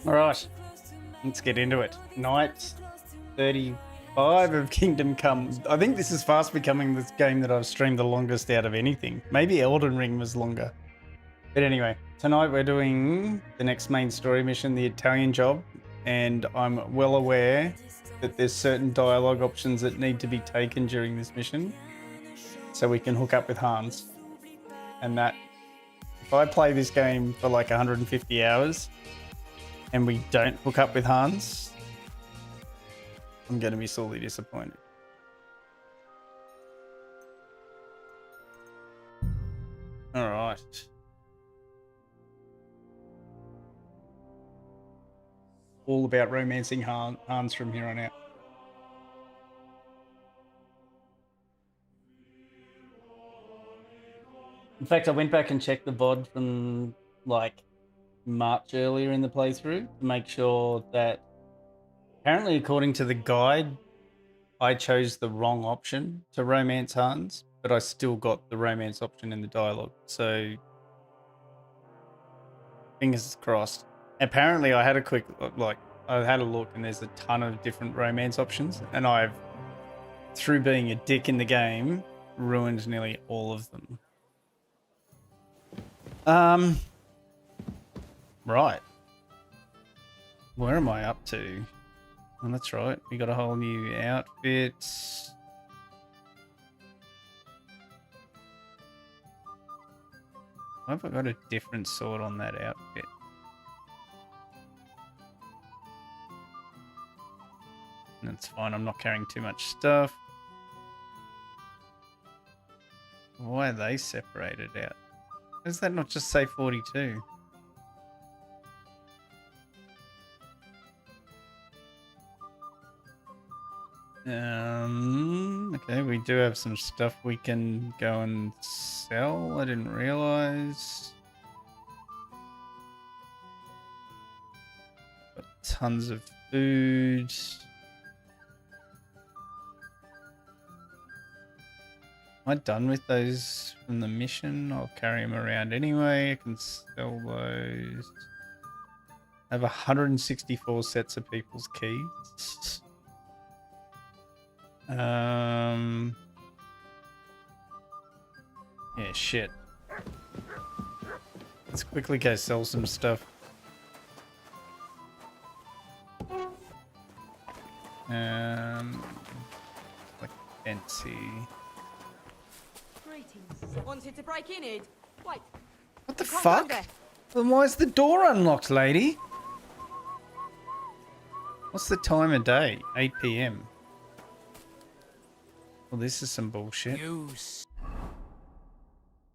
Alright, let's get into it. Night 35 of Kingdom Come. I think this is fast becoming this game that I've streamed the longest out of anything. Maybe Elden Ring was longer. But anyway, tonight we're doing the next main story mission, the Italian job. And I'm well aware that there's certain dialogue options that need to be taken during this mission so we can hook up with Hans. And that, if I play this game for like 150 hours and we don't hook up with Hans, I'm going to be sorely disappointed. All right. All about romancing Hans from here on out. In fact, I went back and checked the VOD from like March earlier in the playthrough to make sure that apparently, according to the guide, I chose the wrong option to romance Hans, but I still got the romance option in the dialogue. So fingers crossed. Apparently, I had a quick look, and there's a ton of different romance options, and I've, through being a dick in the game, ruined nearly all of them. Right. Where am I up to? Oh, that's right. We got a whole new outfit. Why have I got a different sword on that outfit? That's fine. I'm not carrying too much stuff. Why are they separated out? Does that not just say 42? Okay, we do have some stuff we can go and sell. I didn't realize. Got tons of food. Am I done with those from the mission? I'll carry them around anyway. I can sell those. I have 164 sets of people's keys. Yeah, shit. Let's quickly go sell some stuff. Like fancy. Wanted to break in, Id. Wait. What the fuck? Then why is the door unlocked, lady? What's the time of day? 8 PM. Well, this is some bullshit.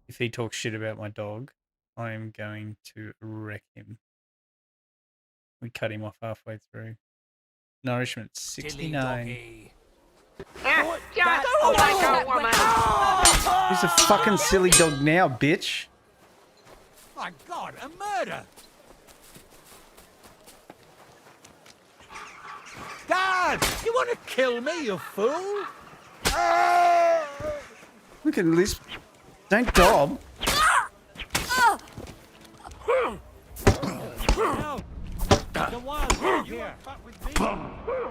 If he talks shit about my dog, I am going to wreck him. We cut him off halfway through. Nourishment 69. Who's a fucking silly dog now, bitch? My God, a murder! Dad, you want to kill me, you fool? Look at this. Don't gob.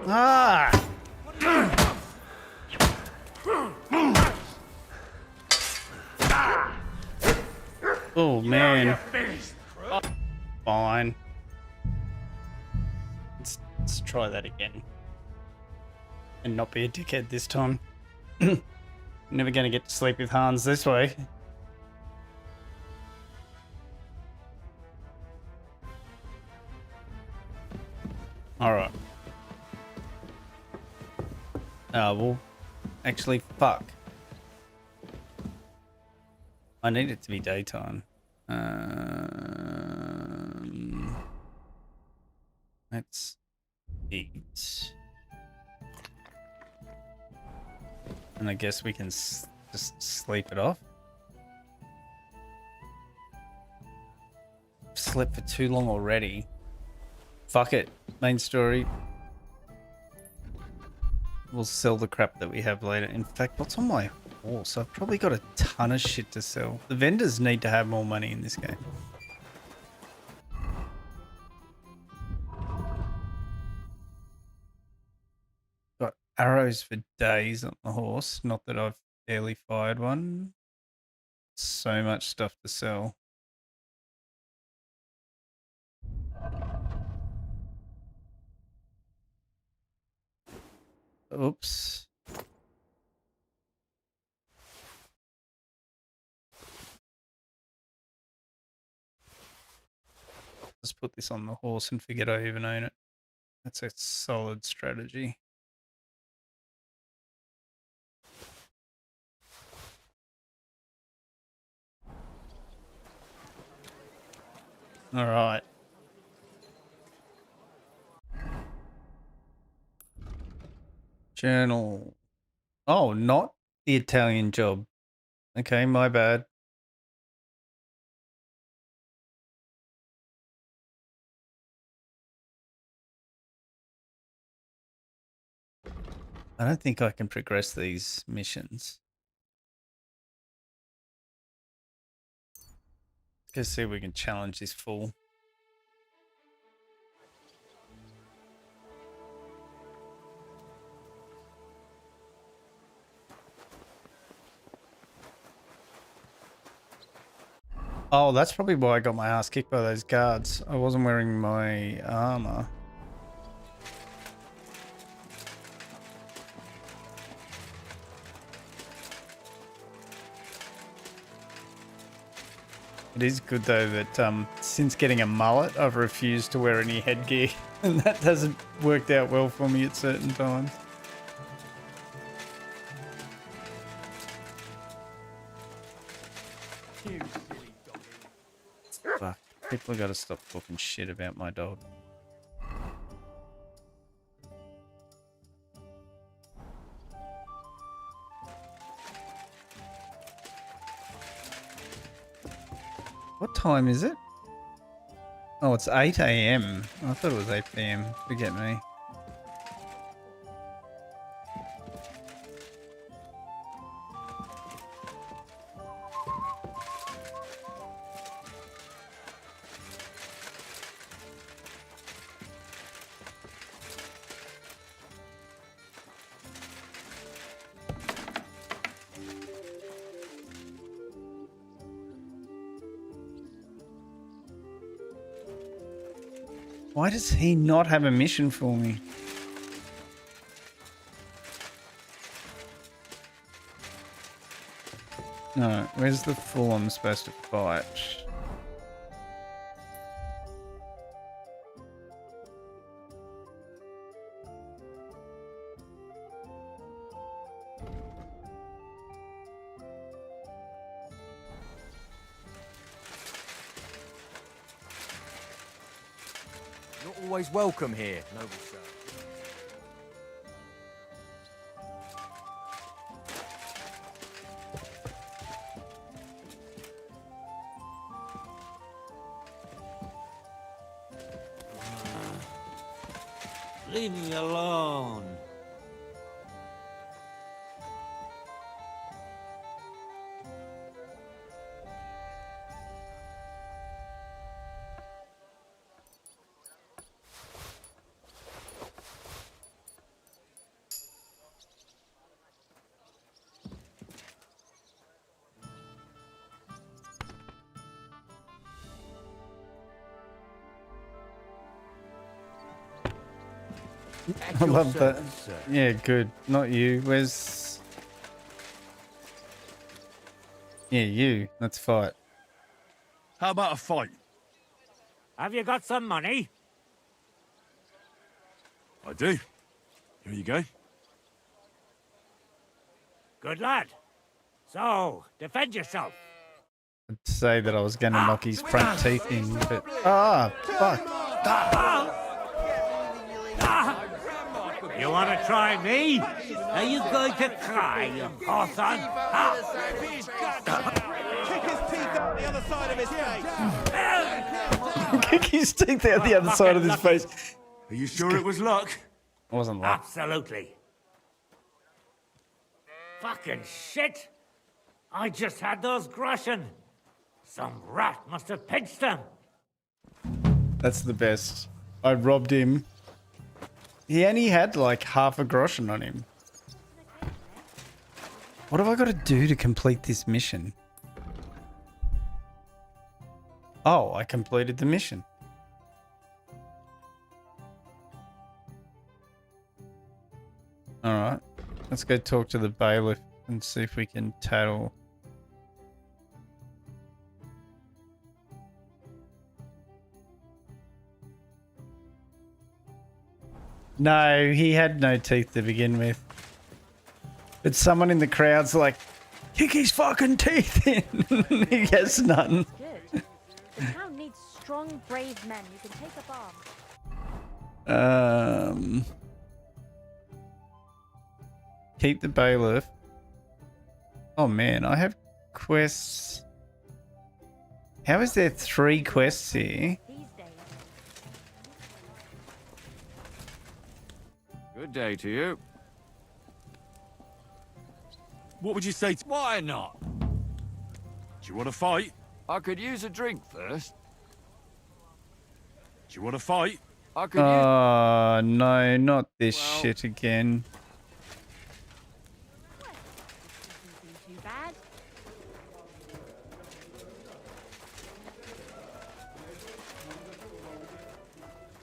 Ah! Oh man. Fine. Let's try that again. And not be a dickhead this time. Never gonna get to sleep with Hans this way. Alright. Well, actually, fuck. I need it to be daytime. Let's eat. And I guess we can just sleep it off. Slept for too long already. Fuck it. Main story. We'll sell the crap that we have later. In fact, what's on my horse. I've probably got a ton of shit to sell. The vendors need to have more money in this game. Got arrows for days on the horse. Not that I've barely fired one. So much stuff to sell. Oops. Just put this on the horse and forget I even own it. That's a solid strategy. All right. Journal. Oh, not the Italian job. Okay, my bad. I don't think I can progress these missions. Let's see if we can challenge this fool. Oh, that's probably why I got my ass kicked by those guards. I wasn't wearing my armor. It is good though that since getting a mullet, I've refused to wear any headgear, and that hasn't worked out well for me at certain times. Fuck, people have got to stop talking shit about my dog. What time is it? Oh, it's 8 AM. I thought it was 8 PM. Forget me. Why does he not have a mission for me? No, where's the fool I'm supposed to fight? Not always welcome here, noble sir. Leave me alone. I love that. Yeah, good. Not you. Where's... Yeah, you. Let's fight. How about a fight? Have you got some money? I do. Here you go. Good lad. So, defend yourself. I'd say that I was going to knock his front teeth in, but... Ah, fuck. You want to try me? Are you going to try, you hawthorn? Kick his teeth out the other side of his face. Are you sure it was luck? It wasn't luck. Absolutely. Fucking shit. I just had those groschen. Some rat must have pinched them. That's the best. I robbed him. He only had like half a groschen on him. What have I got to do to complete this mission? Oh, I completed the mission. Alright. Let's go talk to the bailiff and see if we can tattle. No, he had no teeth to begin with. But someone in the crowd's like, kick his fucking teeth in. He has none. Good. The town needs strong, brave men who can take up arms. Keep the bailiff. Oh man, I have quests. How is there 3 quests here? These days. Good day to you. What would you say? Why not? Do you want to fight? I could use a drink first. Do you want to fight? I could use... Oh no, not this Well- shit again. Too bad.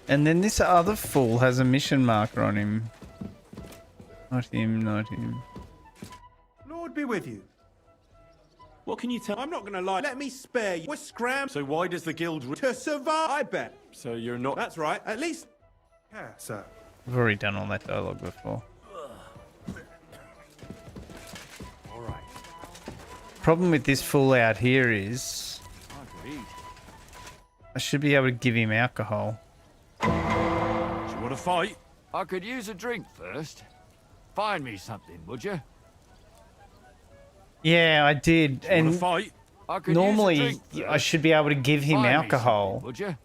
And then this other fool has a mission marker on him. Not him, not him. Lord be with you. What can you tell? I'm not gonna lie. Let me spare you. We're scram So why does the guild... to survive. I bet. So you're not... That's right. At least. Yeah, sir. I've already done all that dialogue before. Problem with this fool out here is I could eat. I should be able to give him alcohol. Do you want to fight? I could use a drink first. Find me something, would you? Yeah, I did. Do you want And to fight? I could use a normally drink I first. should be able to give him Find me alcohol, something, would you?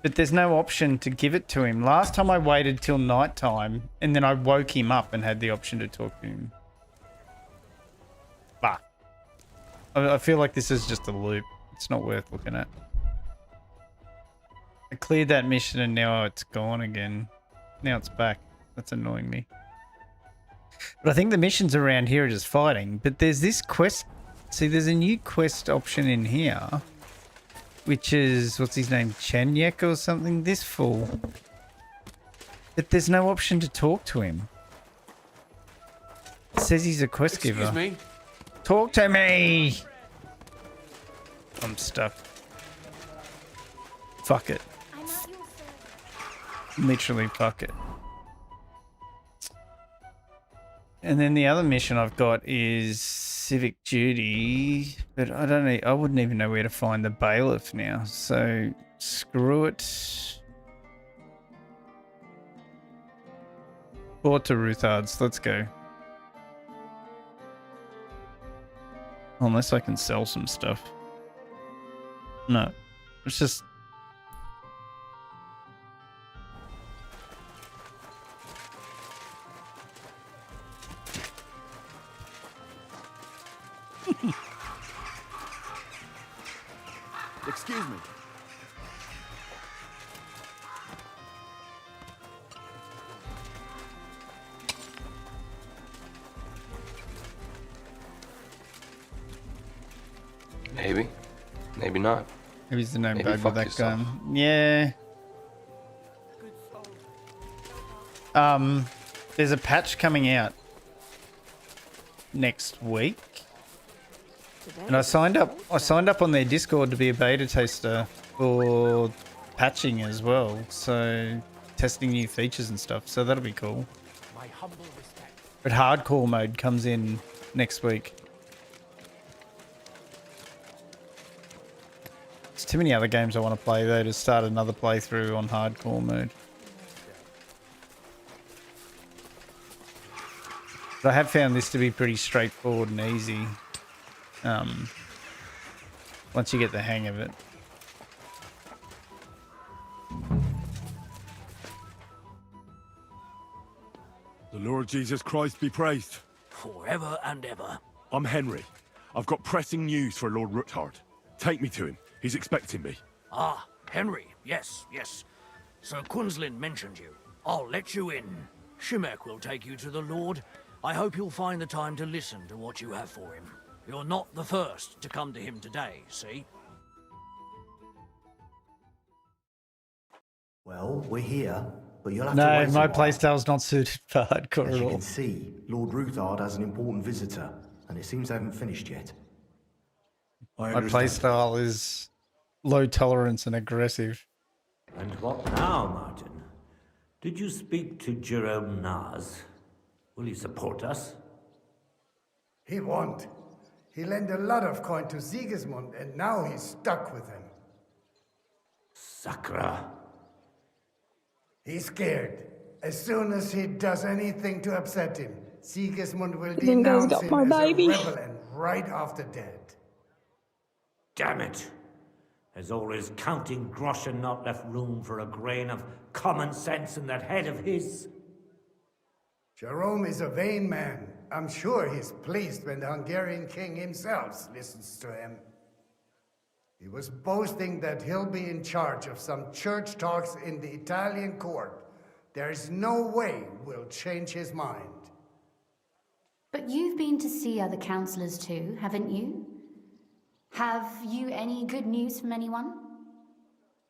but there's no option to give it to him. Last time I waited till night time and then I woke him up and had the option to talk to him. But I feel like this is just a loop. It's not worth looking at. I cleared that mission and now it's gone again. Now it's back. That's annoying me. But I think the missions around here are just fighting. But there's this quest. See, there's a new quest option in here. Which is, what's his name? Chenyek or something? This fool. But there's no option to talk to him. It says he's a quest giver. Excuse me. Talk to me! I'm stuck. Fuck it. I'm at your service. Literally fuck it. And then the other mission I've got is civic duty, but I don't know, I wouldn't even know where to find the bailiff now. So screw it. Or to Ruthards, let's go. Unless I can sell some stuff. No, it's just... Excuse me. Maybe. Maybe not. Maybe he's the no Maybe bug with fuck that yourself. gun. Yeah. There's a patch coming out next week. And I signed up on their Discord to be a beta tester for patching as well. So testing new features and stuff. So that'll be cool. My humble respect. But hardcore mode comes in next week. There's too many other games I want to play though to start another playthrough on hardcore mode. But I have found this to be pretty straightforward and easy. Once you get the hang of it. The Lord Jesus Christ be praised. Forever and ever. I'm Henry. I've got pressing news for Lord Ruthard. Take me to him. He's expecting me. Ah, Henry. Yes. Sir Quinslin mentioned you. I'll let you in. Shimek will take you to the Lord. I hope you'll find the time to listen to what you have for him. You're not the first to come to him today, see? Well, we're here, but you'll have to No, wait my a while. playstyle's not suited for hardcore As at you all. can see, Lord Ruthard has an important visitor, and it seems they haven't finished yet. I My understand. playstyle is low tolerance and aggressive. And what now, Martin? Did you speak to Jerome Naz? Will he support us? He won't. He lent a lot of coin to Sigismund, and now he's stuck with him. Sakra. He's scared. As soon as he does anything to upset him, Sigismund will Then guys denounce got him my as baby. a rebel and right off the dead. Damn it! Has all his counting groschen not left room for a grain of common sense in that head of his? Jerome is a vain man. I'm sure he's pleased when the Hungarian king himself listens to him. He was boasting that he'll be in charge of some church talks in the Italian court. There's no way we'll change his mind. But you've been to see other councillors too, haven't you? Have you any good news from anyone?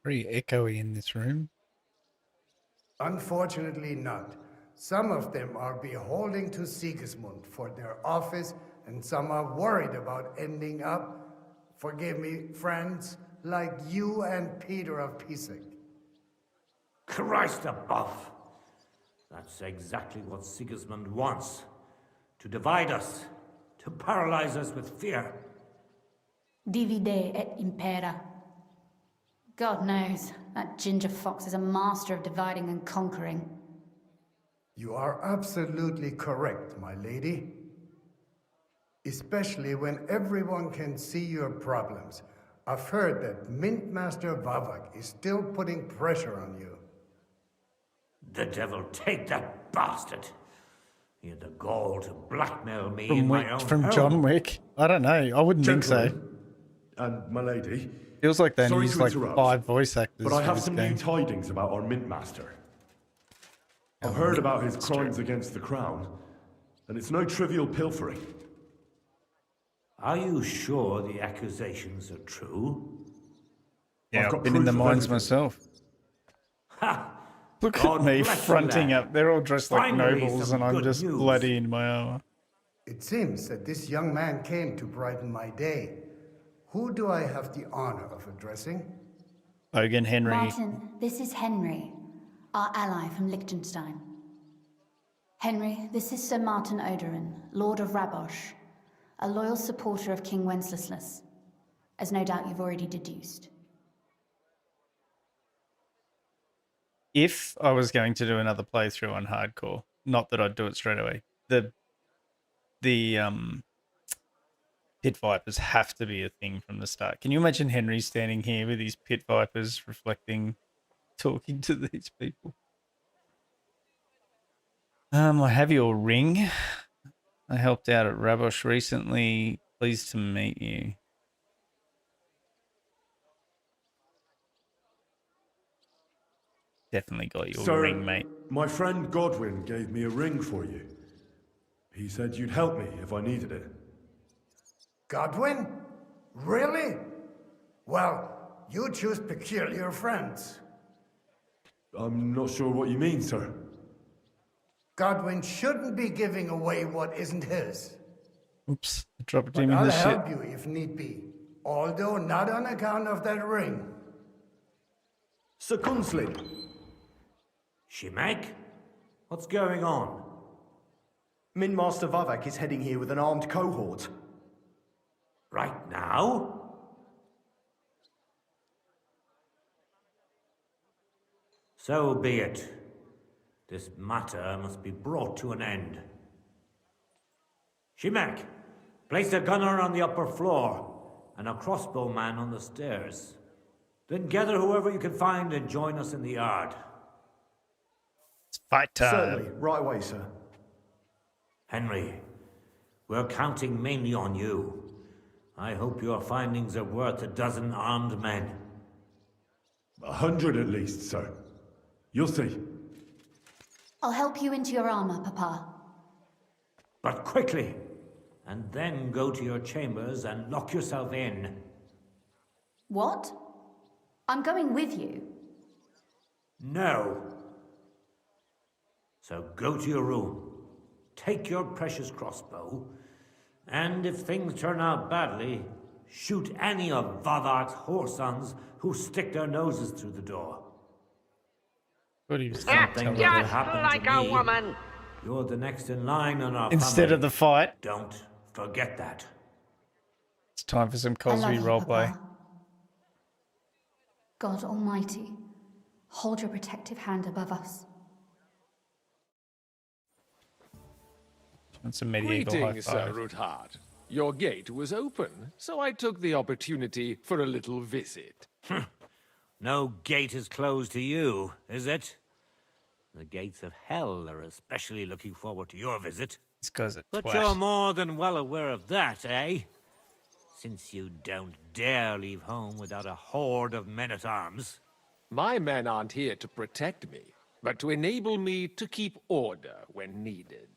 Pretty echoey in this room. Unfortunately not. Some of them are beholding to Sigismund for their office, and some are worried about ending up, forgive me, friends, like you and Peter of Pisek. Christ above! That's exactly what Sigismund wants. To divide us, to paralyze us with fear. Divide et impera. God knows, that ginger fox is a master of dividing and conquering. You are absolutely correct, my lady. Especially when everyone can see your problems. I've heard that Mint Master Vavak is still putting pressure on you. The devil take that bastard! He had the gall to blackmail me From in my own from home. John Wick? I don't know. I wouldn't think so. And my lady. Feels like they Sorry use to like interrupt, 5 voice actors but I for have this some game. new tidings about our Mint Master. I've heard about his crimes against the crown, and it's no trivial pilfering. Are you sure the accusations are true? Yeah, I've got I've been in the proof of mines everything. myself. Ha! Look God at me bless you, fronting lad. up. They're all dressed like Finally, nobles, some and I'm good just news. bloody in my armor. It seems that this young man came to brighten my day. Who do I have the honor of addressing? Hogan Henry. Martin, this is Henry, our ally from Liechtenstein. Henry, this is Sir Martin Odorin, Lord of Rabosh, a loyal supporter of King Wenceslas, as no doubt you've already deduced. If I was going to do another playthrough on hardcore, not that I'd do it straight away, the pit vipers have to be a thing from the start. Can you imagine Henry standing here with his pit vipers reflecting, talking to these people? I have your ring. I helped out at Rabosh recently. Pleased to meet you. Definitely got your Sir, ring, mate. my friend Godwin gave me a ring for you. He said you'd help me if I needed it. Godwin? Really? Well, you choose peculiar friends. I'm not sure what you mean, sir. Godwin shouldn't be giving away what isn't his. Oops, I dropped But him in I'll the shit. help you if need be, although not on account of that ring. Sir Quinslin. Shimek? What's going on? Mint Master Vavak is heading here with an armed cohort. Right now? So be it. This matter must be brought to an end. Shimek, place a gunner on the upper floor and a crossbowman on the stairs. Then gather whoever you can find and join us in the yard. It's fight time. Certainly, right away, sir. Henry, we're counting mainly on you. I hope your findings are worth a dozen armed men. 100 at least, sir. You'll see. I'll help you into your armor, Papa. But quickly, and then go to your chambers and lock yourself in. What? I'm going with you. No. So go to your room, take your precious crossbow, and if things turn out badly, shoot any of Vadark's whoresons who stick their noses through the door. What do you Something think? will happen to me. Woman. You're the next in line on our Instead family. of the fight, Don't forget that. it's time for some I love Cosby you, roleplay. Papa. God Almighty, hold your protective hand above us. That's a medieval high Greetings, Sir five. Ruthard. Your gate was open, so I took the opportunity for a little visit. No gate is closed to you, is it? The gates of hell are especially looking forward to your visit. This guy's a But twat. you're more than well aware of that, eh? Since you don't dare leave home without a horde of men-at-arms. My men aren't here to protect me, but to enable me to keep order when needed.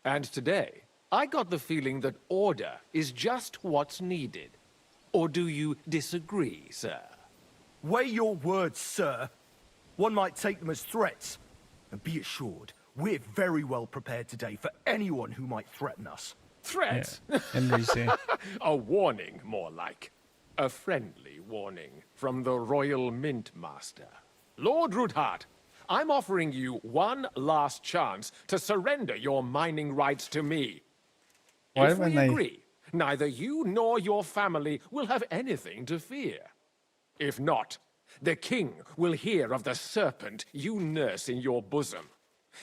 And today, I got the feeling that order is just what's needed. Or do you disagree, sir? Weigh your words, sir. One might take them as threats. And be assured, we're very well prepared today for anyone who might threaten us. Threats? Yeah. Henry's here. A warning, more like. A friendly warning from the Royal Mint Master. Lord Ruthard, I'm offering you one last chance to surrender your mining rights to me. Why If we when they- agree, neither you nor your family will have anything to fear. If not, the king will hear of the serpent you nurse in your bosom.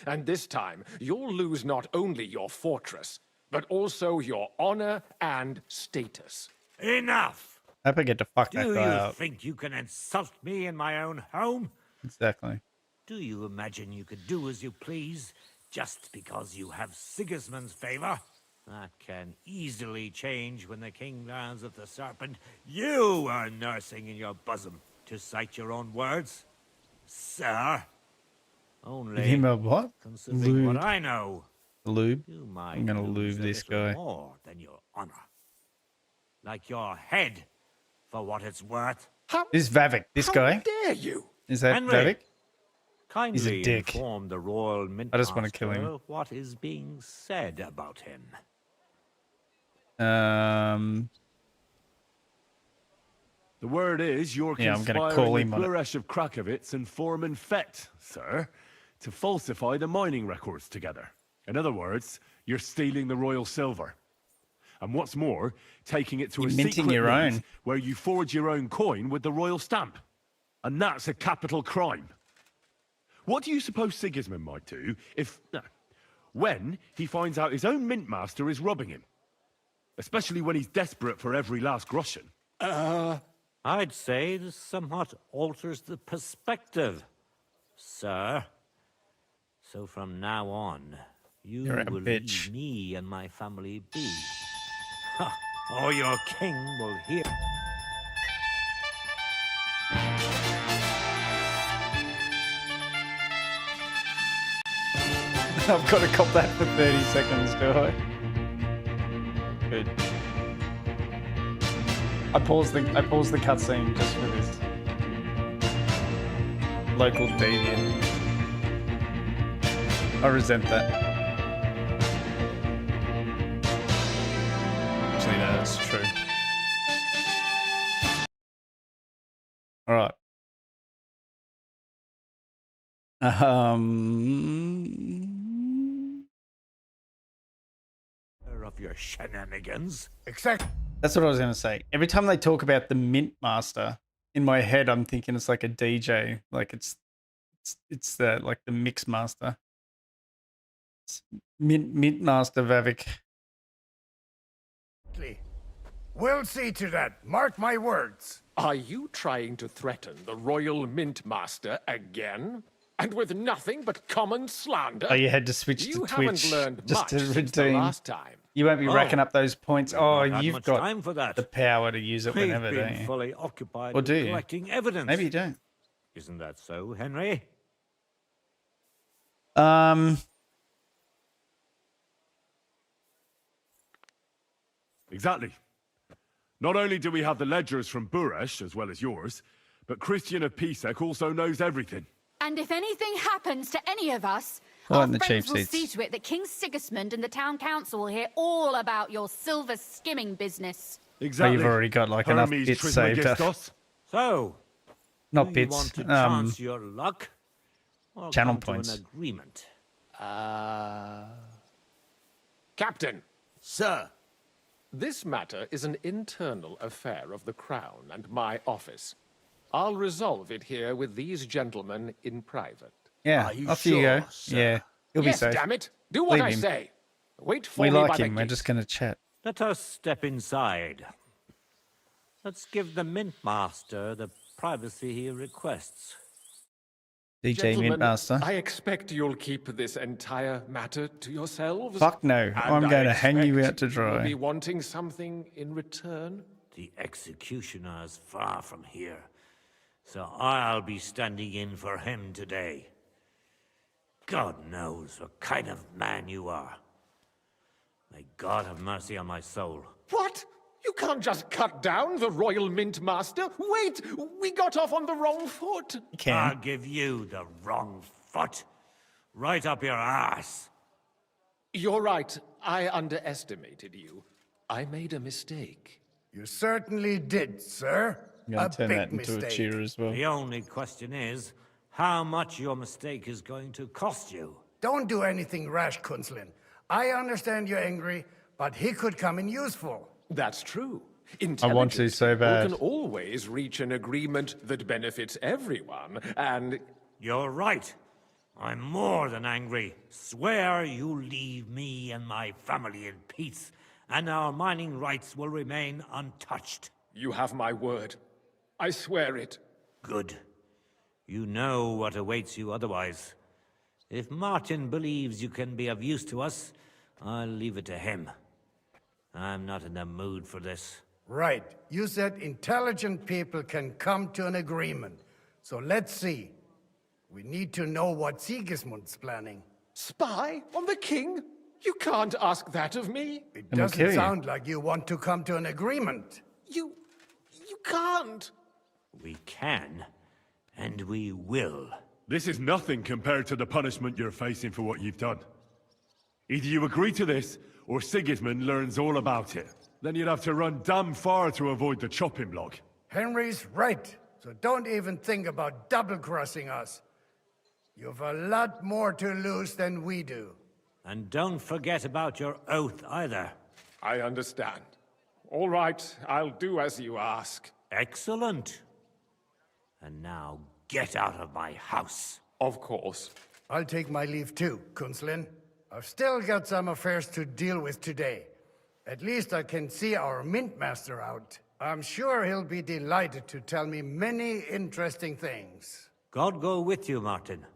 And this time, you'll lose not only your fortress, but also your honor and status. Enough! I hope I get to fuck that Do guy you up. think you can insult me in my own home? Exactly. Do you imagine you could do as you please just because you have Sigismund's favor? That can easily change when the king learns of the serpent you are nursing in your bosom, to cite your own words, sir. Only Give him a what? considering what Lube. I know, Lube? you might I'm gonna lose lube a this little guy. more than your honor. Like your head, for what it's worth. This is Vavik, this guy. Dare you? Is that Henry, Vavik? kindly He's a dick. inform the Royal Mint I just wanna kill him. Master what is being said about him. The word is you're Yeah, I'm gonna conspiring call with him on it. Buresh of Krakowitz and Foreman Fett, sir, to falsify the mining records together. In other words, you're stealing the royal silver. And what's more, taking it to You're a minting secret your mint own. where you forge your own coin with the royal stamp. And that's a capital crime. What do you suppose Sigismund might do when he finds out his own mint master is robbing him? Especially when he's desperate for every last groschen. I'd say this somewhat alters the perspective, sir. So from now on, you You're a will bitch. leave me and my family be. Ha, or your king will hear. I've got to cop that for 30 seconds, do I? Good. I paused the cutscene just for this. Local deviant. I resent that. Actually, no, that's true. Alright. Of your shenanigans. Exactly. That's what I was going to say. Every time they talk about the Mint Master, in my head, I'm thinking it's like a DJ, like it's the like the Mix Master. It's Mint Master Vavik. We'll see to that. Mark my words. Are you trying to threaten the Royal Mint Master again? And with nothing but common slander? Oh, you had to switch You to haven't Twitch learned just much to since the redeem. last time. You won't be racking up those points. Oh, not had you've much got time for that. the power to use it We've whenever, been don't you? fully occupied Or with do you? collecting evidence. Maybe you don't. Isn't that so, Henry? Exactly. Not only do we have the ledgers from Buresh, as well as yours, but Christian of Pisek also knows everything. And if anything happens to any of us, Well, our in the friends cheap will seats. see to it that King Sigismund and the town council will hear all about your silver skimming business. Exactly. You've already got like enough Hermes bits saved up. Trismegistos. So, Not do bits. you want to chance your luck? Or channel come to points. an agreement? Captain, Sir, this matter is an internal affair of the Crown and my office. I'll resolve it here with these gentlemen in private. Yeah, Are you off you go. sure, sir? Yeah, you'll be Yes, safe. damn it. Do what Leave I him. say. Wait for We me like by the him. We're gate. just going to chat. Let us step inside. Let's give the Mint Master the privacy he requests. DJ Gentlemen, Mintmaster. I expect you'll keep this entire matter to yourselves. Fuck no. And I'm going to hang you expect out to You'll dry. be wanting something in return. The executioner is far from here, so I'll be standing in for him today. God knows what kind of man you are. May God have mercy on my soul. What? You can't just cut down the Royal Mint Master. Wait, we got off on the wrong foot. I'll give you the wrong foot. Right up your ass. You're right. I underestimated you. I made a mistake. You certainly did, sir. I'm going A to turn big that into mistake. a cheer as well. The only question is, how much your mistake is going to cost you. Don't do anything rash, Kunzlin. I understand you're angry, but he could come in useful. That's true. I want to so People bad. can always reach an agreement that benefits everyone, and... You're right. I'm more than angry. Swear you leave me and my family in peace, and our mining rights will remain untouched. You have my word. I swear it. Good. You know what awaits you otherwise. If Martin believes you can be of use to us, I'll leave it to him. I'm not in the mood for this. Right. You said intelligent people can come to an agreement. So let's see. We need to know what Sigismund's planning. Spy on the king? You can't ask that of me. It we'll kill doesn't you. sound like you want to come to an agreement. You can't. We can, and we will. This is nothing compared to the punishment you're facing for what you've done. Either you agree to this, or Sigismund learns all about it. Then you'd have to run damn far to avoid the chopping block. Henry's right. So don't even think about double-crossing us. You've a lot more to lose than we do. And don't forget about your oath either. I understand. All right, I'll do as you ask. Excellent. And now get out of my house. Of course. I'll take my leave too, Kunzlin. I've still got some affairs to deal with today. At least I can see our Mint Master out. I'm sure he'll be delighted to tell me many interesting things. God go with you, Martin.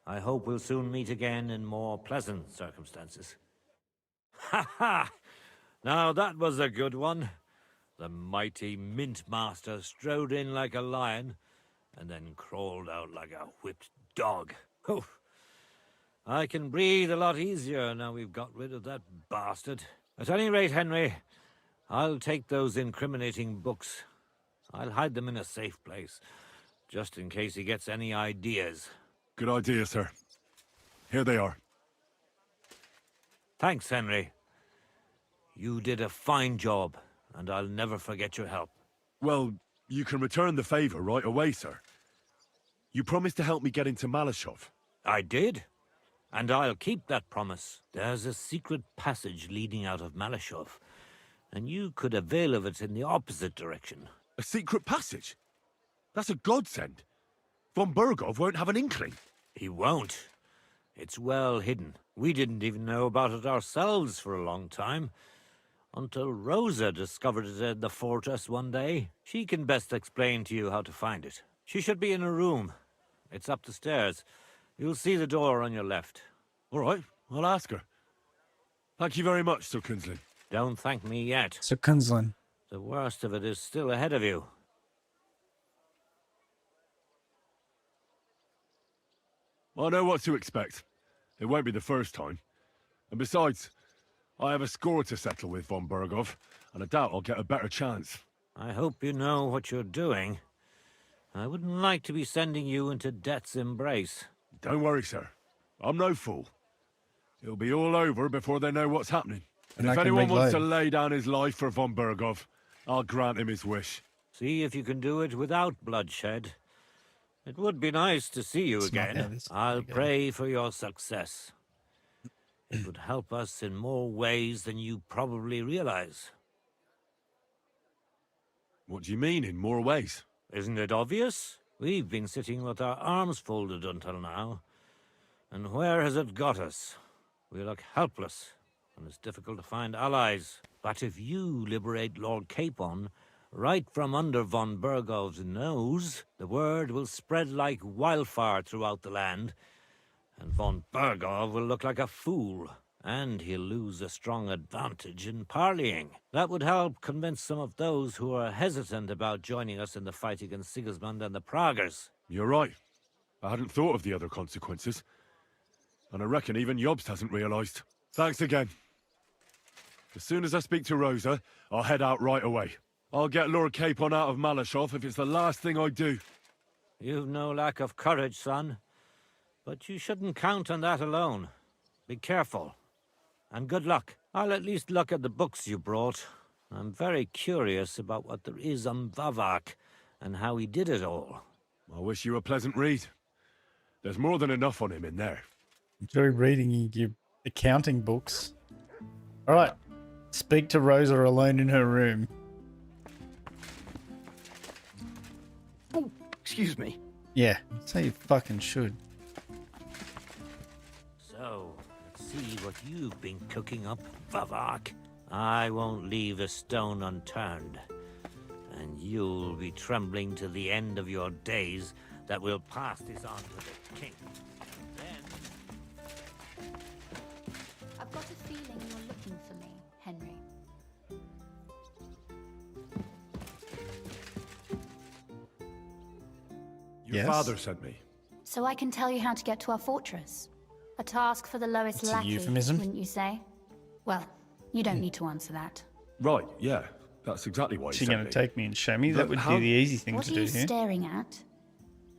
I hope we'll soon meet again in more pleasant circumstances. Ha ha! Now that was a good one. The mighty Mint Master strode in like a lion, and then crawled out like a whipped dog. Oof. I can breathe a lot easier now we've got rid of that bastard. At any rate, Henry, I'll take those incriminating books. I'll hide them in a safe place, just in case he gets any ideas. Good idea, sir. Here they are. Thanks, Henry. You did a fine job, and I'll never forget your help. Well, you can return the favor right away, sir. You promised to help me get into Malashov. I did, and I'll keep that promise. There's a secret passage leading out of Malashov, and you could avail of it in the opposite direction. A secret passage? That's a godsend. Von Burgov won't have an inkling. He won't. It's well hidden. We didn't even know about it ourselves for a long time. Until Rosa discovered it in the fortress one day. She can best explain to you how to find it. She should be in a room. It's up the stairs. You'll see the door on your left. All right, I'll ask her. Thank you very much, Sir Khuntza. Don't thank me yet. Sir Khuntza. The worst of it is still ahead of you. I know what to expect. It won't be the first time. And besides, I have a score to settle with von Bergov, and I doubt I'll get a better chance. I hope you know what you're doing. I wouldn't like to be sending you into death's embrace. Don't worry, sir. I'm no fool. It'll be all over before they know what's happening. And if anyone wants to lay down his life for von Bergov, I'll grant him his wish. See if you can do it without bloodshed. It would be nice to see you again. I'll pray for your success. It would help us in more ways than you probably realize. What do you mean, in more ways? Isn't it obvious? We've been sitting with our arms folded until now. And where has it got us? We look helpless, and it's difficult to find allies. But if you liberate Lord Capon, right from under von Bergov's nose, the word will spread like wildfire throughout the land, and von Bergov will look like a fool, and he'll lose a strong advantage in parleying. That would help convince some of those who are hesitant about joining us in the fight against Sigismund and the Praguers. You're right. I hadn't thought of the other consequences. And I reckon even Jobst hasn't realized. Thanks again. As soon as I speak to Rosa, I'll head out right away. I'll get Lord Capon out of Malashov if it's the last thing I do. You've no lack of courage, son. But you shouldn't count on that alone. Be careful. And good luck. I'll at least look at the books you brought. I'm very curious about what there is on Vavak and how he did it all. I wish you a pleasant read. There's more than enough on him in there. Enjoy reading your accounting books. Alright. Speak to Rosa alone in her room. Oh, excuse me. Yeah, so you fucking should. So, let's see what you've been cooking up, Vavak. I won't leave a stone unturned. And you'll be trembling to the end of your days that we'll pass this on to the king. I've got a feeling you're looking for me, Henry. Your father sent me. So I can tell you how to get to our fortress. A task for the lowest It's a lackey, euphemism. wouldn't you say? Well, you don't need to answer that. Right, yeah. That's exactly why he She's sent going me. to take me and show me? That Look, would how- be the easy thing What to are do you here. staring at?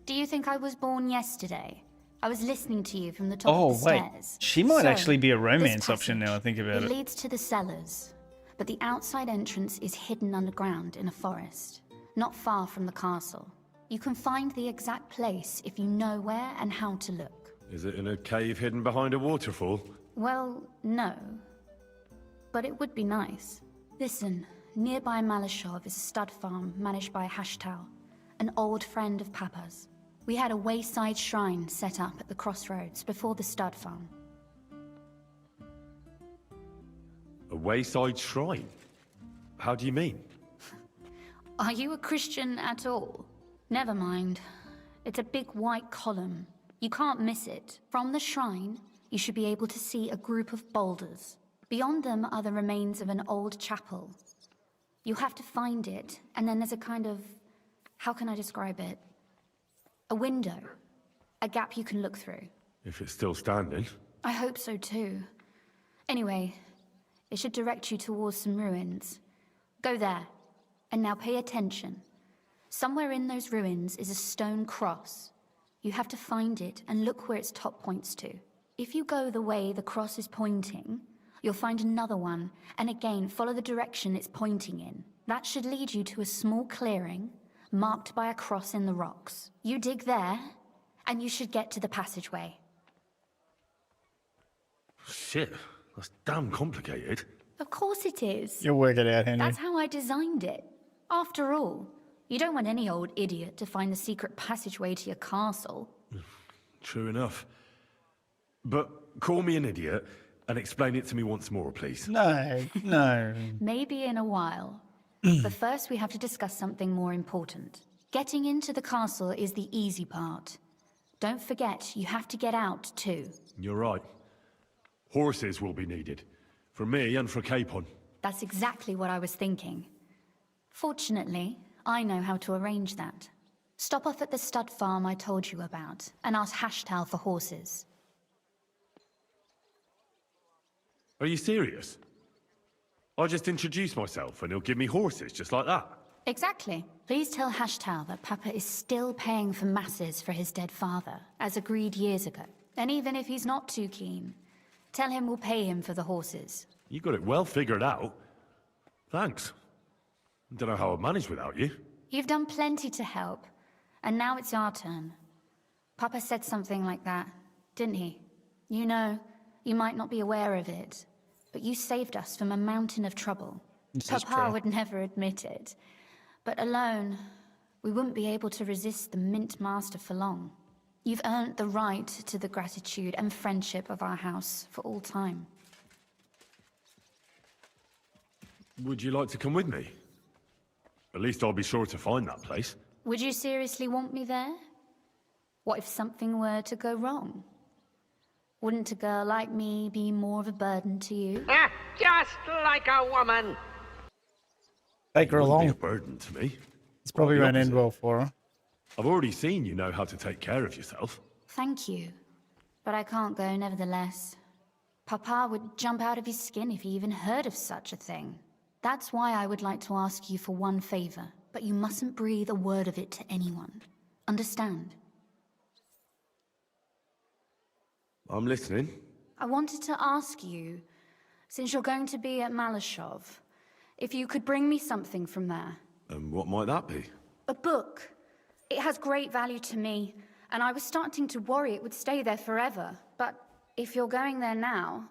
Do you think I was born yesterday? I was listening to you from the top Oh, of the wait. stairs. She might So, actually be a this romance option passage, now I think about it. leads to the cellars, but the outside entrance is hidden underground in a forest, not far from the castle. You can find the exact place if you know where and how to look. Is it in a cave hidden behind a waterfall? Well, no. But it would be nice. Listen, nearby Malashov is a stud farm managed by Hashtal, an old friend of Papa's. We had a wayside shrine set up at the crossroads before the stud farm. A wayside shrine? How do you mean? Are you a Christian at all? Never mind. It's a big white column. You can't miss it. From the shrine, you should be able to see a group of boulders. Beyond them are the remains of an old chapel. You have to find it, and then there's a kind of... how can I describe it? A window. A gap you can look through. If it's still standing. I hope so too. Anyway, it should direct you towards some ruins. Go there. And now pay attention. Somewhere in those ruins is a stone cross. You have to find it and look where its top points to. If you go the way the cross is pointing, you'll find another one, and again follow the direction it's pointing in. That should lead you to a small clearing, marked by a cross in the rocks. You dig there, and you should get to the passageway. Shit, that's damn complicated. Of course it is. You'll work it out, Henry. That's how I designed it. After all, you don't want any old idiot to find the secret passageway to your castle. True enough. But call me an idiot and explain it to me once more, please. No, no. Maybe in a while. But first we have to discuss something more important. Getting into the castle is the easy part. Don't forget, you have to get out too. You're right. Horses will be needed. For me and for Capon. That's exactly what I was thinking. Fortunately, I know how to arrange that. Stop off at the stud farm I told you about, and ask Hashtal for horses. Are you serious? I'll just introduce myself and he'll give me horses just like that. Exactly. Please tell Hashtal that Papa is still paying for masses for his dead father, as agreed years ago. And even if he's not too keen, tell him we'll pay him for the horses. You got it well figured out. Thanks. Don't know how I'd manage without you. You've done plenty to help, and now it's our turn. Papa said something like that, didn't he? You know, you might not be aware of it, but you saved us from a mountain of trouble. Papa would never admit it. But alone, we wouldn't be able to resist the Mint Master for long. You've earned the right to the gratitude and friendship of our house for all time. Would you like to come with me? At least I'll be sure to find that place. Would you seriously want me there? What if something were to go wrong? Wouldn't a girl like me be more of a burden to you? Just like a woman. Take her Wouldn't be along. a burden to me. It's probably Quite the won't end opposite. well for her. I've already seen you know how to take care of yourself. Thank you. But I can't go nevertheless. Papa would jump out of his skin if he even heard of such a thing. That's why I would like to ask you for one favor, but you mustn't breathe a word of it to anyone. Understand? I'm listening. I wanted to ask you, since you're going to be at Malashov, if you could bring me something from there. And what might that be? A book. It has great value to me, and I was starting to worry it would stay there forever. But if you're going there now...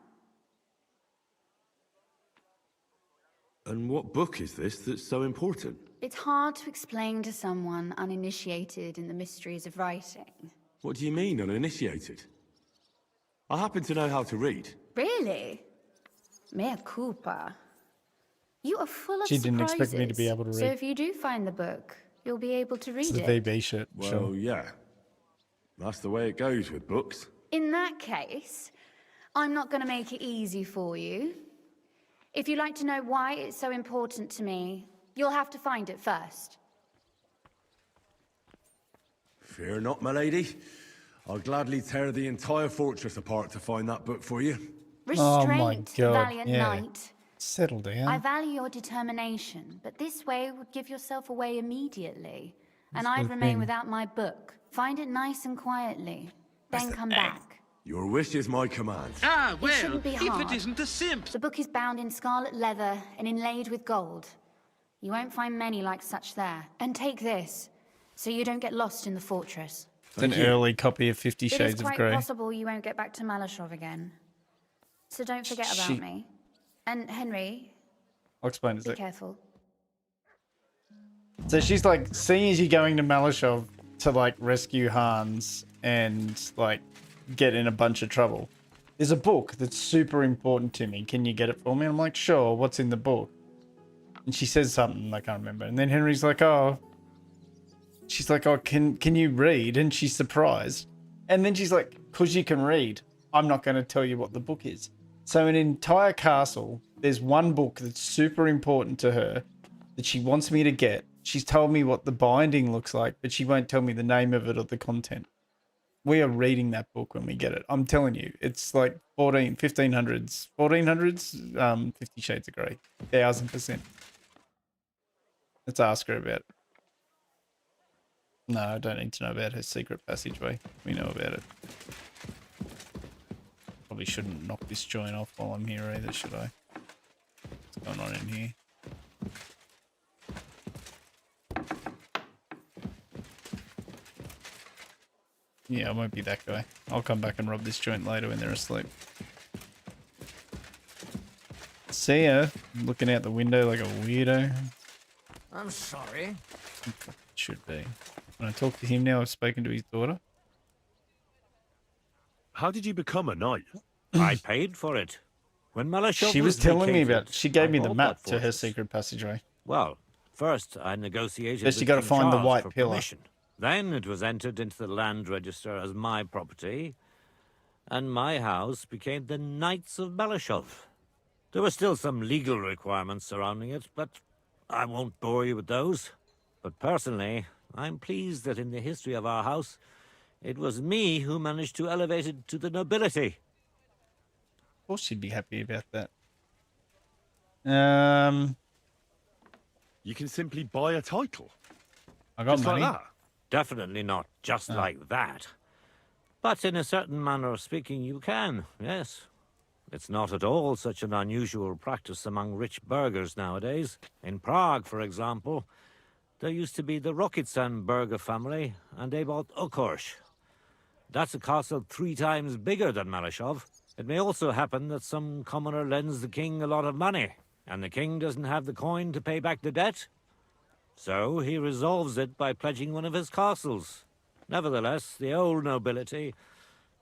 And what book is this that's so important? It's hard to explain to someone uninitiated in the mysteries of writing. What do you mean, uninitiated? I happen to know how to read. Really? Mea culpa. You are full of She didn't surprises. expect me to be able to So read. if you do find the book, you'll be able to read It's the it. VB shit. Well, Sure. yeah. That's the way it goes with books. In that case, I'm not going to make it easy for you. If you'd like to know why it's so important to me, you'll have to find it first. Fear not, my lady. I'll gladly tear the entire fortress apart to find that book for you. Oh my Restraint, God, valiant yeah. knight. Settle down. I value your determination, but this way would give yourself away immediately. And That's I'd the remain thing. without my book. Find it nice and quietly, then come back. Your wish is my command. Ah, It shouldn't be hard. if it isn't a simp. The book is bound in scarlet leather and inlaid with gold. You won't find many like such there. And take this, so you don't get lost in the fortress. It's an early copy of 50 It is Shades of quite Grey. possible you won't get back to Malashov again. So don't forget about She- me. And Henry, I'll explain in a be sec. careful. So she's like, seeing as you're going to Malashov to like rescue Hans and like get in a bunch of trouble, there's a book that's super important to me. Can you get it for me? I'm like, sure. What's in the book? And she says something I can't remember. And then Henry's like, oh, she's like, oh, can you read? And she's surprised. And then she's like, because you can read, I'm not going to tell you what the book is. So an entire castle, there's one book that's super important to her that she wants me to get. She's told me what the binding looks like, but she won't tell me the name of it or the content. We are reading that book when we get it. I'm telling you, it's like 1500s, 50 Shades of Grey, 1000%. Let's ask her about it. No, I don't need to know about her secret passageway. We know about it. Probably shouldn't knock this joint off while I'm here either, should I? What's going on in here? Yeah, I won't be that guy. I'll come back and rob this joint later when they're asleep. See ya. Looking out the window like a weirdo. I'm sorry. Should be. When I talk to him now, I've spoken to his daughter. How did you become a knight? I paid for it. When Malashov She was telling me vacated, about. She gave I me the bought map that to her fortress. secret passageway. Well, first I negotiated First you with gotta King find the Charles white for pillar. permission. Then it was entered into the land register as my property, and my house became the Knights of Malashov. There were still some legal requirements surrounding it, but I won't bore you with those. But personally, I'm pleased that in the history of our house, it was me who managed to elevate it to the nobility. Of course she'd be happy about that. You can simply buy a title. I got just money. like that. Definitely not just like that. But in a certain manner of speaking, you can, yes. It's not at all such an unusual practice among rich burghers nowadays. In Prague, for example, there used to be the Rokitsan burgher family, and they bought Okorsh. That's a castle 3 times bigger than Malashov. It may also happen that some commoner lends the king a lot of money, and the king doesn't have the coin to pay back the debt. So he resolves it by pledging one of his castles. Nevertheless, the old nobility,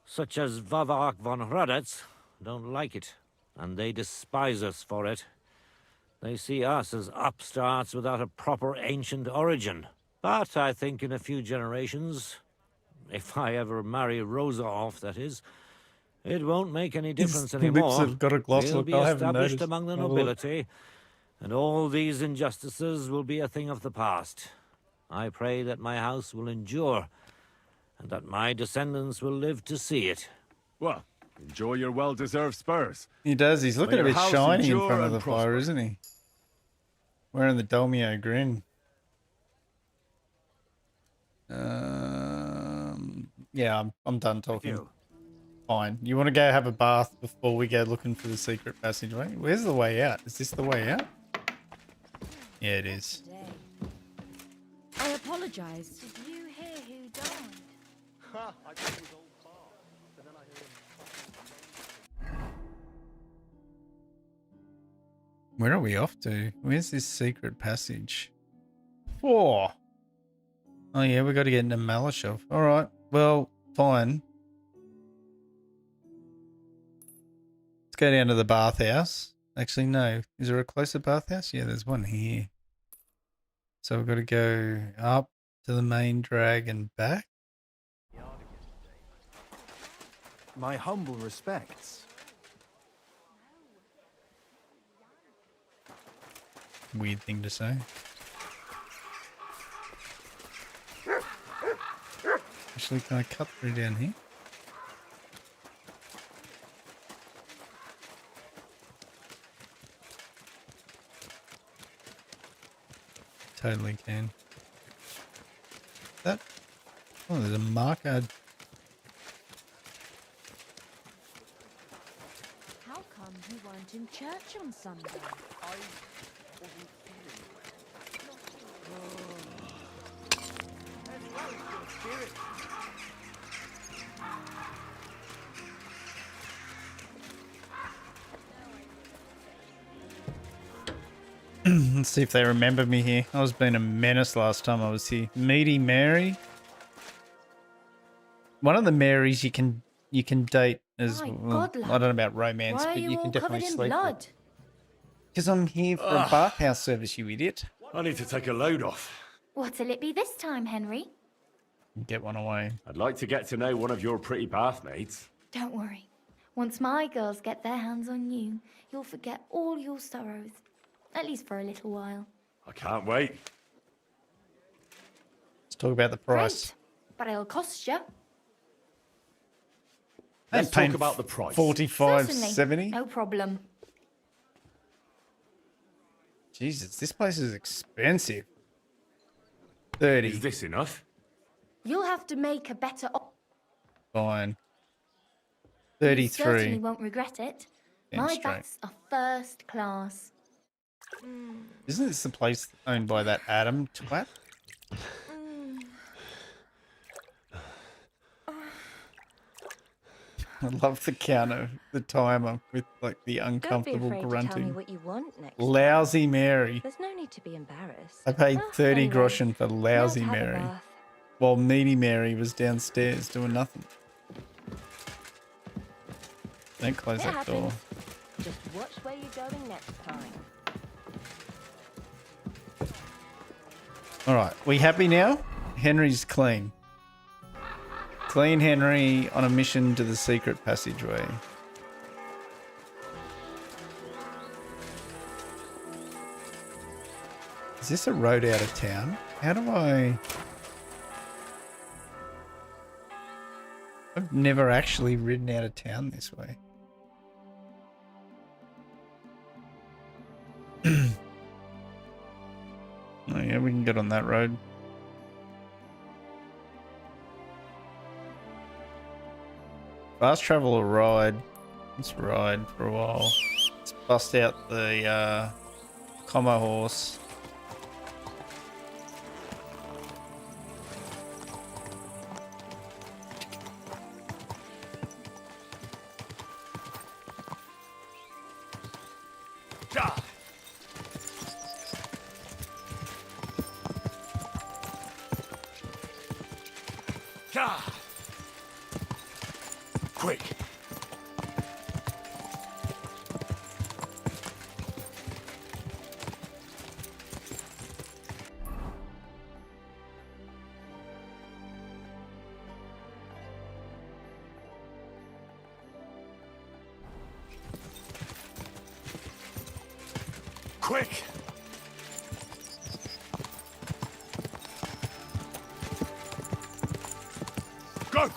such as Vavark von Hradec, don't like it, and they despise us for it. They see us as upstarts without a proper ancient origin. But I think in a few generations, if I ever marry Rosa off, that is, it won't make any difference His anymore. lips have got a gloss We'll look. be I haven't established noticed. among the Have a look. nobility, and all these injustices will be a thing of the past. I pray that my house will endure, and that my descendants will live to see it. Well, enjoy your well-deserved spurs. He does. He's looking May a your bit house shiny in endure front of and the prosper. fire, isn't he? Wearing the Dolmio grin. Yeah, I'm done talking. Fine. You want to go have a bath before we go looking for the secret passageway? Where's the way out? Is this the way out? Yeah, it is. I apologize. Did you hear who died? Where are we off to? Where's this secret passage? 4. Oh yeah, we got to get into Malashov. All right. Well, fine. Let's go down to the bathhouse. Actually, no. Is there a closer bathhouse? Yeah, there's one here. So we've got to go up to the main drag and back. My humble respects. Weird thing to say. Actually, can I cut through down here? Totally can. That? Oh, there's a marker. How come you weren't in church on Sunday? Let's see if they remember me here. I was being a menace last time I was here. Meaty Mary. One of the Marys you can date as My well. God, I lad. don't know about romance, Why are but you you all can definitely covered in sleep. blood? Because I'm here for a bathhouse service, you idiot. I need to take a load off. What'll it be this time, Henry? Get one away. I'd like to get to know one of your pretty bathmates. Don't worry. Once my girls get their hands on you, you'll forget all your sorrows. At least for a little while. I can't wait. Let's talk about the price. Great. But it'll cost you. Let's Paying talk about the price. certainly. $45.70. No problem. Jesus, this place is expensive. 30. Is this enough? You'll have to make a better Fine. You certainly 33. won't regret it. Damn My straight. baths are first class. Isn't this the place owned by that Adam twat? I love the counter, the timer with like the Don't be uncomfortable afraid to tell me grunting. what you want next. Lousy Mary. There's no need to be embarrassed. I paid Ah, 30 anyway, groschen for now Lousy to have a Mary. bath. While Meaty Mary was downstairs doing nothing. Don't close It that door. happens. Just watch where you're going next time. Alright, we happy now? Henry's clean. Clean Henry on a mission to the secret passageway. Is this a road out of town? How do I... I've never actually ridden out of town this way. Oh yeah, we can get on that road. Fast travel or ride? Let's ride for a while. Let's bust out the commo horse. Quick. Quick. Go.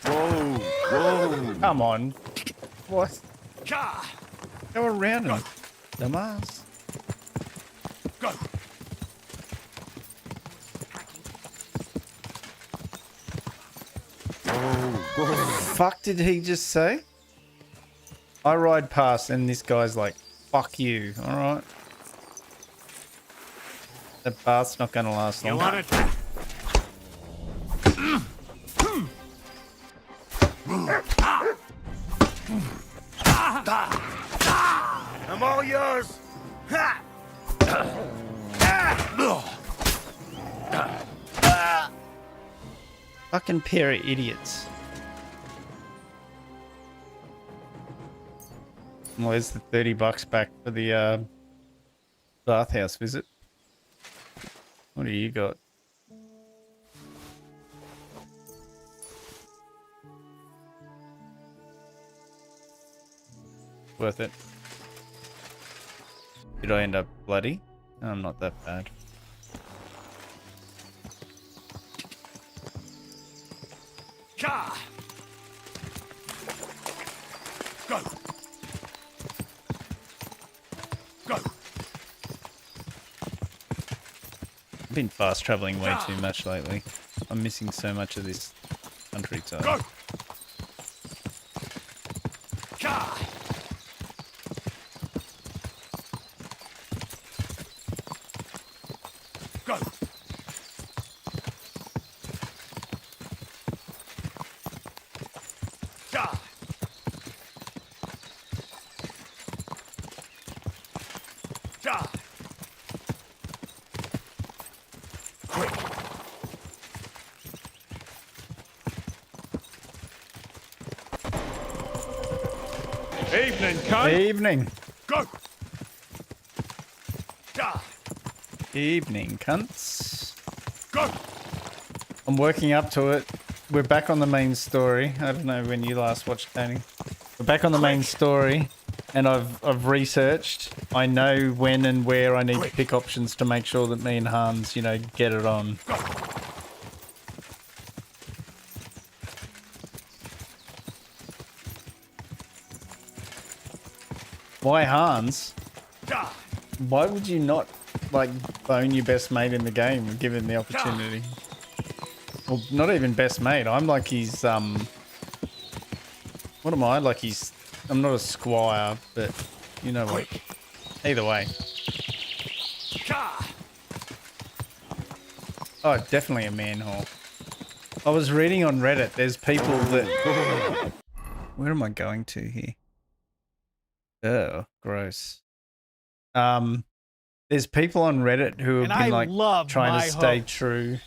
Whoa, whoa. Come on. What? Go around him. Dumbass. Go. Fuck did he just say? I ride past and this guy's like, fuck you. Alright. That bath's not gonna last long. You want it? I'm all yours. Fucking pair of idiots. Well, there's the $30 back for the bathhouse visit. What do you got? Worth it. Did I end up bloody? No, I'm not that bad. Go. Go. I've been fast traveling way too much lately. I'm missing so much of this countryside. Go. Go. Evening, cunt. Evening. Go. Evening, cunts. Go. I'm working up to it. We're back on the main story. I don't know when you last watched Danny. We're back on the main story, and I've researched. I know when and where I need to pick options to make sure that me and Hans, you know, get it on. Why Hans? Why would you not, like, bone your best mate in the game, given the opportunity? Well, not even best mate. I'm like his, what am I? Like he's, I'm not a squire, but you know what? Either way. Oh, definitely a manhole. I was reading on Reddit, there's people that... Where am I going to here? Oh, gross. There's people on Reddit who have been like trying to stay true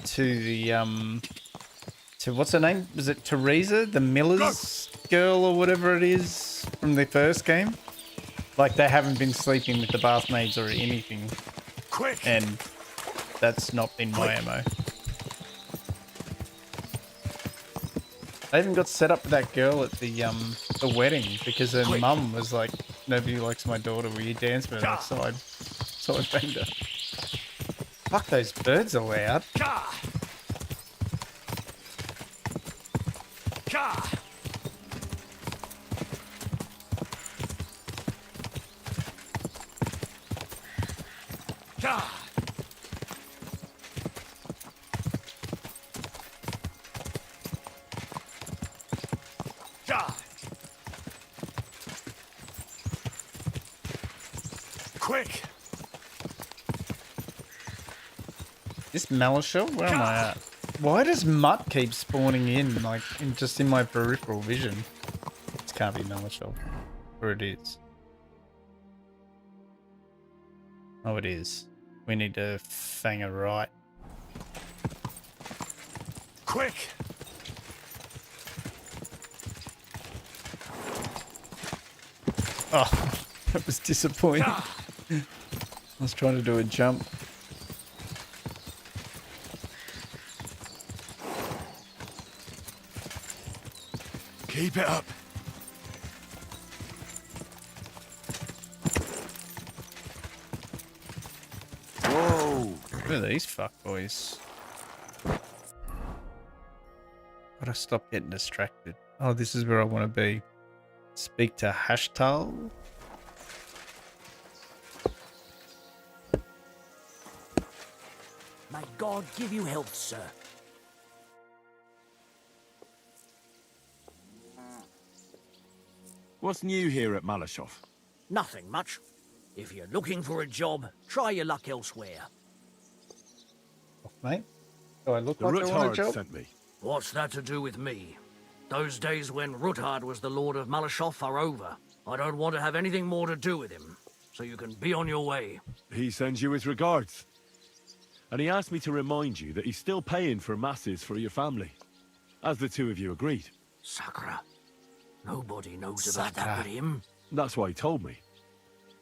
to the to what's her name? Was it Teresa, the Miller's girl or whatever it is from the first game? Like they haven't been sleeping with the bath maids or anything. And that's not been my MO. I even got set up with that girl at the wedding because her mum was like, nobody likes my daughter. Will you dance with her? So I banged her. Fuck, those birds are loud. Quick! This Malishal? Where am I at? Why does Mutt keep spawning in, like, just in my peripheral vision? This can't be Malishal. Or it is. Oh, it is. We need to fang a right. Quick! Oh, that was disappointing. I was trying to do a jump. Keep it up. Whoa! Look at these fuckboys. Gotta stop getting distracted. Oh, this is where I want to be. Speak to Hashtal. May God give you health, sir. What's new here at Malashov? Nothing much. If you're looking for a job, try your luck elsewhere. Mate, do I look The like I want a Ruthard job? sent me. What's that to do with me? Those days when Ruthard was the Lord of Malashov are over. I don't want to have anything more to do with him, so you can be on your way. He sends you his regards. And he asked me to remind you that he's still paying for masses for your family. As the two of you agreed. Sakura. Nobody knows about that but him. That's why he told me.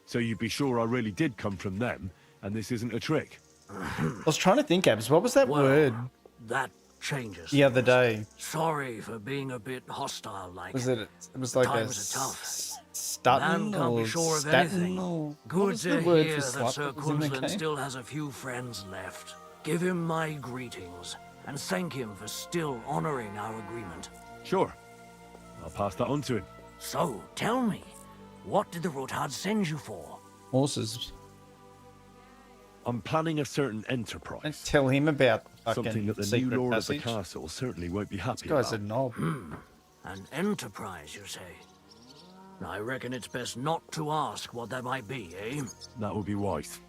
So you'd be sure I really did come from them, and this isn't a trick. I was trying to think, Abs. What was that word That changes. the other day? Sorry for being a bit hostile like. Was it? It was like a Times are tough. stutton Man can't or be sure of statin anything. or what Good was to the word hear for that slut Sir that was in the Quinlan game? still has a few friends left. Give him my greetings and thank him for still honoring our agreement. Sure. I'll pass that on to him. So, tell me, what did the Ruthard send you for? Horses. I'm planning a certain enterprise. Don't tell him about the fucking Something that the new secret lord passage. of the castle certainly won't be happy This guy's a about. knob. An enterprise, you say? I reckon it's best not to ask what that might be, eh? That would be wise.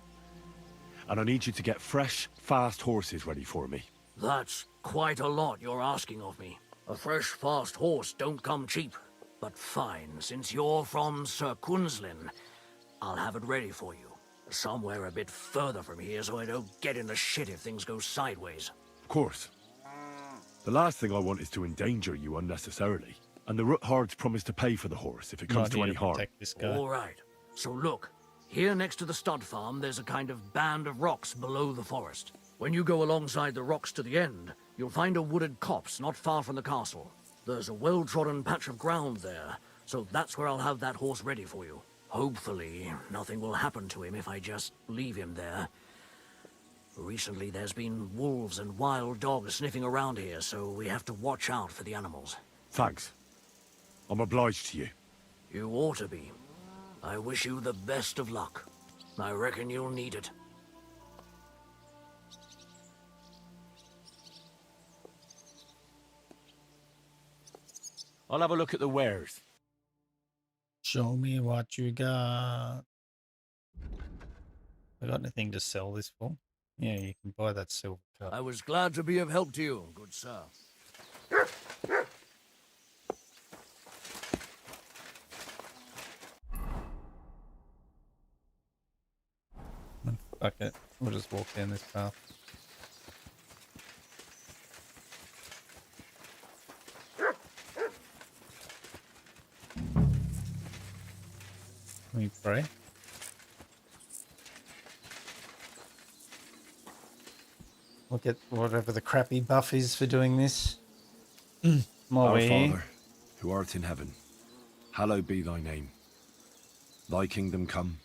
And I need you to get fresh, fast horses ready for me. That's quite a lot you're asking of me. A fresh, fast horse don't come cheap. But fine, since you're from Sir Quinlan, I'll have it ready for you. Somewhere a bit further from here so I don't get in the shit if things go sideways. Of course. The last thing I want is to endanger you unnecessarily. And the Ruthards promise to pay for the horse if it comes to any harm. All right. So look, here next to the stud farm, there's a kind of band of rocks below the forest. When you go alongside the rocks to the end, you'll find a wooded copse not far from the castle. There's a well-trodden patch of ground there, so that's where I'll have that horse ready for you. Hopefully, nothing will happen to him if I just leave him there. Recently, there's been wolves and wild dogs sniffing around here, so we have to watch out for the animals. Thanks. I'm obliged to you. You ought to be. I wish you the best of luck. I reckon you'll need it. I'll have a look at the wares. Show me what you got. I got anything to sell this for? Yeah, you can buy that silver cup. I was glad to be of help to you, good sir. Fuck it. We'll just walk down this path. Let me pray. Look at whatever the crappy buff is for doing this. More Our here. Father, who art in heaven, hallowed be thy name. Thy kingdom come,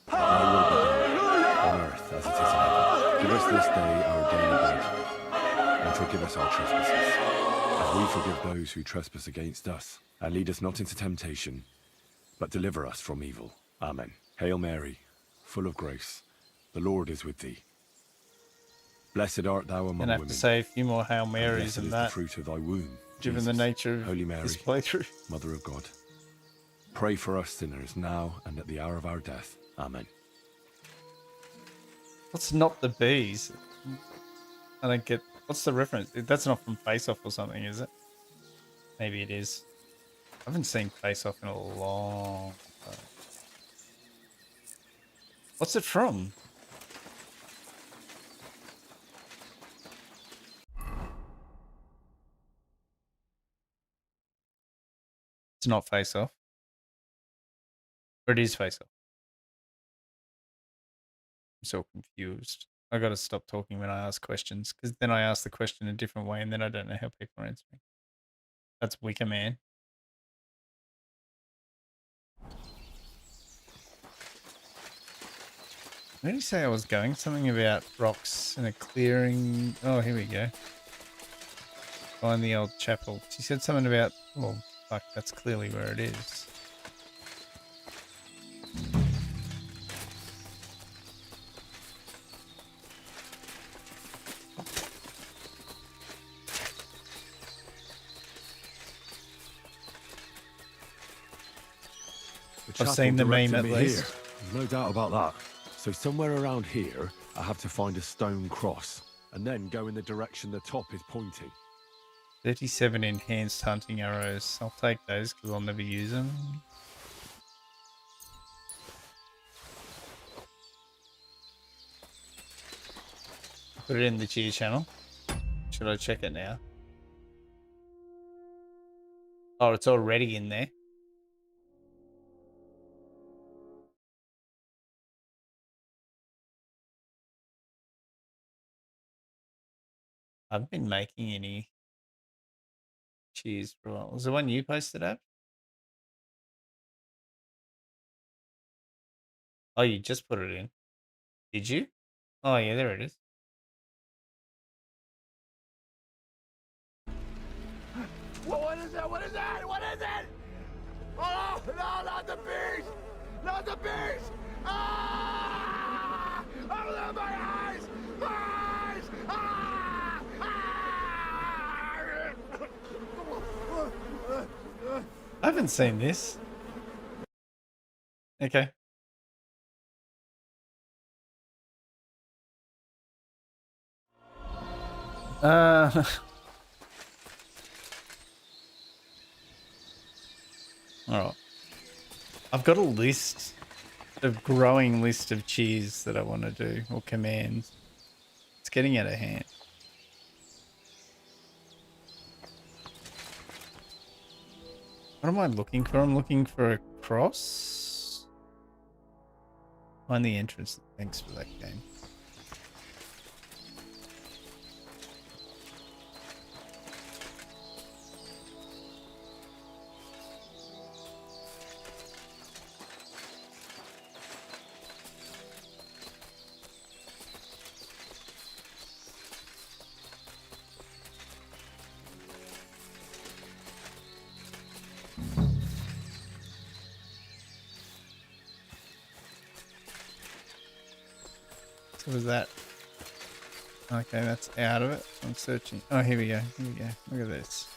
thy will be done, on earth as it is in heaven. Give us this day our daily bread, and forgive us our trespasses, as we forgive those who trespass against us. And lead us not into temptation, but deliver us from evil. Amen. Hail Mary, full of grace, the Lord is with thee. Blessed art thou among Gonna have women. to say a few more Hail and Marys blessed and is that, the fruit of thy womb, given the Jesus. nature of Holy Mary, this playthrough. Mother of God, pray for us sinners now and at the hour of our death. Amen. What's not the bees? I don't get. What's the reference? That's not from Face Off or something, is it? Maybe it is. I haven't seen Face Off in a long time. What's it from? It's not Face Off. Or it is Face Off. I'm so confused. I gotta stop talking when I ask questions, because then I ask the question a different way and then I don't know how people are answering. That's Wicker Man. Where did he say I was going? Something about rocks in a clearing. Oh, here we go. Find the old chapel. She said something about. Oh, fuck, that's clearly where it is. I've seen the meme at least. No doubt about that. So somewhere around here, I have to find a stone cross, and then go in the direction the top is pointing. 37 enhanced hunting arrows. I'll take those because I'll never use them. Put it in the cheer channel. Should I check it now? Oh, it's already in there. I haven't been making any cheers for a while. Was the one you posted up? Oh, you just put it in. Did you? Oh, yeah, there it is. What is that? What is that? What is it? Oh, no, not the beast! Not the beast! Ah! Open my eyes! My eyes! Ah! I haven't seen this. Okay. Alright. I've got a list, a growing list of cheers that I want to do, or commands. It's getting out of hand. What am I looking for? I'm looking for a cross. Find the entrance. Thanks for that game. So was that? Okay, that's out of it. I'm searching. Oh, here we go. Here we go. Look at this.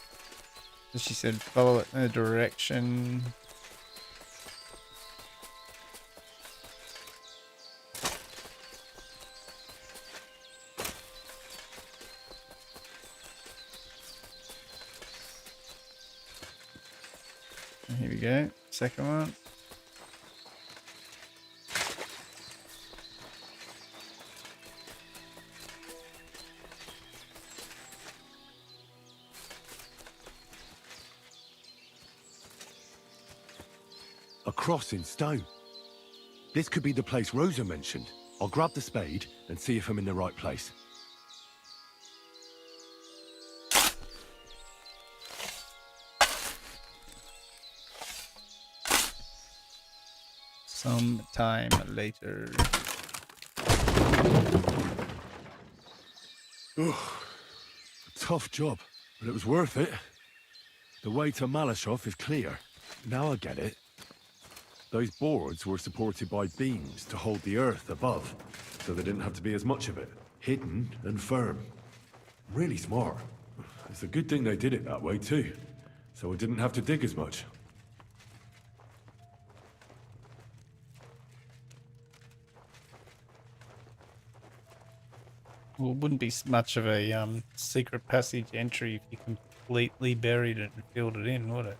So she said follow it in a direction. And here we go. Second one. A cross in stone. This could be the place Rosa mentioned. I'll grab the spade and see if I'm in the right place. Some time later. Tough job, but it was worth it. The way to Malashov is clear. Now I get it. Those boards were supported by beams to hold the earth above, so there didn't have to be as much of it. Hidden and firm. Really smart. It's a good thing they did it that way too, so I didn't have to dig as much. Well, it wouldn't be much of a secret passage entry if you completely buried it and filled it in, would it?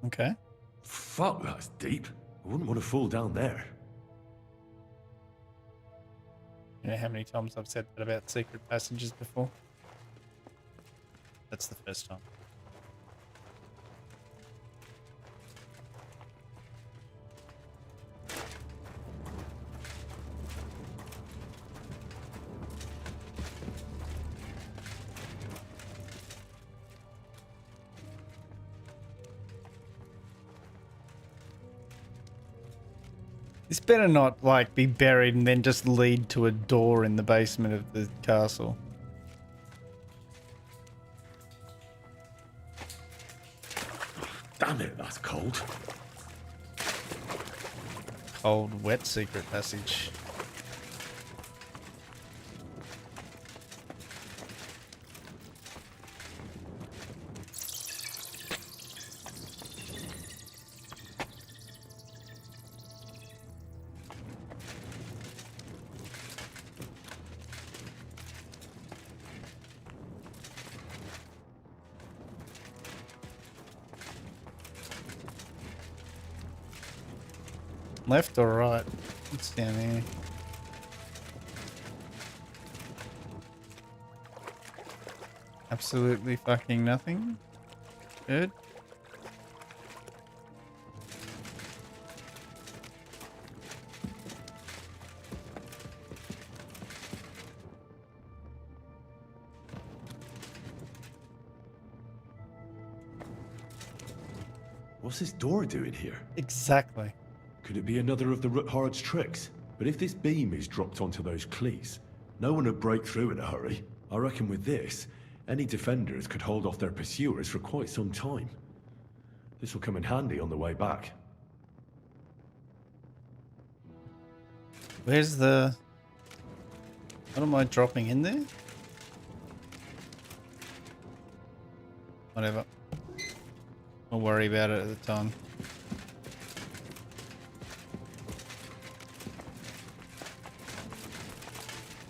Okay. Fuck, that's deep. I wouldn't want to fall down there. You know how many times I've said that about secret passages before? That's the first time. This better not, like, be buried and then just lead to a door in the basement of the castle. Damn it, that's cold. Cold, wet secret passage. Left or right? It's down here. Absolutely fucking nothing. Good. What's this door doing here? Exactly. Could it be another of the Ruthard's tricks? But if this beam is dropped onto those cleats, no one would break through in a hurry. I reckon with this, any defenders could hold off their pursuers for quite some time. This will come in handy on the way back. Where's the... What am I dropping in there? Whatever. I'll worry about it at the time.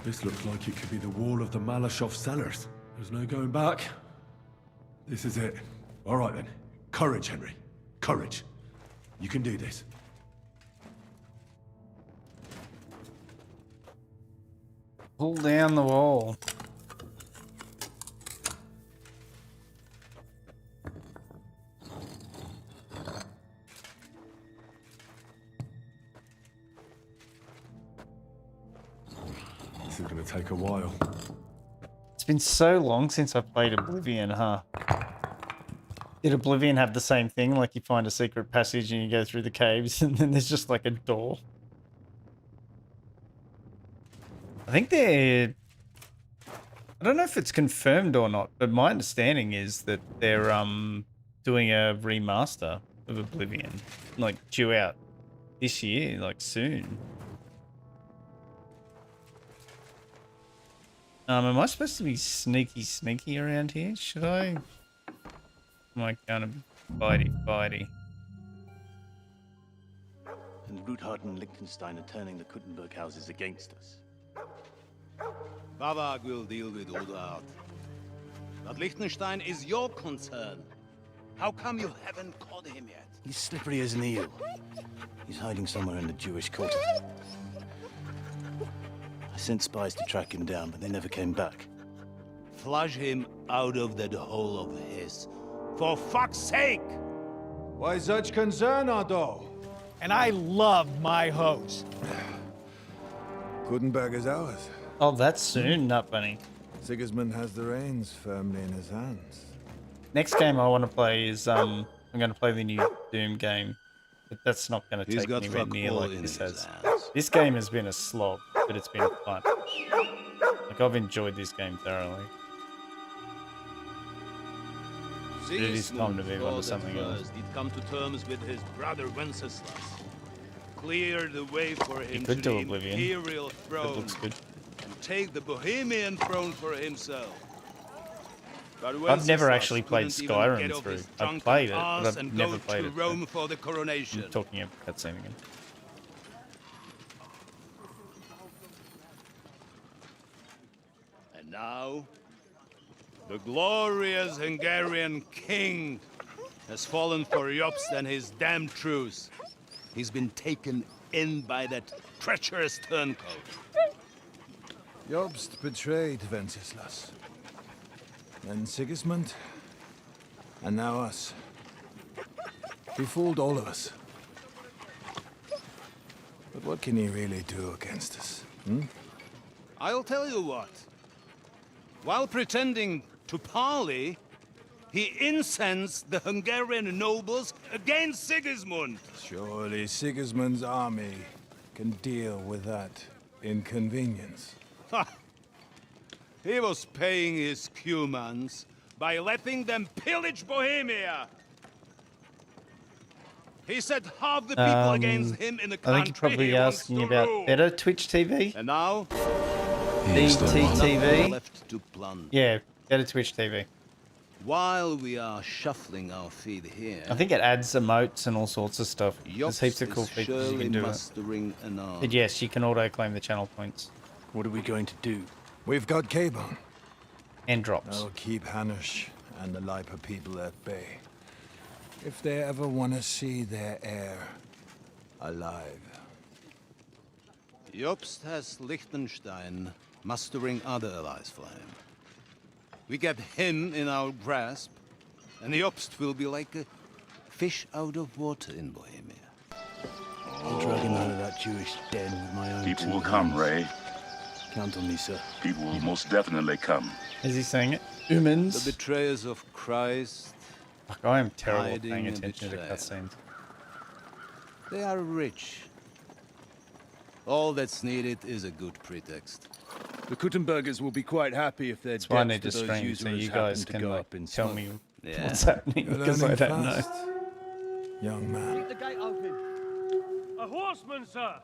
This looks like it could be the wall of the Malashov cellars. There's no going back. This is it. All right then. Courage, Henry. Courage. You can do this. Pull down the wall. This is going to take a while. It's been so long since I played Oblivion, huh? Did Oblivion have the same thing? Like you find a secret passage and you go through the caves and then there's just like a door? I think they're... I don't know if it's confirmed or not, but my understanding is that they're doing a remaster of Oblivion. Like due out this year, like soon. Am I supposed to be sneaky around here? Should I? Am I kind of bitey? And Ruthard and Liechtenstein are turning the Kuttenberg houses against us. Babak will deal with Ruthard. But Liechtenstein is your concern. How come you haven't caught him yet? He's slippery as an eel. He's hiding somewhere in the Jewish quarter. I sent spies to track him down, but they never came back. Flush him out of that hole of his. For fuck's sake! Why such concern, Otto? And I love my hose. Kuttenberg is ours. Oh, that's soon, Nut Bunny. Sigismund has the reins firmly in his hands. Next game I want to play is I'm going to play the new Doom game, but that's not going to He's take got anywhere fuck near all like in this his has. hands. This game has been a slog, but it's been fun. Like I've enjoyed this game thoroughly. It is time to move on to something else. He'd come to terms with his brother Wenceslas. Clear the way for him to could the do Oblivion. imperial It throne looks good. and take the Bohemian throne for himself. But I've Wenceslas never actually played couldn't even Skyrim get off through. his I've drunken played it, ass but I've and never go played to it. Rome for the coronation. I'm talking about cutscene again. And now, the glorious Hungarian king has fallen for Jobst and his damned truce. He's been taken in by that treacherous turncoat. Jobst betrayed Wenceslas. Then Sigismund. And now us. He fooled all of us. But what can he really do against us? I'll tell you what. While pretending to parley, he incensed the Hungarian nobles against Sigismund. Surely Sigismund's army can deal with that inconvenience. Ha! He was paying his Cumans by letting them pillage Bohemia. He set half the people against him in the I country. think you're probably he wants asking to about rule. better Twitch TV? And now, BTTV? left to plunder. Yeah, better Twitch TV. While we are shuffling our feet here, I think it adds emotes and all sorts of stuff. There's Jobst heaps of cool is features you surely can do. mustering an army. But yes, you can auto-claim the channel points. What are we going to do? We've got K-Bone. And drops. I'll keep Hanush and the Lipa people at bay. If they ever want to see their heir alive. Jobst has Liechtenstein mustering other allies for him. We get him in our grasp, and Jobst will be like a fish out of water in Bohemia. I'll drag him out of that Jewish den with my own People two will come, hands. Ray. Count on me, sir. People will most definitely come. Is he saying it? Humans. The betrayers of Christ. Fuck, I am terrible at hiding paying and attention to betrayal. cutscenes. They are rich. All that's needed is a good pretext. The Kuttenbergers will be quite happy if their That's why I debts need to those stream so usurers you happen guys to can go like, up in tell smoke. me Yeah. what's happening You're because I learning don't know. fast, young man. the gate open. A horseman, sir!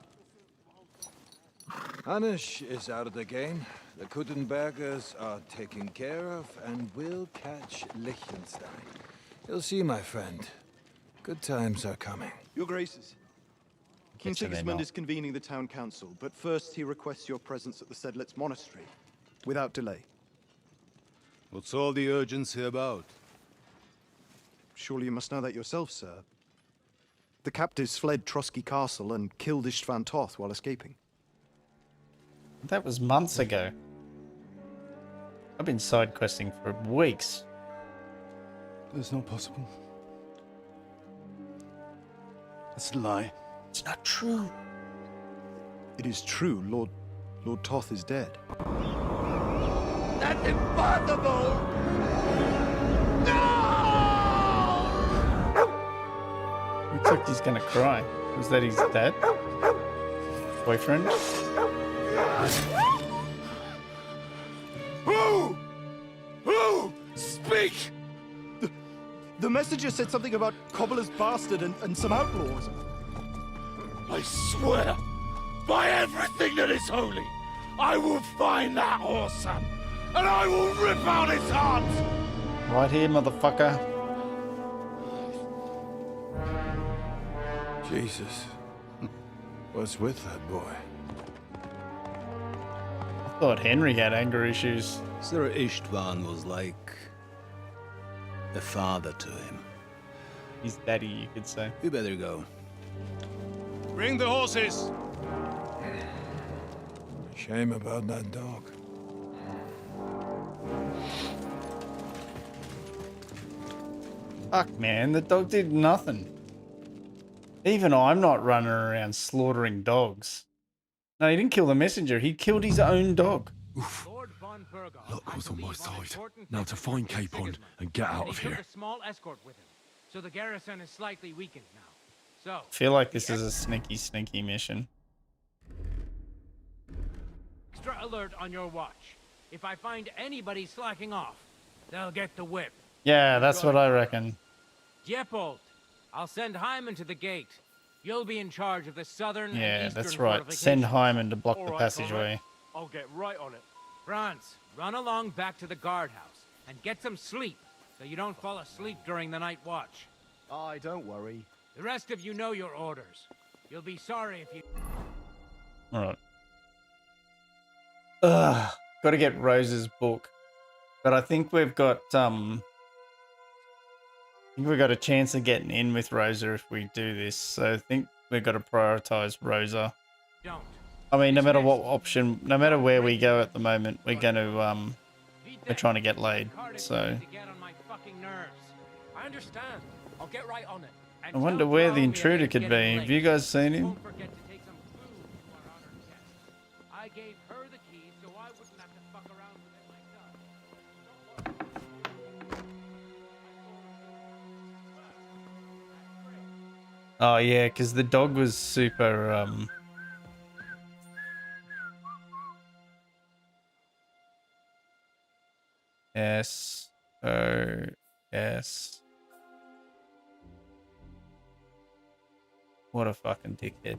Hanush is out of the game. The Kuttenbergers are taken care of, and we'll catch Liechtenstein. You'll see, my friend. Good times are coming. Your Graces, King Get to them Sigismund now. is convening the town council, but first he requests your presence at the Sedlitz monastery, without delay. What's all the urgency about? Surely you must know that yourself, sir. The captives fled Trotsky Castle and killed Istvan Toth while escaping. That was months ago. I've been side questing for weeks. That's not possible. That's a lie. It's not true. It is true, Lord Toth is dead. That's impossible! Looks like he's gonna cry. Is that his dad? Boyfriend? Who? Speak! The messenger said something about Cobbler's bastard and some outlaws. I swear, by everything that is holy, I will find that whoreson, and I will rip out his heart! Right here, motherfucker. Jesus. What's with that boy? I thought Henry had anger issues. Sir Istvan was like a father to him. He's daddy, you could say. We better go. Bring the horses! Shame about that dog. Fuck, man, the dog did nothing. Even I'm not running around slaughtering dogs. No, he didn't kill the messenger. He killed his own dog. Luck was on my side. Now to find Capon and get out of here. A small escort with him, so the garrison is slightly weakened now. So I feel like this is a sneaky mission. extra alert on your watch. If I find anybody slacking off, they'll get the whip. Yeah, that's what I reckon. Diepold, I'll send Hyman to the gate. You'll be in charge of the southern Yeah, and eastern that's right. fortifications. Send Hyman to block All the right, passageway. I'll get right on it. Franz, run along back to the guardhouse and get some sleep so you don't fall asleep during the night watch. Aye, don't worry. The rest of you know your orders. You'll be sorry if you... Alright. Ugh. Gotta get Rose's book. But I think we've got I think we've got a chance of getting in with Rosa if we do this. So I think we've got to prioritize Rosa. Don't. I mean, no matter what option, no matter where we go at the moment, we're going to we're trying to get laid. So I understand. I'll get right on it. I wonder where the intruder could be. Have you guys seen him? I gave her the keys so I wouldn't have to fuck around with it myself. Oh yeah, because the dog was super S O S. What a fucking dickhead.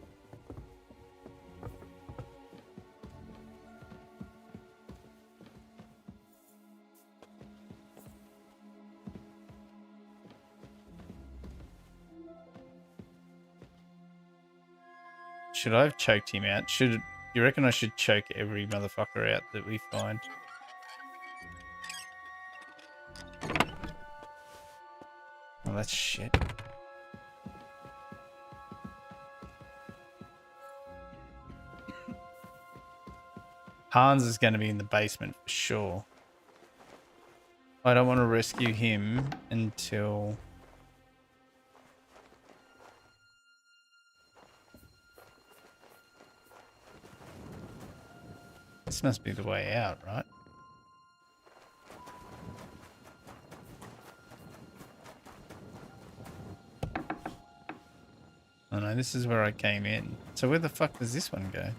Should I have choked him out? You reckon I should choke every motherfucker out that we find? Oh, that's shit. Hans is going to be in the basement for sure. I don't want to rescue him until... This must be the way out, right? Oh no, this is where I came in. So where the fuck does this one go?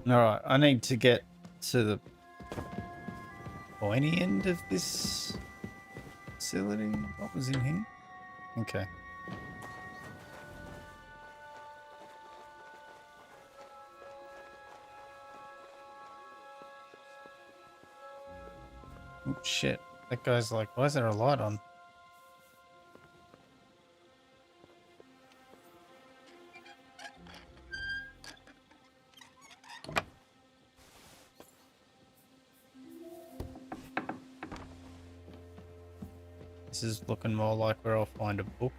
Alright, I need to get to the pointy end of this facility. What was in here? Okay. Oh shit. That guy's like, why is there a light on? This is looking more like where I'll find a book.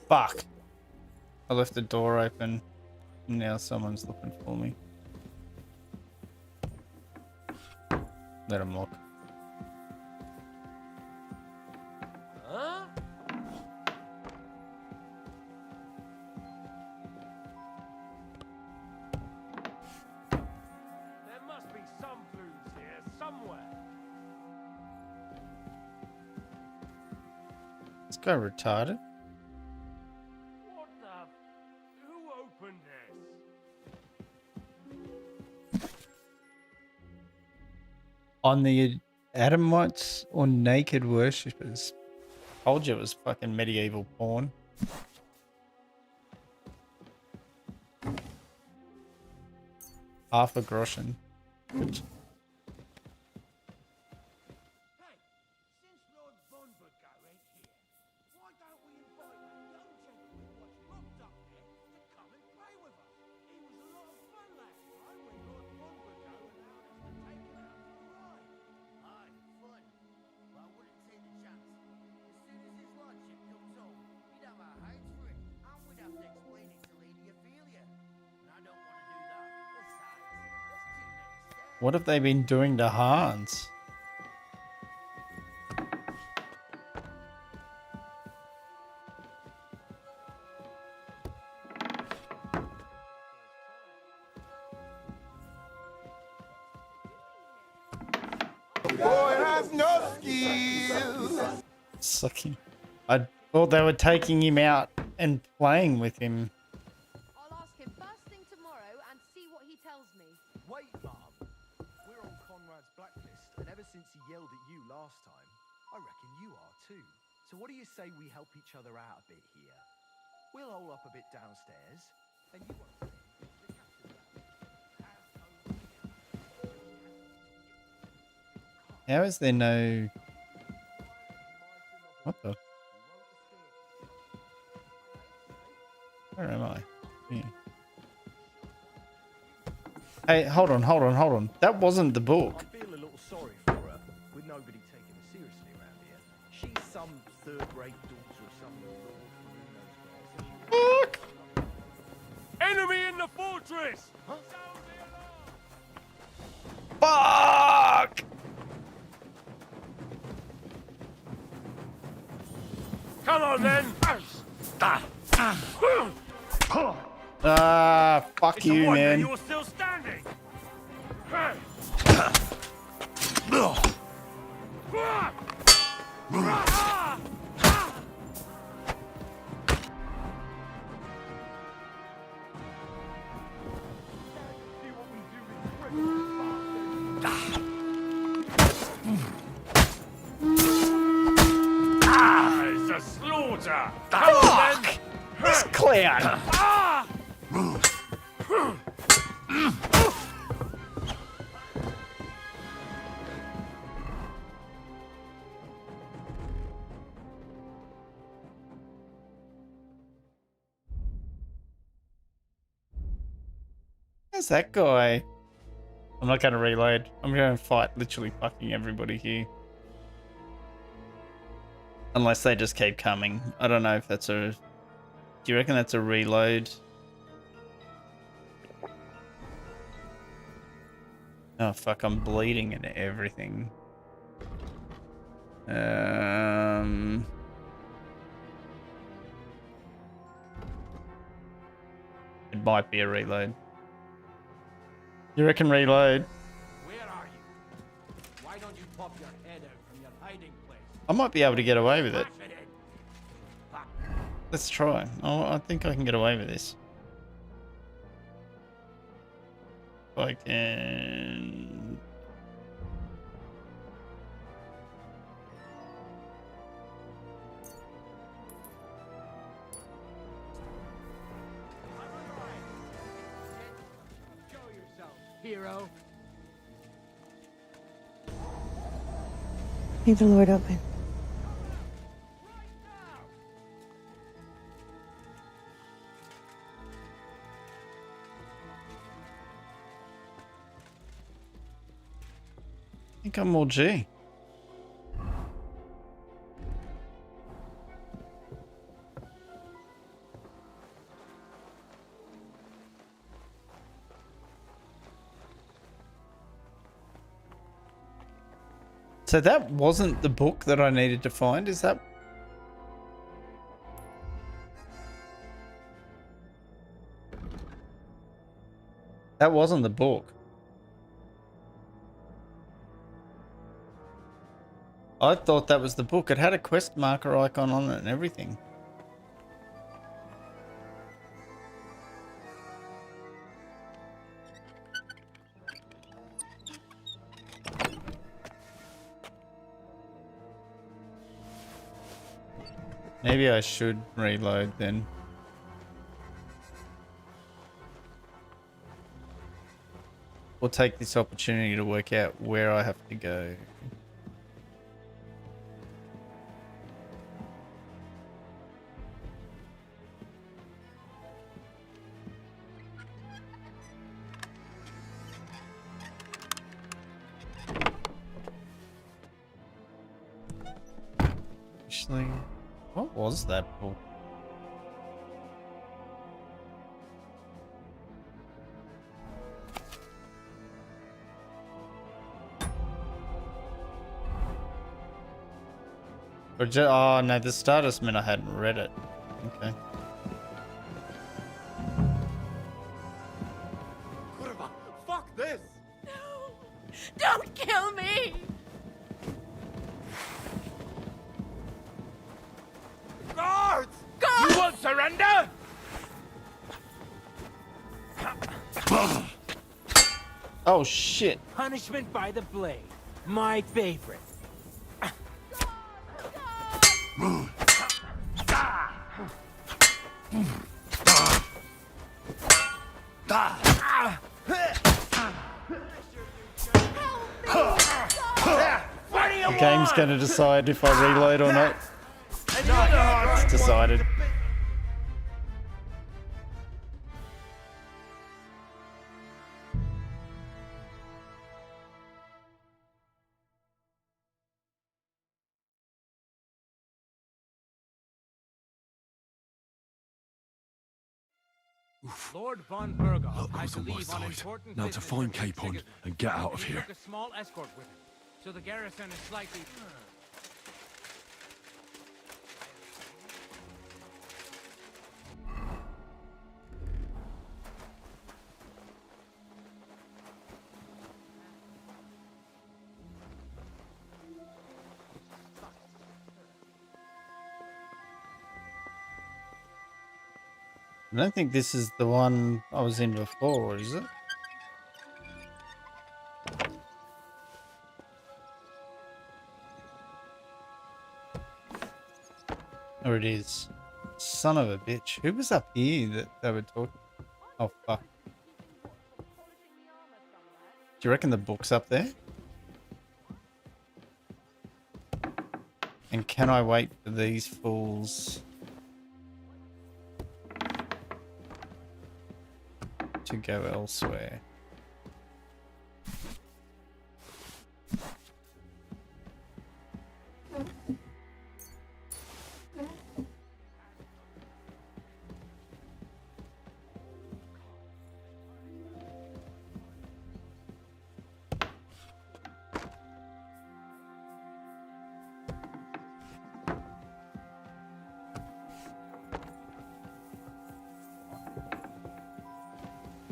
Fuck. I left the door open. Now someone's looking for me. Let him look. Huh? There must be some clues here somewhere. This guy retarded. What the? Who opened this? On the Adamites or naked worshippers. Told you it was fucking medieval porn. Half a groschen. What have they been doing to Hans? Boy has no skill. Sucking. I thought they were taking him out and playing with him. I'll ask him first thing tomorrow and see what he tells me. Wait, Mom. We're on Conrad's blacklist, and ever since he yelled at you last time, I reckon you are too. So what do you say we help each other out a bit here? We'll hole up a bit downstairs, and you won't say anything to the captain. How is there no... What the... Where am I? Here. Hey, hold on. That wasn't the book. I feel a little sorry for her, with nobody taking her seriously around here. She's some third-rate daughter of some lord from who knows where. So Enemy in the fortress! Huh? Fuck! Come on then! Fuck It's you, a wonder man. you're still standing! It's a slaughter! Fuck! This clown! Where's that guy? I'm not going to reload. I'm going to fight literally fucking everybody here. Unless they just keep coming. I don't know if that's a... Do you reckon that's a reload? Oh fuck, I'm bleeding and everything. It might be a reload. You reckon reload? Where are you? Why don't you pop your head out from your hiding place? I might be able to get away with it. Let's try. Oh, I think I can get away with this. If I can... Show yourself, hero. May the Lord open. I think I'm all G. So that wasn't the book that I needed to find, is that? That wasn't the book. I thought that was the book. It had a quest marker icon on it and everything. Maybe I should reload then. Or take this opportunity to work out where I have to go. Actually, what was that book? Or oh no, the status meant I hadn't read it. Okay. Fuck this! Don't kill me! Guards! Guards! You won't surrender? Oh shit. Punishment by the blade. My favorite. The game's going to decide if I reload or not. It's decided. Lord von Burgov Luck has was to on my leave on side. important Now to business find for King Capon Sigismund. and get out of He here. took a small escort with him, so the garrison is slightly. I don't think this is the one I was in before, is it? Or it is. Son of a bitch. Who was up here that they were talking? Oh, fuck. Do you reckon the book's up there? And can I wait for these fools to go elsewhere?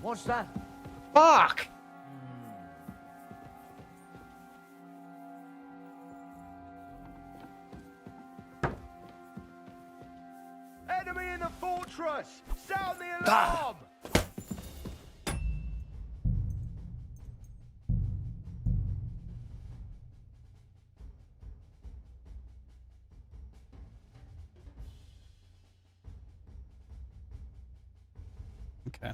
What's that? Fuck! Enemy in the fortress! Sound the alarm! Okay.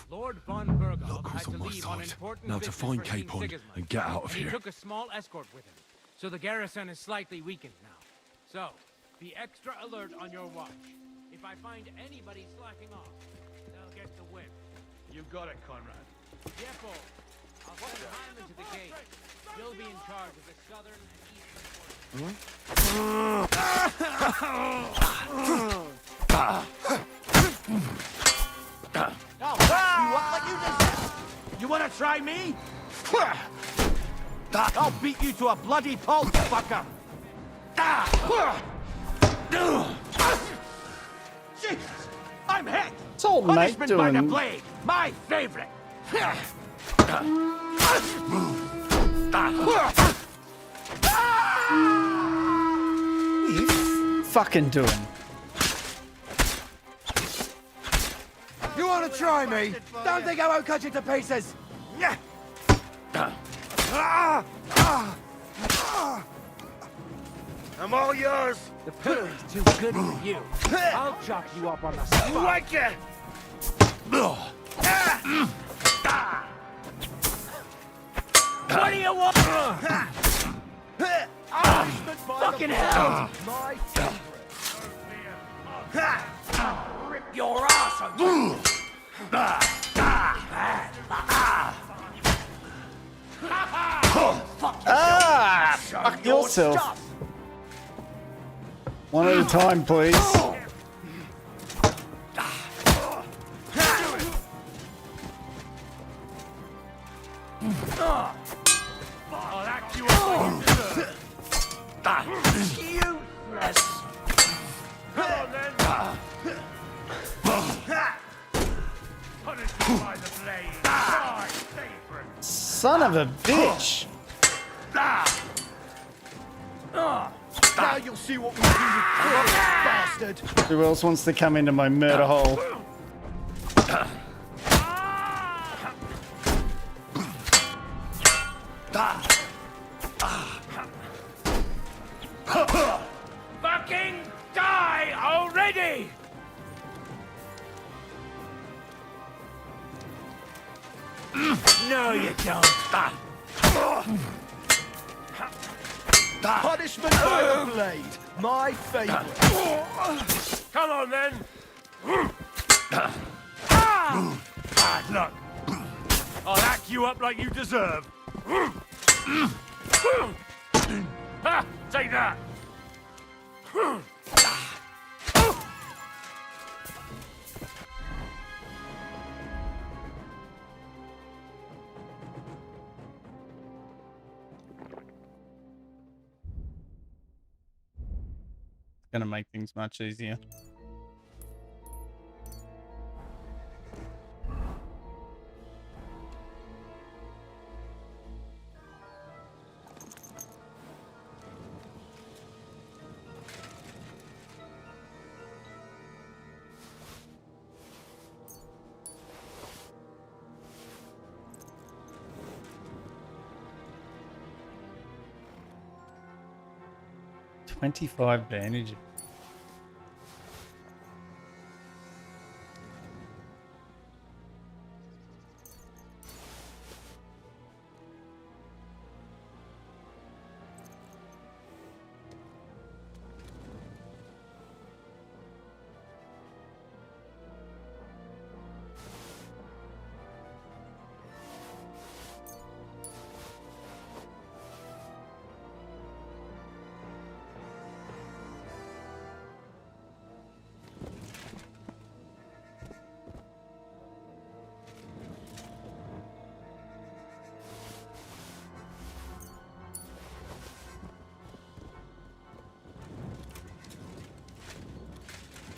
Lord von Burgov Luck was had to on my leave on side. important Now to business find for King Capon Sigismund. and get out of He here. took a small escort with him, so the garrison is slightly weakened now. So, be extra alert on your watch. If I find anybody slacking off, they'll get the whip. You got it, Conrad. Careful. I'll send Hyman to the gate. He'll be in charge of the southern and You want to try me? I'll beat you to a bloody pulp, fucker! Jesus! I'm hit! What's old mate Punishment by the doing? blade! My favorite! What are you fucking doing? You want to try me? Don't think I won't cut you to pieces. I'm all yours! The pillory's too good for you. I'll chop you up on the spot. You like it? What do you want? Fucking hell! My Rip your ass open! Fuck yourself. One at a time, please. Oh, that you useless! Come on then! Punish you by the blade! My favorite! Son of a bitch. Now you'll see what we do, you cruel bastard. Who else wants to come into my murder hole? Fucking die already! No, you don't. Punishment by the blade. My favorite. Come on then. Bad luck. I'll hack you up like you deserve. Ha! Take that. Gonna make things much easier. $25 bandage.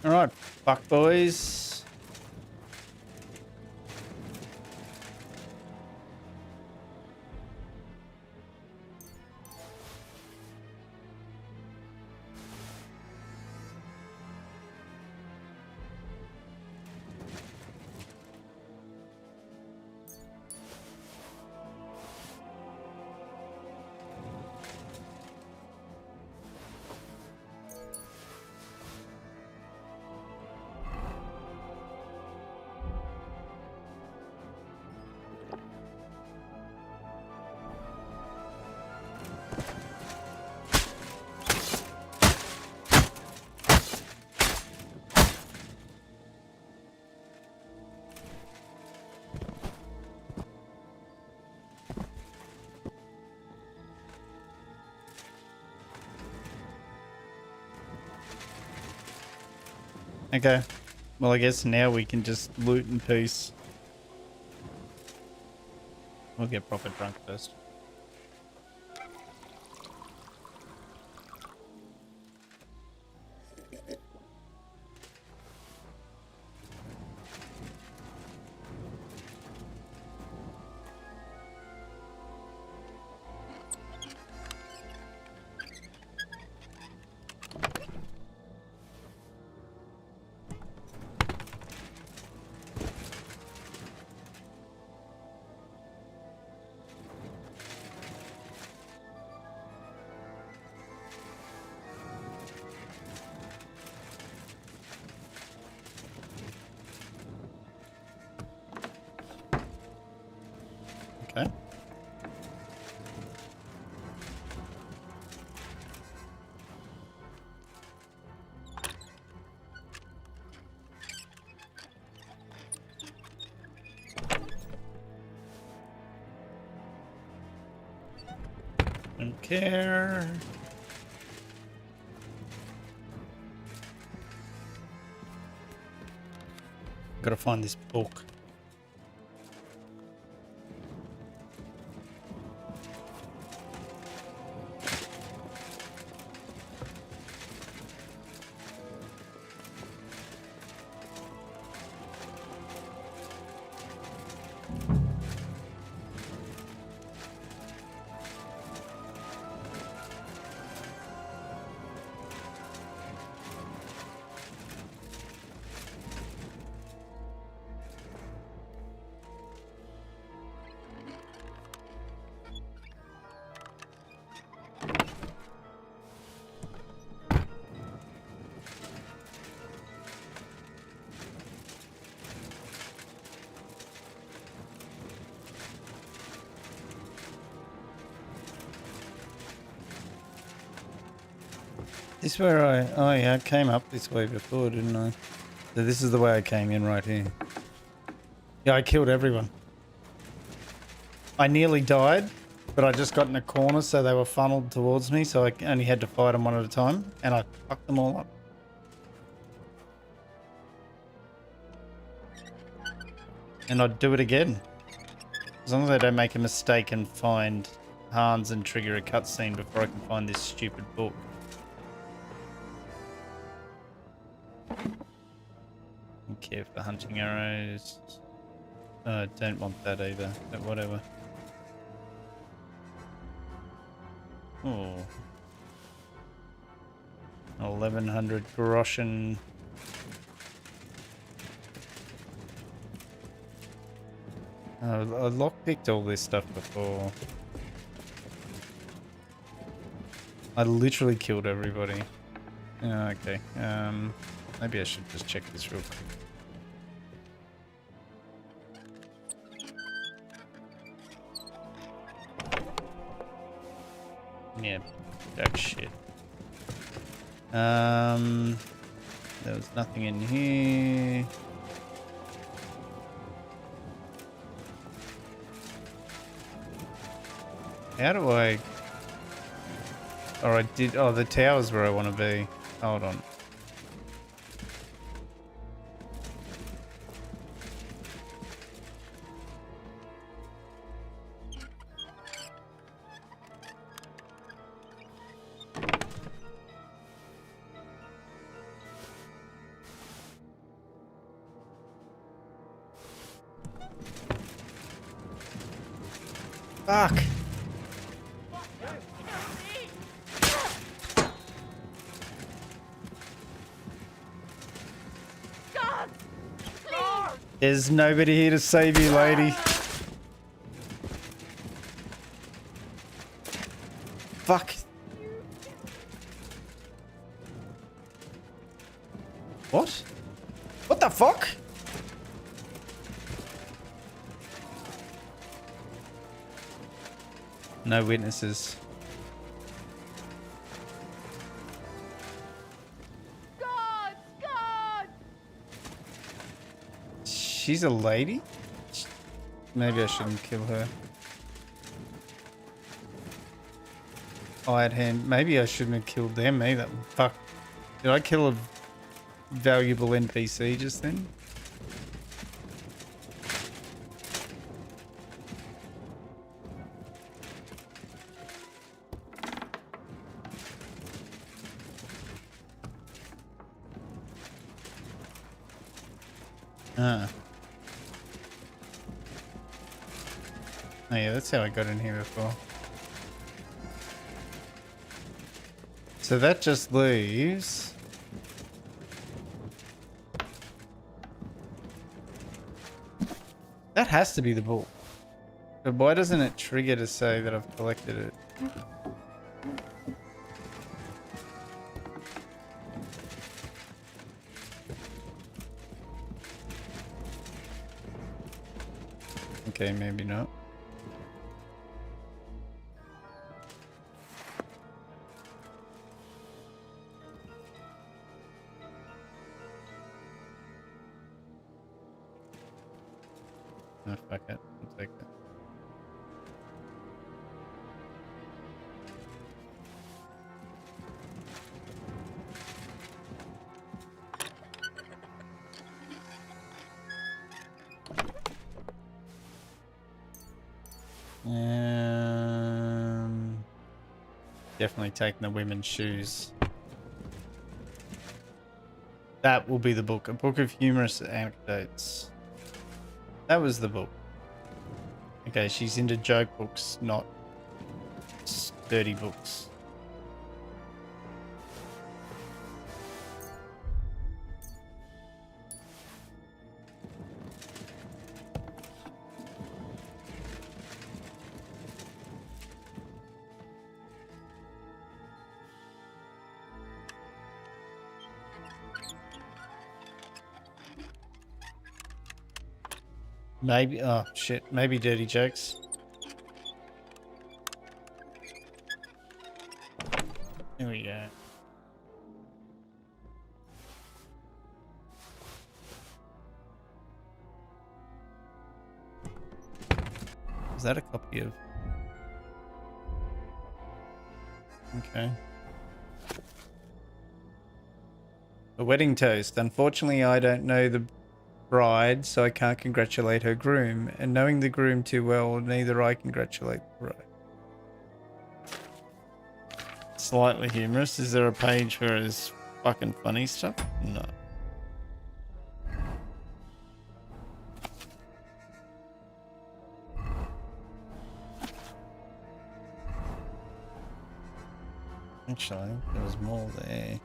All right, fuck boys. Okay. Well, I guess now we can just loot in peace. We'll get proper drunk first. Okay. Don't care. Gotta find this book. This where oh yeah, I came up this way before, didn't I? So this is the way I came in right here. Yeah, I killed everyone. I nearly died, but I just got in a corner so they were funneled towards me, so I only had to fight them one at a time, and I fucked them all up. And I'd do it again. As long as I don't make a mistake and find Hans and trigger a cutscene before I can find this stupid book. Care for hunting arrows. Don't want that either, but whatever. Oh. 1100 groschen. I lockpicked all this stuff before. I literally killed everybody. Okay. Maybe I should just check this real quick. Yeah, jack shit. There was nothing in here. How do I... Oh, I did... Oh, the tower's where I want to be. Hold on. Fuck. There's nobody here to save you, lady. Fuck. What? What the fuck? No witnesses. God! God! She's a lady? Maybe I shouldn't kill her. Hired hand. Maybe I shouldn't have killed them either. Fuck. Did I kill a valuable NPC just then? Ah. Oh yeah, that's how I got in here before. So that just leaves... That has to be the book. But why doesn't it trigger to say that I've collected it? Okay, maybe not. No, fuck it. I'll take it. Definitely taking the women's shoes. That will be the book. A book of humorous anecdotes. That was the book. Okay, she's into joke books, not sturdy books. Maybe, oh shit, maybe dirty jokes. Here we go. Is that a copy of? Okay. A wedding toast. Unfortunately, I don't know the bride, so I can't congratulate her groom. And knowing the groom too well, neither I congratulate the bride. Slightly humorous. Is there a page where it's fucking funny stuff? No. Actually, there was more there.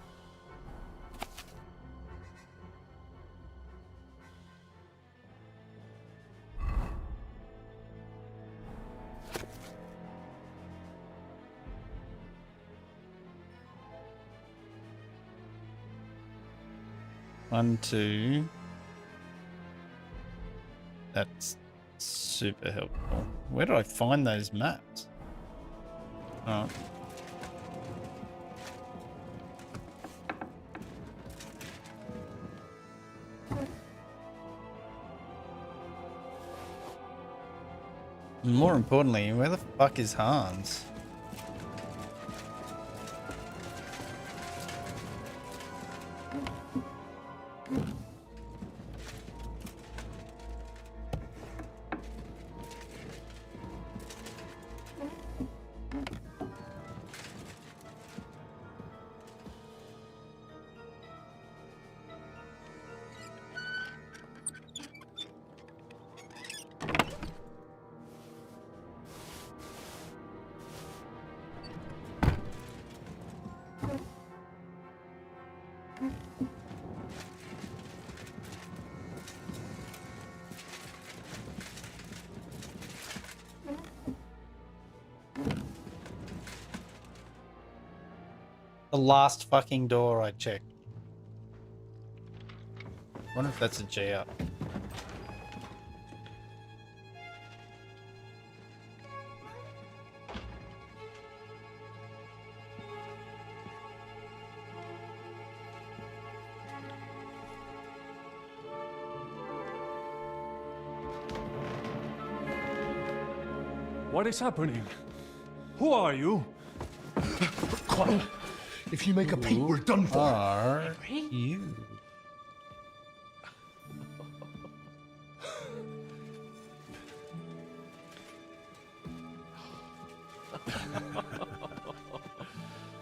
One, two. That's super helpful. Where do I find those maps? Oh. More importantly, where the fuck is Hans? The last fucking door I checked. Wonder if that's a G up. What is happening? Who are you? Quiet. If you make a peep, we're done for. Are you?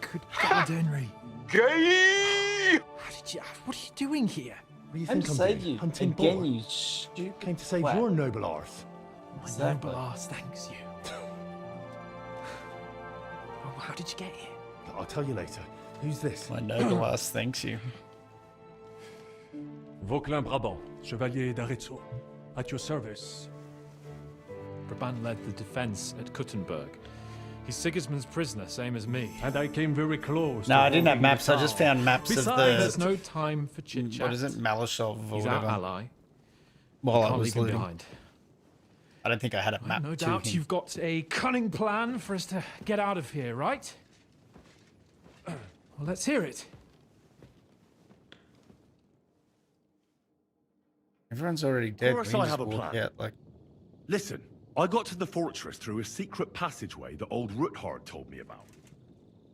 Good God, Henry. Gay! What are you doing here? What do you I'm think I'm save doing? you Hunting again, boar? you stupid. Came to save twat. your noble arse. My noble arse thanks you. Oh, how did you get here? I'll tell you later. Who's this? My noble ass thanks you. Vauquelin Brabant, Chevalier d'Arezzo. At your service. Brabant led the defense at Kuttenberg. He's Sigismund's prisoner, same as me. And I came very close. No, to I didn't have holding maps. the I just town. found maps Besides, of there's the. no time for chit-chat. What is it? Malashov or He's whatever. our ally. While I Can't was leave him looting. behind. I don't think I had a map No to doubt him. you've got a cunning plan for us to get out of here, right? Well, let's hear it. Everyone's already dead. course We I just have a walk plan. out like Listen, I got to the fortress through a secret passageway that old Ruthard told me about.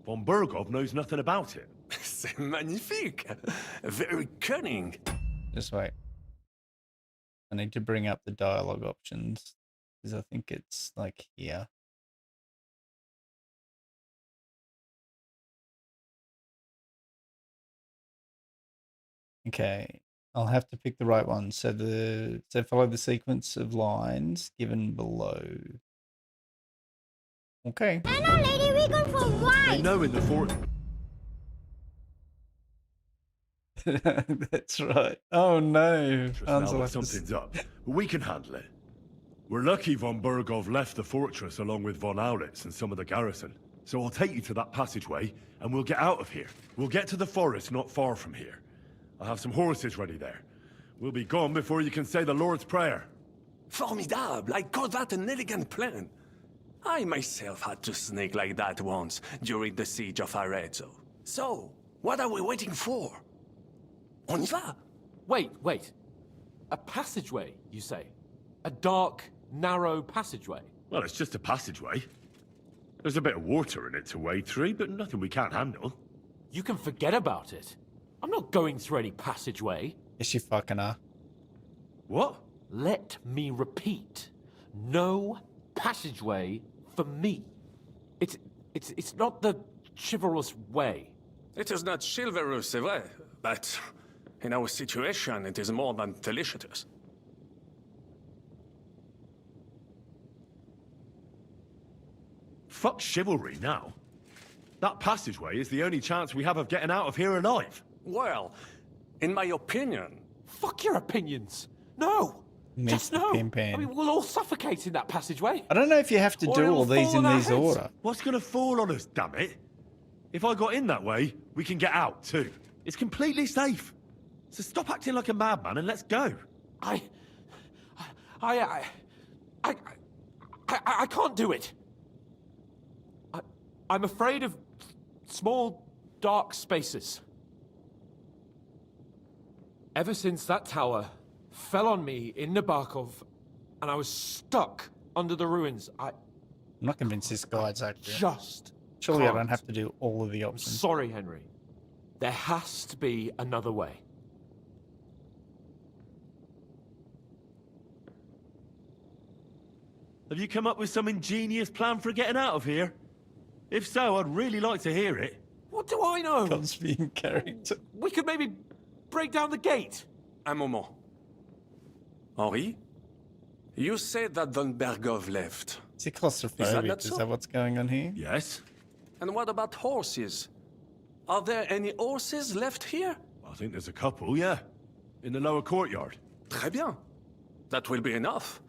Von Burgov knows nothing about it. C'est magnifique. Very cunning. Just wait. I need to bring up the dialogue options because I think it's like here. Okay, I'll have to pick the right one. So follow the sequence of lines given below. Okay. Hello, lady. We go for a ride. They know in the fort. That's right. Oh no. Now that something's up, but we can handle it. We're lucky von Burgov left the fortress along with von Aulitz and some of the garrison. So I'll take you to that passageway and we'll get out of here. We'll get to the forest not far from here. I have some horses ready there. We'll be gone before you can say the Lord's Prayer. Formidable. I call that an elegant plan. I myself had to sneak like that once during the siege of Arezzo. So, what are we waiting for? On y va? Wait. A passageway, you say? A dark, narrow passageway? Well, it's just a passageway. There's a bit of water in it to wade through, but nothing we can't handle. You can forget about it. I'm not going through any passageway. Is she fucking her? What? Let me repeat. No passageway for me. It's not the chivalrous way. It is not chivalrous, c'est vrai, but in our situation, it is more than delicious. Fuck chivalry now. That passageway is the only chance we have of getting out of here alive. Well, in my opinion... Fuck your opinions. No. Just no. I mean, we'll all suffocate in that passageway. I don't know if you have to do all these in these order. What's gonna fall on us, damn it? If I got in that way, we can get out too. It's completely safe. So stop acting like a madman and let's go. I can't do it. I'm afraid of small, dark spaces. Ever since that tower fell on me in Nabokov, and I was stuck under the ruins, I'm not convinced this guide's accurate. Just surely I can't. don't have to do all of the options. Sorry, Henry. There has to be another way. Have you come up with some ingenious plan for getting out of here? If so, I'd really like to hear it. What do I know? Being character. We could maybe break down the gate. Un moment. Henri? You said that von Bergov left. Is he claustrophobic? Is that what's going on here? Yes. And what about horses? Are there any horses left here? I think there's a couple, yeah. In the lower courtyard. Très bien. That will be enough.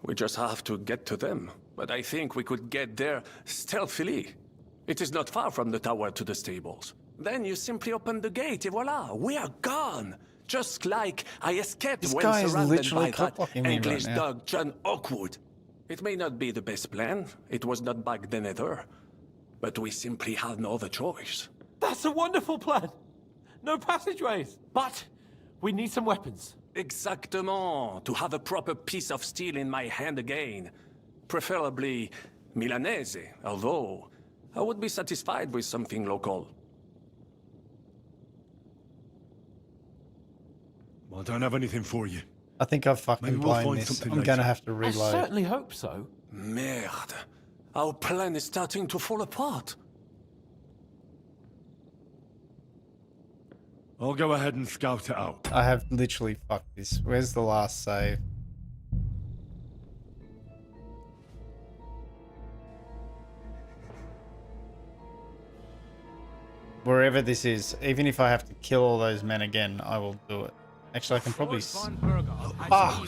We just have to get to them. But I think we could get there stealthily. It is not far from the tower to the stables. Then you simply open the gate, et voila, we are gone. Just like I escaped This when guy is surrounded literally by that cockblocking me English right now. dog John Oakwood. It may not be the best plan. It was not back then either. But we simply had no other choice. That's a wonderful plan. No passageways. But we need some weapons. Exactement. To have a proper piece of steel in my hand again. Preferably Milanese, although I would be satisfied with something local. I don't have anything for you. I think I've fucking Maybe we'll blown find this. something I'm later. going to have to I reload. certainly hope so. Merde. Our plan is starting to fall apart. I'll go ahead and scout it out. I have literally fucked this. Where's the last save? Wherever this is, even if I have to kill all those men again, I will do it. Actually, I can probably... Ah!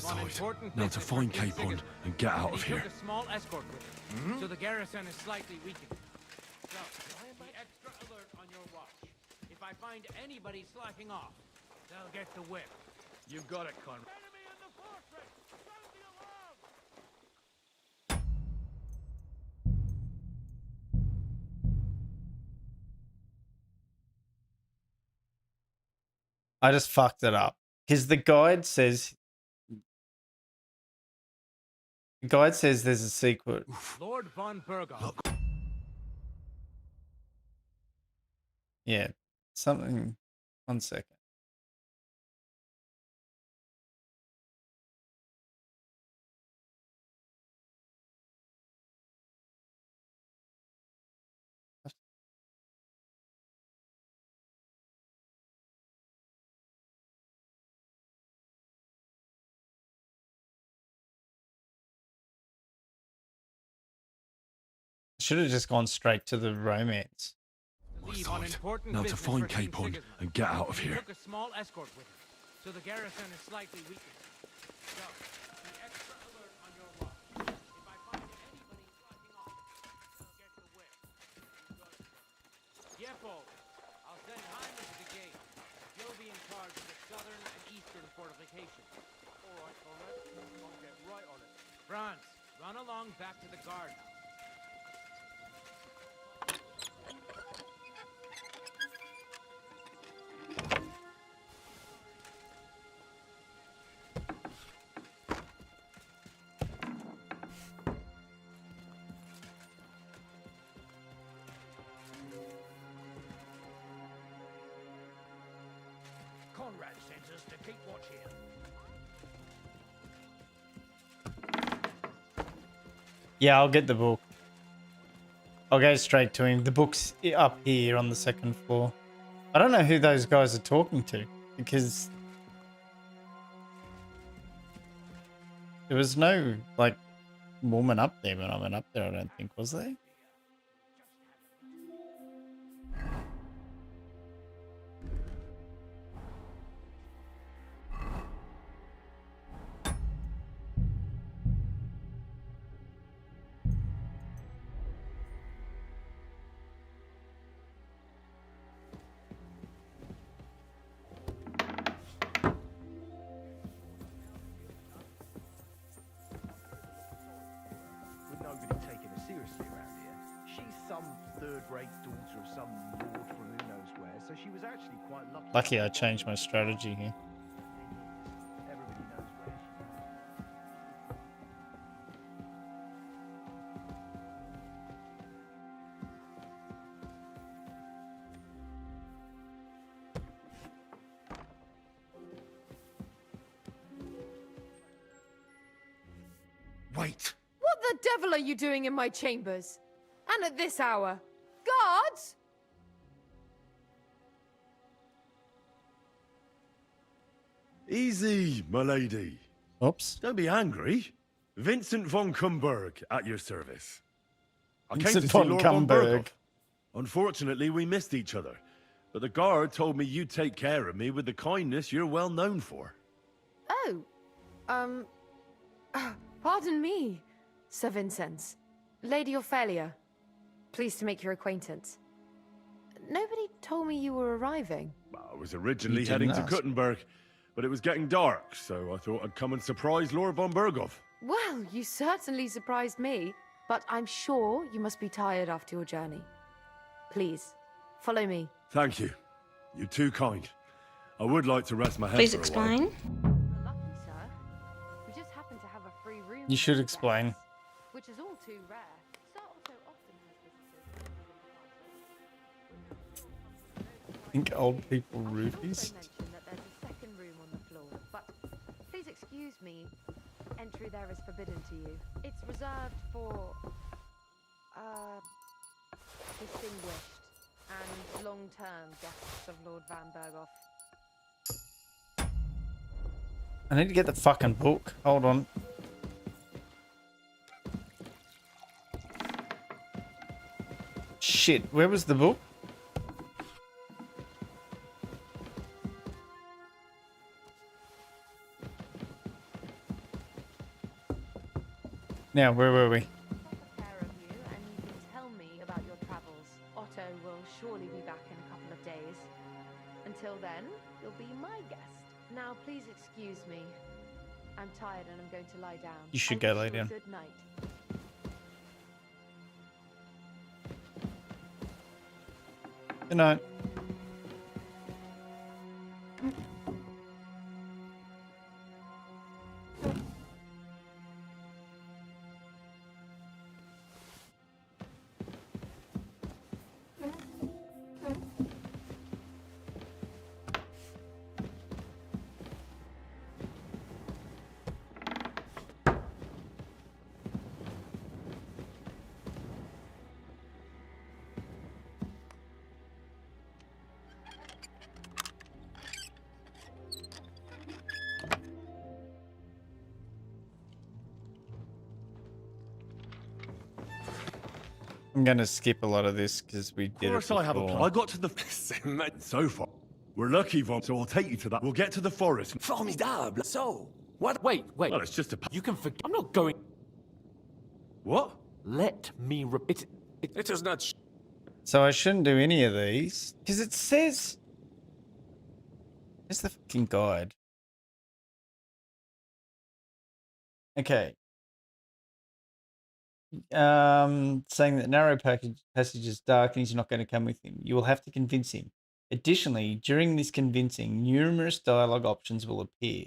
Now to find Capon and get out of here. A small escort with him, so the garrison is slightly weakened. So, be extra alert on your watch. If I find anybody slacking off, they'll get the whip. You've got it, Conrad. Enemy in the fortress! Sound the alarm! I just fucked it up. Because the guide says The guide says there's a secret. Lord von Burgos. Yeah, something. 1 second. Should have just gone straight to the romance. Leave on important Now to business find for King Capon Sigismund. and get out of He here. took a small escort with him, so the garrison is slightly weakened. So, be extra alert on your watch. If I find anybody slacking off, they'll get the whip. Yepo, I'll send Hyman to the gate. You'll be in charge of the southern and eastern fortifications. All right, Conrad. I'll get right on it. Franz, run along back to the guard. Conrad sends us to keep watch here. Yeah, I'll get the book. I'll go straight to him. The book's up here on the second floor. I don't know who those guys are talking to because there was no like woman up there when I went up there. I don't think, was there? With nobody taking her seriously around here. She's some third-rate daughter of some lord from who knows where, so she was actually quite lucky. Lucky I changed my strategy here. Everybody knows where she is. Wait! What the devil are you doing in my chambers? And at this hour? Guards? Easy, my lady. Oops. Don't be angry. Vincent von Kumberg at your service. I came Vincent to see von Lord von Kumberg. Berghoff. Unfortunately, we missed each other. But the guard told me you'd take care of me with the kindness you're well known for. Oh, pardon me, Sir Vincent. Lady Ophelia. Pleased to make your acquaintance. Nobody told me you were arriving. I was originally You heading didn't to ask. Kuttenberg, but it was getting dark, so I thought I'd come and surprise Lord von Berghoff. Well, you certainly surprised me, but I'm sure you must be tired after your journey. Please, follow me. Thank you. You're too kind. I would like to rest my head Please for a explain. Lucky, sir. We just happen to have a free room. You for should the explain. guests, which is all too rare. Sir also often has visitors. I think old people I should rupees. also mention that there's a second room on the floor, but please excuse me. Entry there is forbidden to you. It's reserved for distinguished and long-term guests of Lord Van Berghoff. I need to get the fucking book. Hold on. Shit, where was the book? Now, where were we? Take care of you, and you can tell me about your travels. Otto will surely be back in a couple of days. Until then, you'll be my guest. Now, please excuse me. I'm tired and I'm going to lie down. You should I go wish lay you a down. Good night. Good night. I'm gonna skip a lot of this because we did it Course I have a plan. before. I got to the so far. We're lucky, Von, so I'll take you to that. We'll get to the forest. Formidable. So, what? Wait. Well, it's just a... You can forget. I'm not going. What? Let me repeat. It is not. So I shouldn't do any of these because it says. It's the fucking guide. Okay. Saying that narrow passage is dark and he's not going to come with him. You will have to convince him. Additionally, during this convincing, numerous dialogue options will appear,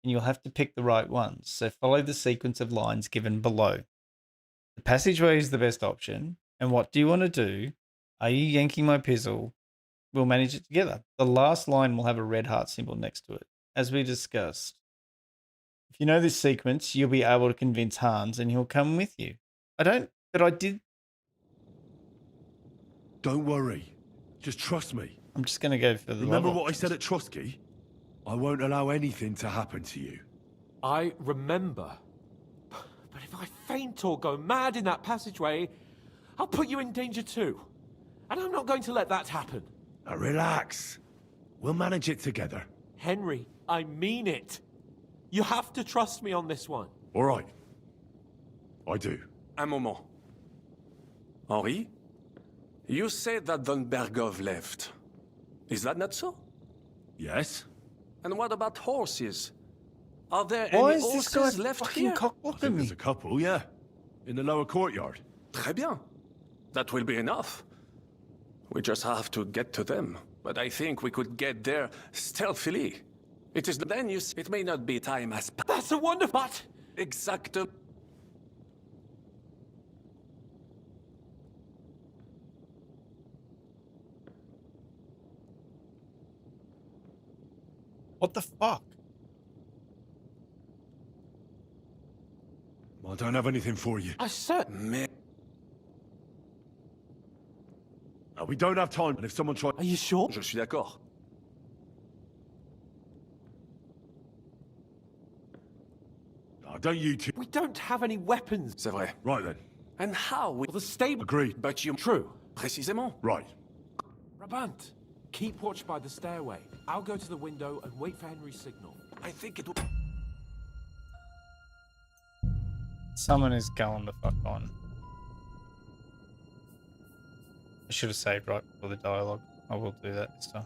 and you'll have to pick the right ones. So follow the sequence of lines given below. The passageway is the best option. And what do you want to do? Are you yanking my pizzle? We'll manage it together. The last line will have a red heart symbol next to it, as we discussed. If you know this sequence, you'll be able to convince Hans and he'll come with you. But I did. Don't worry. Just trust me. I'm just going to go for the Remember love what I options. said at Trotsky? I won't allow anything to happen to you. I remember. But if I faint or go mad in that passageway, I'll put you in danger too. And I'm not going to let that happen. Now relax. We'll manage it together. Henry, I mean it. You have to trust me on this one. All right. I do. Un moment. Henri? You said that Von Bergov left. Is that not so? Yes. And what about horses? Are there Why any is this horses guy left fucking here? I cockblocking think me? there's a couple, yeah. In the lower courtyard. Très bien. That will be enough. We just have to get to them. But I think we could get there stealthily. It is then it may not be time as... That's a wonderful... But... Exacto. What the fuck? I don't have anything for you. I said... We don't have time, and if someone tries... Are you sure? Je suis d'accord. Don't you two... We don't have any weapons. C'est vrai. Right then. And how we... Well, the stable... Agreed. But you... True. Précisément. Right. Rabant, keep watch by the stairway. I'll go to the window and wait for Henry's signal. I think it will... Someone is going the fuck on. I should have saved right before the dialogue. I will do that this time.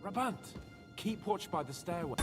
Rabant, keep watch by the stairway.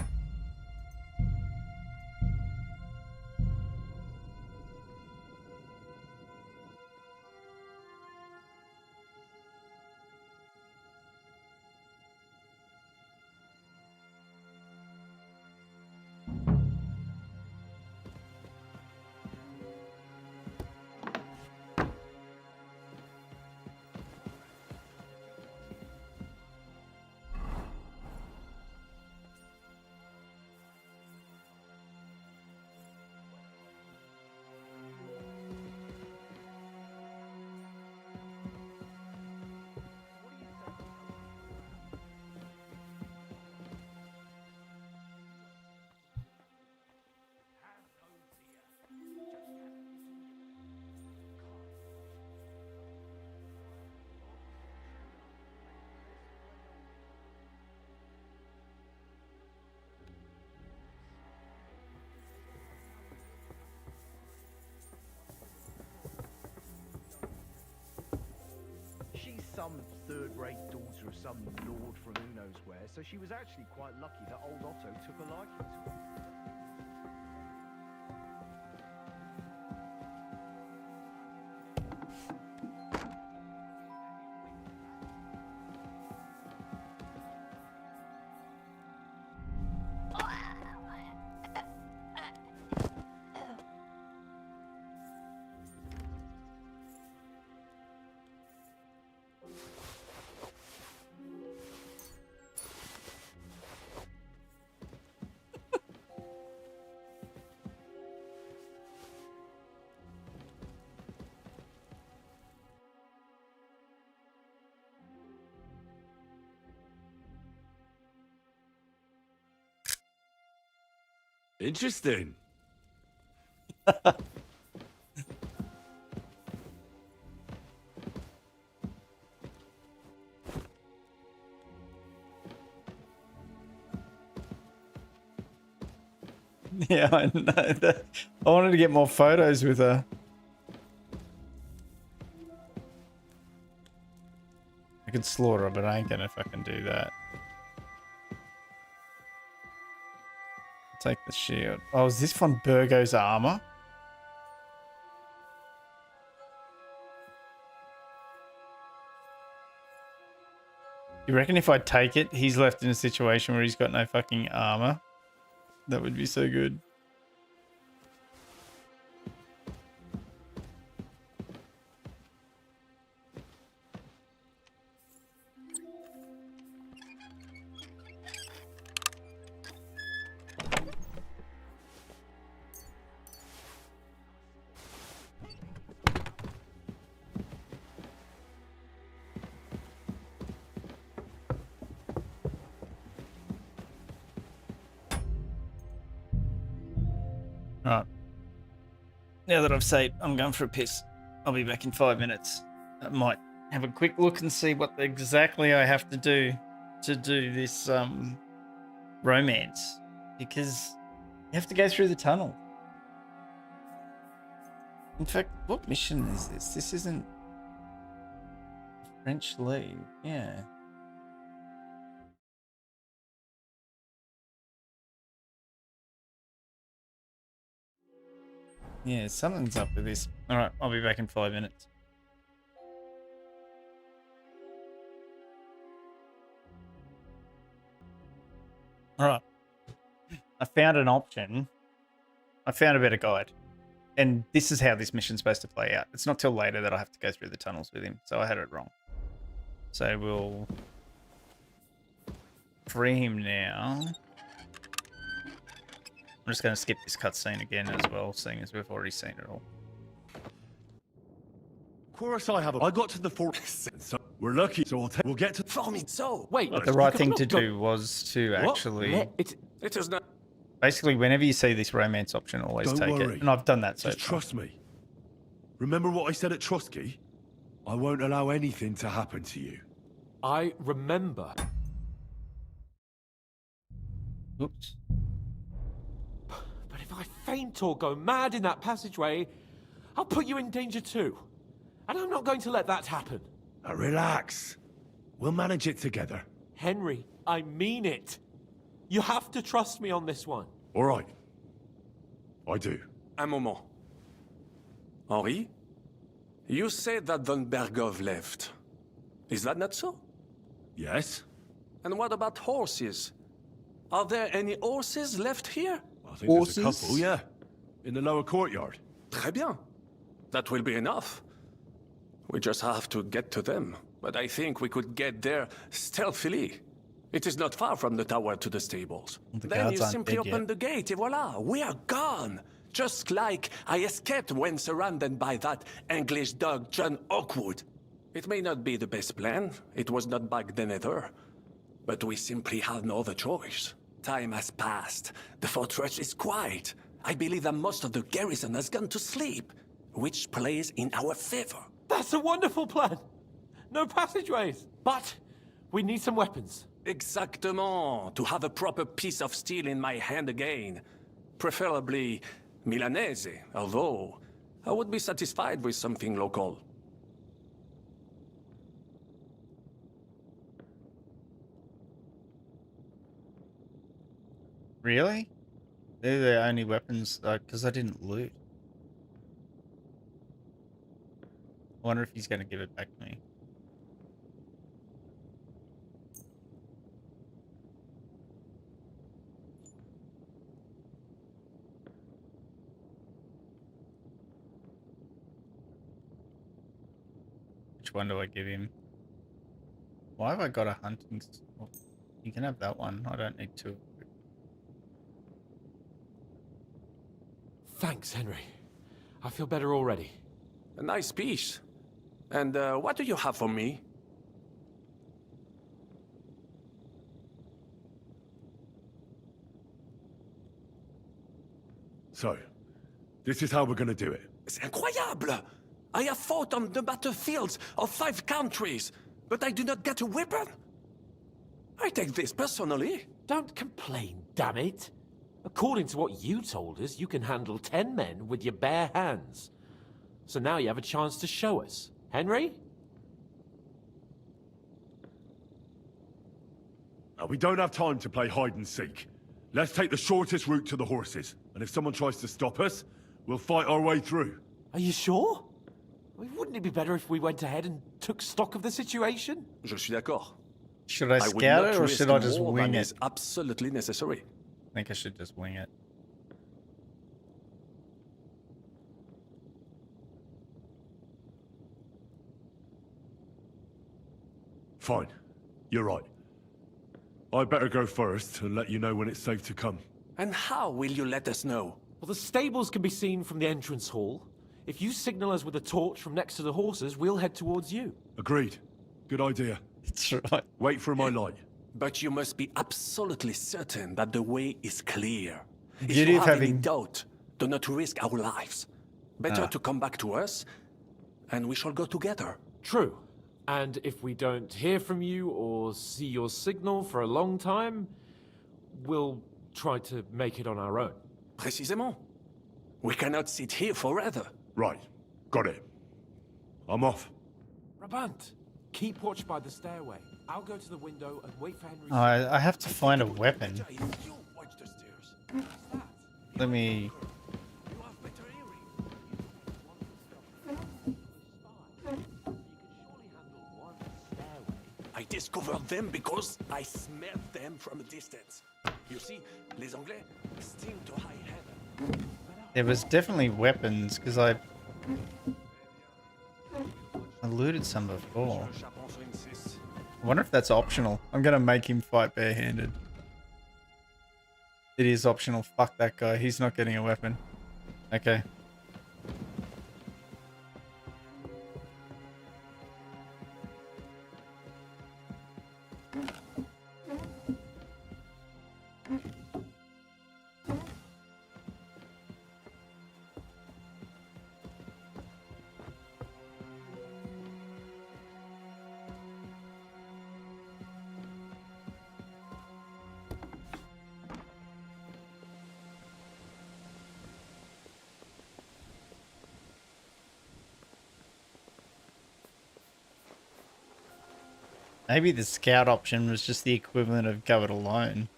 She's some third-rate daughter of some lord from who knows where, so she was actually quite lucky that old Otto took a liking to her. Interesting. Yeah, I know. I wanted to get more photos with her. I could slaughter her, but I ain't gonna fucking do that. Take the shield. Oh, is this von Burgo's armor? You reckon if I take it, he's left in a situation where he's got no fucking armor? That would be so good. Right. Now that I've saved, I'm going for a piss. I'll be back in 5 minutes. I might have a quick look and see what exactly I have to do this romance, because you have to go through the tunnel. In fact, what mission is this? This isn't French lead. Yeah. Yeah, something's up with this. All right, I'll be back in 5 minutes. All right. I found an option. I found a better guide. And this is how this mission's supposed to play out. It's not till later that I have to go through the tunnels with him. So I had it wrong. So we'll free him now. I'm just going to skip this cutscene again as well, seeing as we've already seen it all. Of course I have. I got to the forest, so we're lucky. So we'll get to. So wait. But the right thing to do was to actually. It is not. Basically, whenever you see this romance option, always Don't take worry. it. And I've done that so Just far. trust me. Remember what I said at Trusky? I won't allow anything to happen to you. I remember. Oops. But if I faint or go mad in that passageway, I'll put you in danger too. And I'm not going to let that happen. Now relax. We'll manage it together. Henry, I mean it. You have to trust me on this one. All right. I do. Un moment. Henri? You said that von Bergov left. Is that not so? Yes. And what about horses? Are there any horses left here? I think there's a couple, yeah. In the lower courtyard. Très bien. That will be enough. We just have to get to them. But I think we could get there stealthily. It is not far from the tower to the stables. Then you simply open the gate, et voila, we are gone. Just like I escaped when surrounded by that English dog John Oakwood. It may not be the best plan, it was not back then either. But we simply had no other choice. Time has passed. The fortress is quiet. I believe that most of the garrison has gone to sleep, which plays in our favor. That's a wonderful plan. No passageways. But we need some weapons. Exactement. To have a proper piece of steel in my hand again. Preferably Milanese, although I would be satisfied with something local. Really? They're the only weapons, because I didn't loot. I wonder if he's going to give it back to me. Which one do I give him? Why have I got a hunting? You can have that one. I don't need two. Thanks, Henry. I feel better already. A nice piece. And what do you have for me? So, this is how we're gonna do it. C'est incroyable! I have fought on the battlefields of 5 countries, but I do not get a weapon. I take this personally. Don't complain, damn it. According to what you told us, you can handle 10 men with your bare hands. So now you have a chance to show us. Henry? We don't have time to play hide and seek. Let's take the shortest route to the horses, and if someone tries to stop us, we'll fight our way through. Are you sure? Wouldn't it be better if we went ahead and took stock of the situation? Je suis d'accord. Should I would scout not it or risk should I just more wing than it? is absolutely necessary. I think I should just wing it. Fine. You're right. I'd better go first and let you know when it's safe to come. And how will you let us know? Well, the stables can be seen from the entrance hall. If you signal us with a torch from next to the horses, we'll head towards you. Agreed. Good idea. That's right. Wait for my light. But you must be absolutely certain that the way is clear. If Beauty you of have any having- doubt, do not risk our lives. Better to come back to us, and we shall go together. True. And if we don't hear from you or see your signal for a long time, we'll try to make it on our own. Précisément. We cannot sit here forever. Right. Got it. I'm off. Brabant, keep watch by the stairway. I'll go to the window and wait for Henry. I have to find a weapon. You watch the stairs. Let me... I discovered them because I smelled them from a distance. You see, les Anglais seem to high heaven. There was definitely weapons, because I looted some before. I wonder if that's optional. I'm going to make him fight barehanded. It is optional. Fuck that guy. He's not getting a weapon. Okay. Maybe the scout option was just the equivalent of go it alone.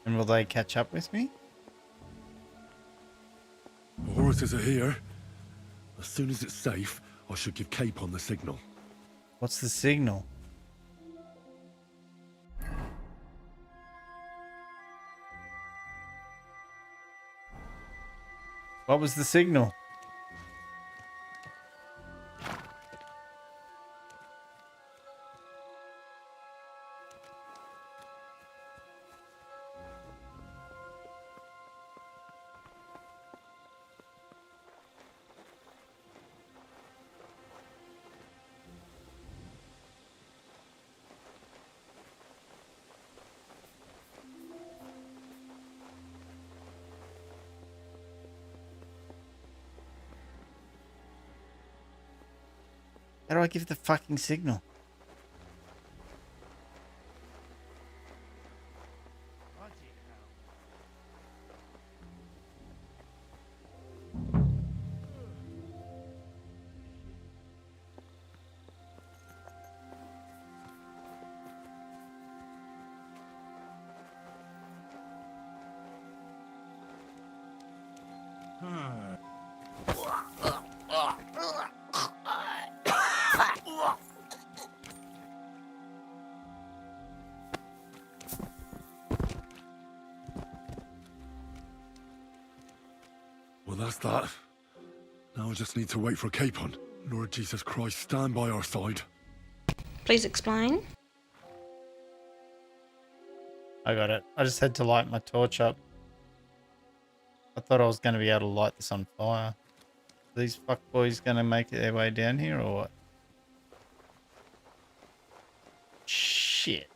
And will they catch up with me? The horses are here. As soon as it's safe, I should give Capon the signal. What's the signal? What was the signal? How do I give the fucking signal? Well, that's that. Now I just need to wait for Capon. Lord Jesus Christ, stand by our side. Please explain. I got it. I just had to light my torch up. I thought I was going to be able to light this on fire. Are these fuckboys going to make their way down here or what? Shit.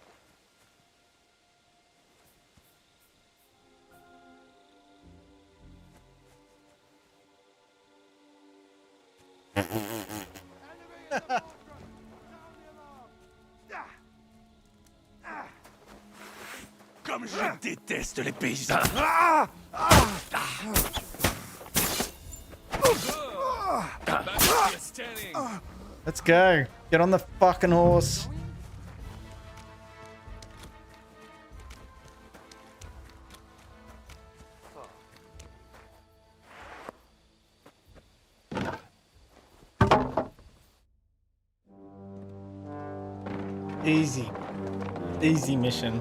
comme je déteste les paysans. Let's go. Get on the fucking horse. Easy. Easy mission.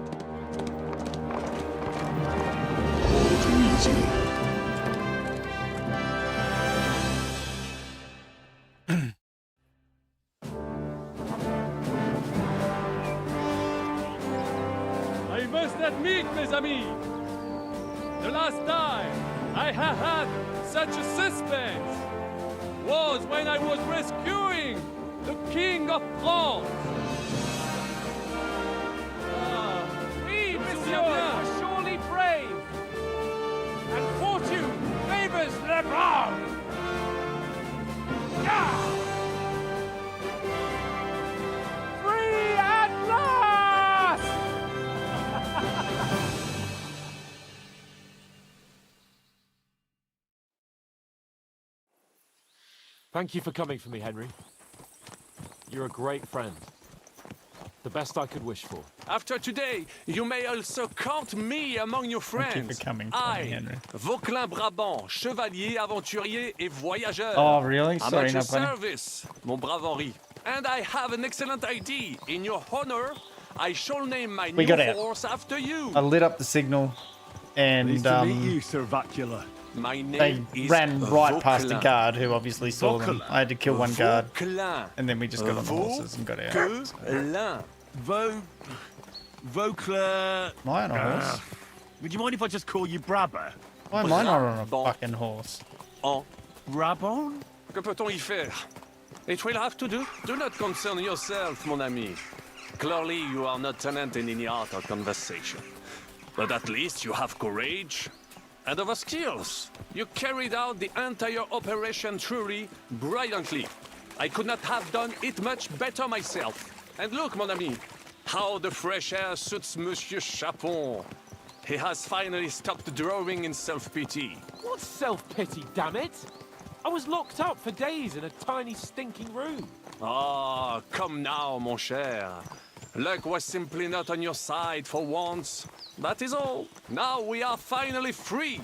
I must admit, mes amis, the last time I have had such a suspense was when I was rescuing the King of France. Oui, monsieur, you are surely brave. And fortune favors le brave. Free at last! Thank you for coming for me, Henry. You're a great friend. The best I could wish for. After today, you may also count me among your friends. Thank you for coming for me, Henry. Vauquelin Brabant, chevalier, aventurier et voyageur. Oh, really? I'm Sorry, at your not funny. service, mon brave Henri. And I have an excellent idea. In your honor, I shall name my We new got out. force after you. I lit up the signal and Pleased to meet you, Sir Vacula. My name they is ran right past a Vauquelin. guard who obviously saw them. I had to kill one guard. Vauquelin. And then we just got on the horses and got out. Vauquelin. Vauclair. Am I on a horse? Would you mind if I just call you Brabber? Why am I not on a fucking horse? En Brabant? Que peut-on y faire? It will have to do. Do not concern yourself, mon ami. Clearly, you are not talented in any art or conversation. But at least you have courage and other skills. You carried out the entire operation truly brilliantly. I could not have done it much better myself. And look, mon ami, how the fresh air suits Monsieur Chapon. He has finally stopped drawing in self-pity. What self-pity, damn it? I was locked up for days in a tiny stinking room. Ah, come now, mon cher. Luck was simply not on your side for once. That is all. Now we are finally free.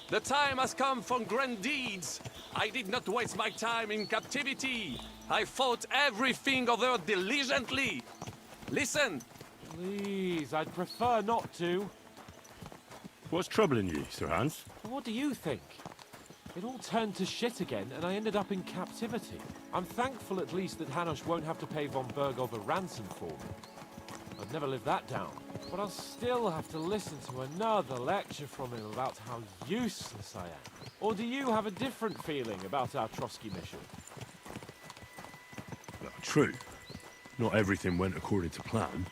The time has come for grand deeds. I did not waste my time in captivity. I fought everything over diligently. Listen. Please, I'd prefer not to. What's troubling you, Sir Hans? What do you think? It all turned to shit again, and I ended up in captivity. I'm thankful at least that Hanush won't have to pay von Bergov a ransom for me. I'd never live that down. But I'll still have to listen to another lecture from him about how useless I am. Or do you have a different feeling about our Trotsky mission? True. Not everything went according to plan.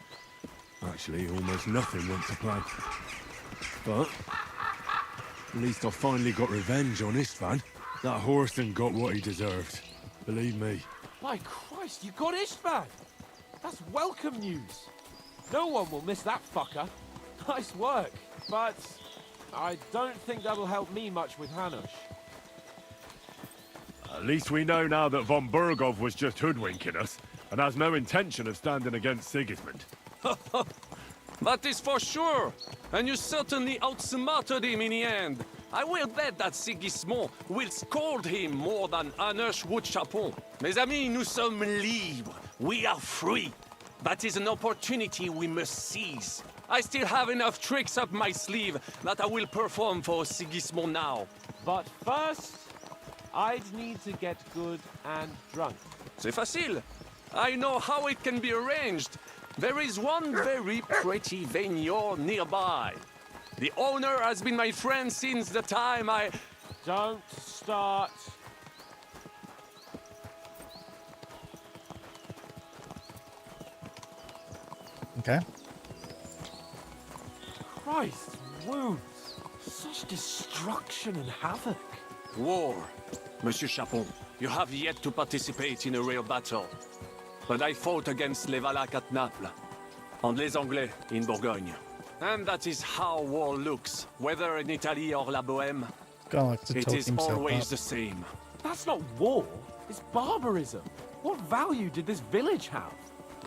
Actually, almost nothing went to plan. But at least I finally got revenge on Istvan. That Horston got what he deserved. Believe me. By Christ, you got Istvan! That's welcome news! No one will miss that fucker. Nice work, but I don't think that'll help me much with Hanush. At least we know now that von Bergov was just hoodwinking us and has no intention of standing against Sigismund. That is for sure. And you certainly outsmarted him in the end. I will bet that Sigismund will scold him more than Hanush would Chapon. Mes amis, nous sommes libres. We are free. That is an opportunity we must seize. I still have enough tricks up my sleeve that I will perform for Sigismund now. But first, I'd need to get good and drunk. C'est facile. I know how it can be arranged. There is one very pretty vineyard nearby. The owner has been my friend since the time I... Don't start. Okay. Christ, wounds. Such destruction and havoc. War. Monsieur Chapon, you have yet to participate in a real battle. But I fought against les Valaques at Naples, and les Anglais in Bourgogne. And that is how war looks, whether in Italy or La Boheme. Guy likes to It talk is himself always up. the same. That's not war. It's barbarism. What value did this village have?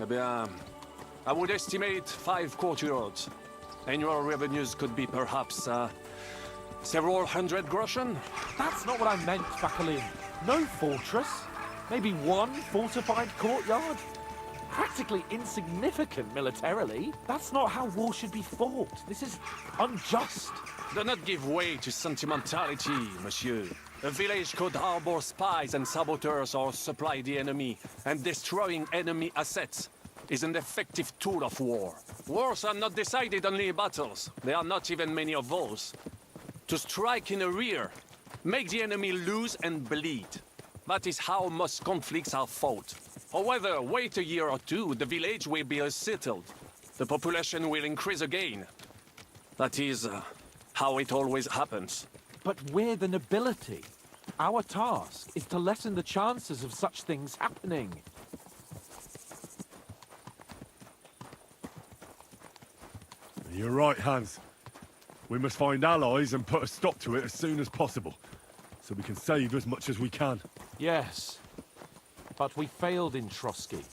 Eh bien, I would estimate 5 courtyards. Annual revenues could be perhaps several hundred groschen. That's not what I meant, Bacalin. No fortress. Maybe one fortified courtyard. Practically insignificant militarily. That's not how war should be fought. This is unjust. Do not give way to sentimentality, monsieur. A village could harbor spies and saboteurs or supply the enemy, and destroying enemy assets is an effective tool of war. Wars are not decided only in battles. There are not even many of those. To strike in the rear, make the enemy lose and bleed. That is how most conflicts are fought. However, wait a year or two, the village will be settled. The population will increase again. That is how it always happens. But we're the nobility. Our task is to lessen the chances of such things happening. You're right, Hans. We must find allies and put a stop to it as soon as possible, so we can save as much as we can. Yes, but we failed in Trotsky.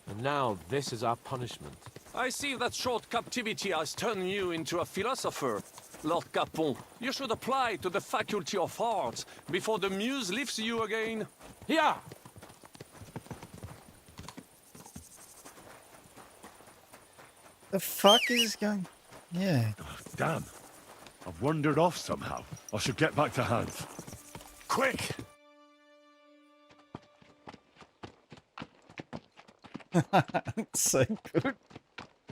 And now this is our punishment. I see that short captivity has turned you into a philosopher, Lord Capon. You should apply to the Faculty of Arts before the muse lifts you again. Here! The fuck is going? Yeah. Oh, damn. I've wandered off somehow. I should get back to Hans. Quick! So good.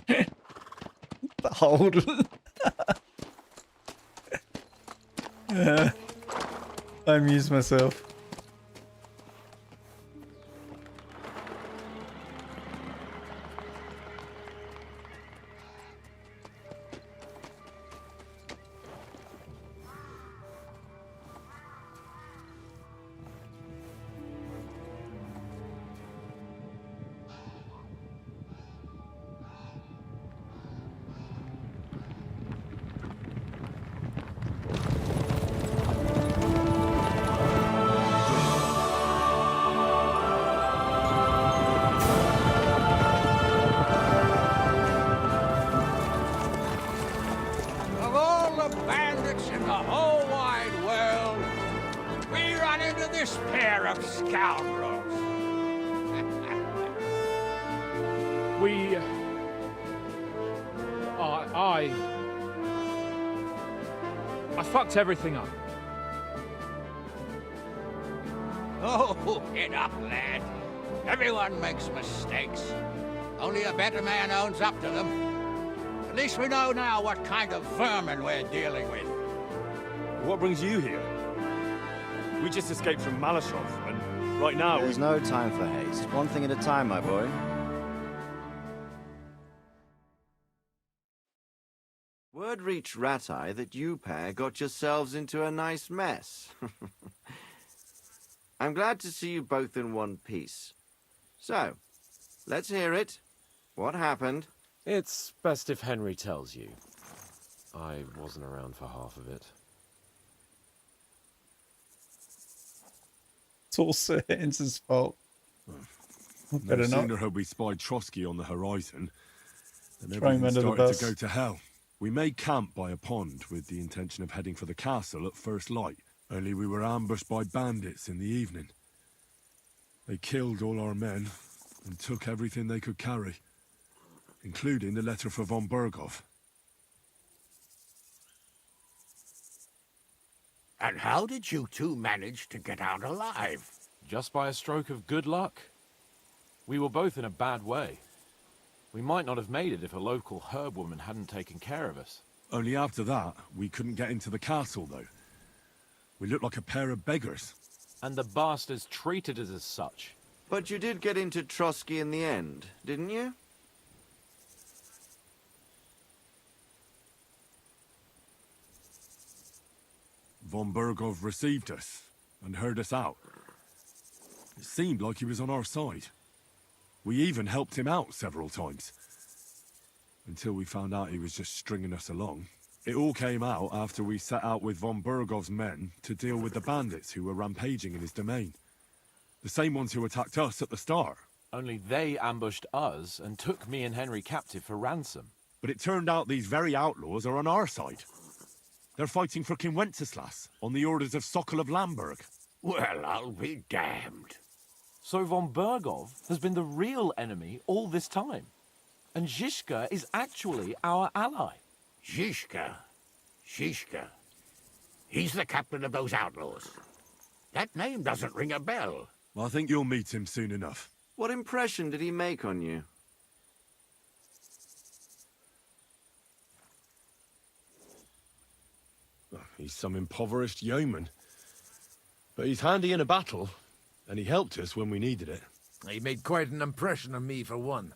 The Holden. I amuse myself. Of all the bandits in the whole wide world, we run into this pair of scoundrels. We... I fucked everything up. Oh, get up, lad. Everyone makes mistakes. Only a better man owns up to them. At least we know now what kind of vermin we're dealing with. What brings you here? We just escaped from Malashov, and right now There's no time for haste. One thing at a time, my boy. Word reached Ratai that you pair got yourselves into a nice mess. I'm glad to see you both in one piece. So, let's hear it. What happened? It's best if Henry tells you. I wasn't around for half of it. It's all Sir Hans's fault. no sooner had we spied Trotsky on the horizon than Throw him everything under the started bus. to go to hell. We made camp by a pond with the intention of heading for the castle at first light, only we were ambushed by bandits in the evening. They killed all our men and took everything they could carry, including the letter for von Berghoff. And how did you two manage to get out alive? Just by a stroke of good luck. We were both in a bad way. We might not have made it if a local herb woman hadn't taken care of us. Only after that, we couldn't get into the castle, though. We looked like a pair of beggars. And the bastards treated us as such. But you did get into Trotsky in the end, didn't you? Von Berghoff received us and heard us out. It seemed like he was on our side. We even helped him out several times. until we found out he was just stringing us along. It all came out after we set out with von Bergov's men to deal with the bandits who were rampaging in his domain. The same ones who attacked us at the start. Only they ambushed us and took me and Henry captive for ransom. But it turned out these very outlaws are on our side. They're fighting for King Wenceslas on the orders of Sokol of Lamberg. Well, I'll be damned. So von Bergov has been the real enemy all this time. And Zhishka is actually our ally. Zhishka? He's the captain of those outlaws. That name doesn't ring a bell. I think you'll meet him soon enough. What impression did he make on you? He's some impoverished yeoman. But he's handy in a battle, and he helped us when we needed it. He made quite an impression on me, for one.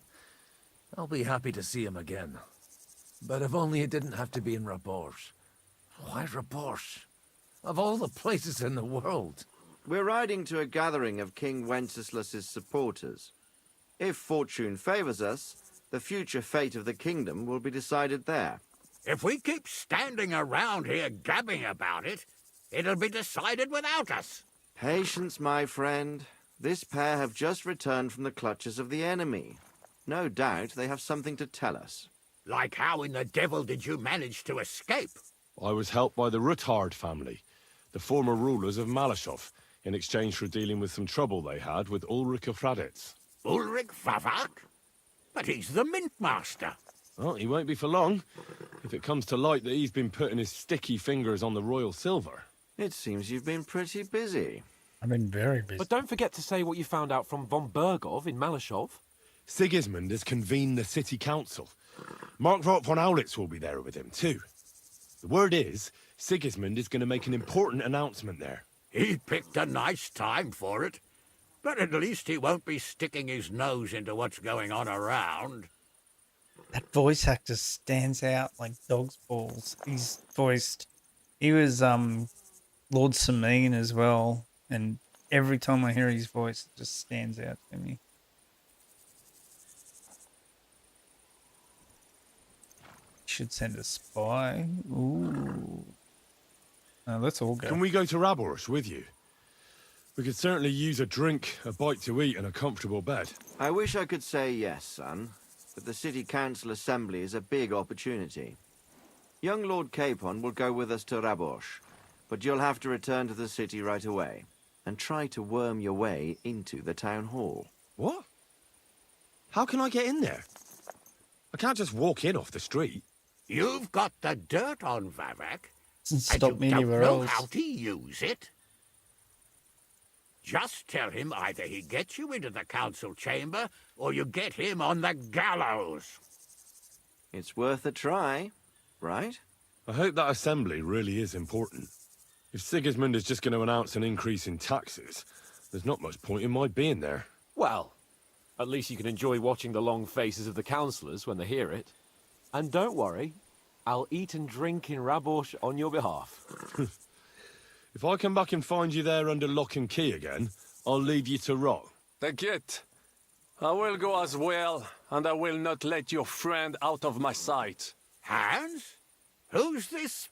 I'll be happy to see him again. But if only it didn't have to be in Rabosh. Why Rabosh? Of all the places in the world. We're riding to a gathering of King Wenceslas's supporters. If fortune favors us, the future fate of the kingdom will be decided there. If we keep standing around here gabbing about it, it'll be decided without us. Patience, my friend. This pair have just returned from the clutches of the enemy. No doubt they have something to tell us. Like how in the devil did you manage to escape? I was helped by the Ruthard family, the former rulers of Malashov, in exchange for dealing with some trouble they had with Ulrich of Raditz. Ulrich Favak? But he's the mint master. Well, he won't be for long, if it comes to light that he's been putting his sticky fingers on the royal silver. It seems you've been pretty busy. I've been very busy. But don't forget to say what you found out from von Bergov in Malashov. Sigismund has convened the city council. Markvart von Aulitz will be there with him, too. The word is, Sigismund is going to make an important announcement there. He picked a nice time for it. But at least he won't be sticking his nose into what's going on around. That voice actor stands out like dog's balls. He was Lord Samine as well, and every time I hear his voice, it just stands out to me. Should send a spy. Ooh. Let's all go. Can we go to Raborsh with you? We could certainly use a drink, a bite to eat, and a comfortable bed. I wish I could say yes, son, but the city council assembly is a big opportunity. Young Lord Capon will go with us to Raborsh, but you'll have to return to the city right away and try to worm your way into the town hall. What? How can I get in there? I can't just walk in off the street. You've got the dirt on Vavak, Doesn't and stop you me don't anywhere know else. how to use it. Just tell him either he gets you into the council chamber, or you get him on the gallows. It's worth a try, right? I hope that assembly really is important. If Sigismund is just going to announce an increase in taxes, there's not much point in my being there. Well, at least you can enjoy watching the long faces of the councillors when they hear it. And don't worry, I'll eat and drink in Raborsh on your behalf. If I come back and find you there under lock and key again, I'll leave you to rot. Take it. I will go as well, and I will not let your friend out of my sight. Hans? Who's this?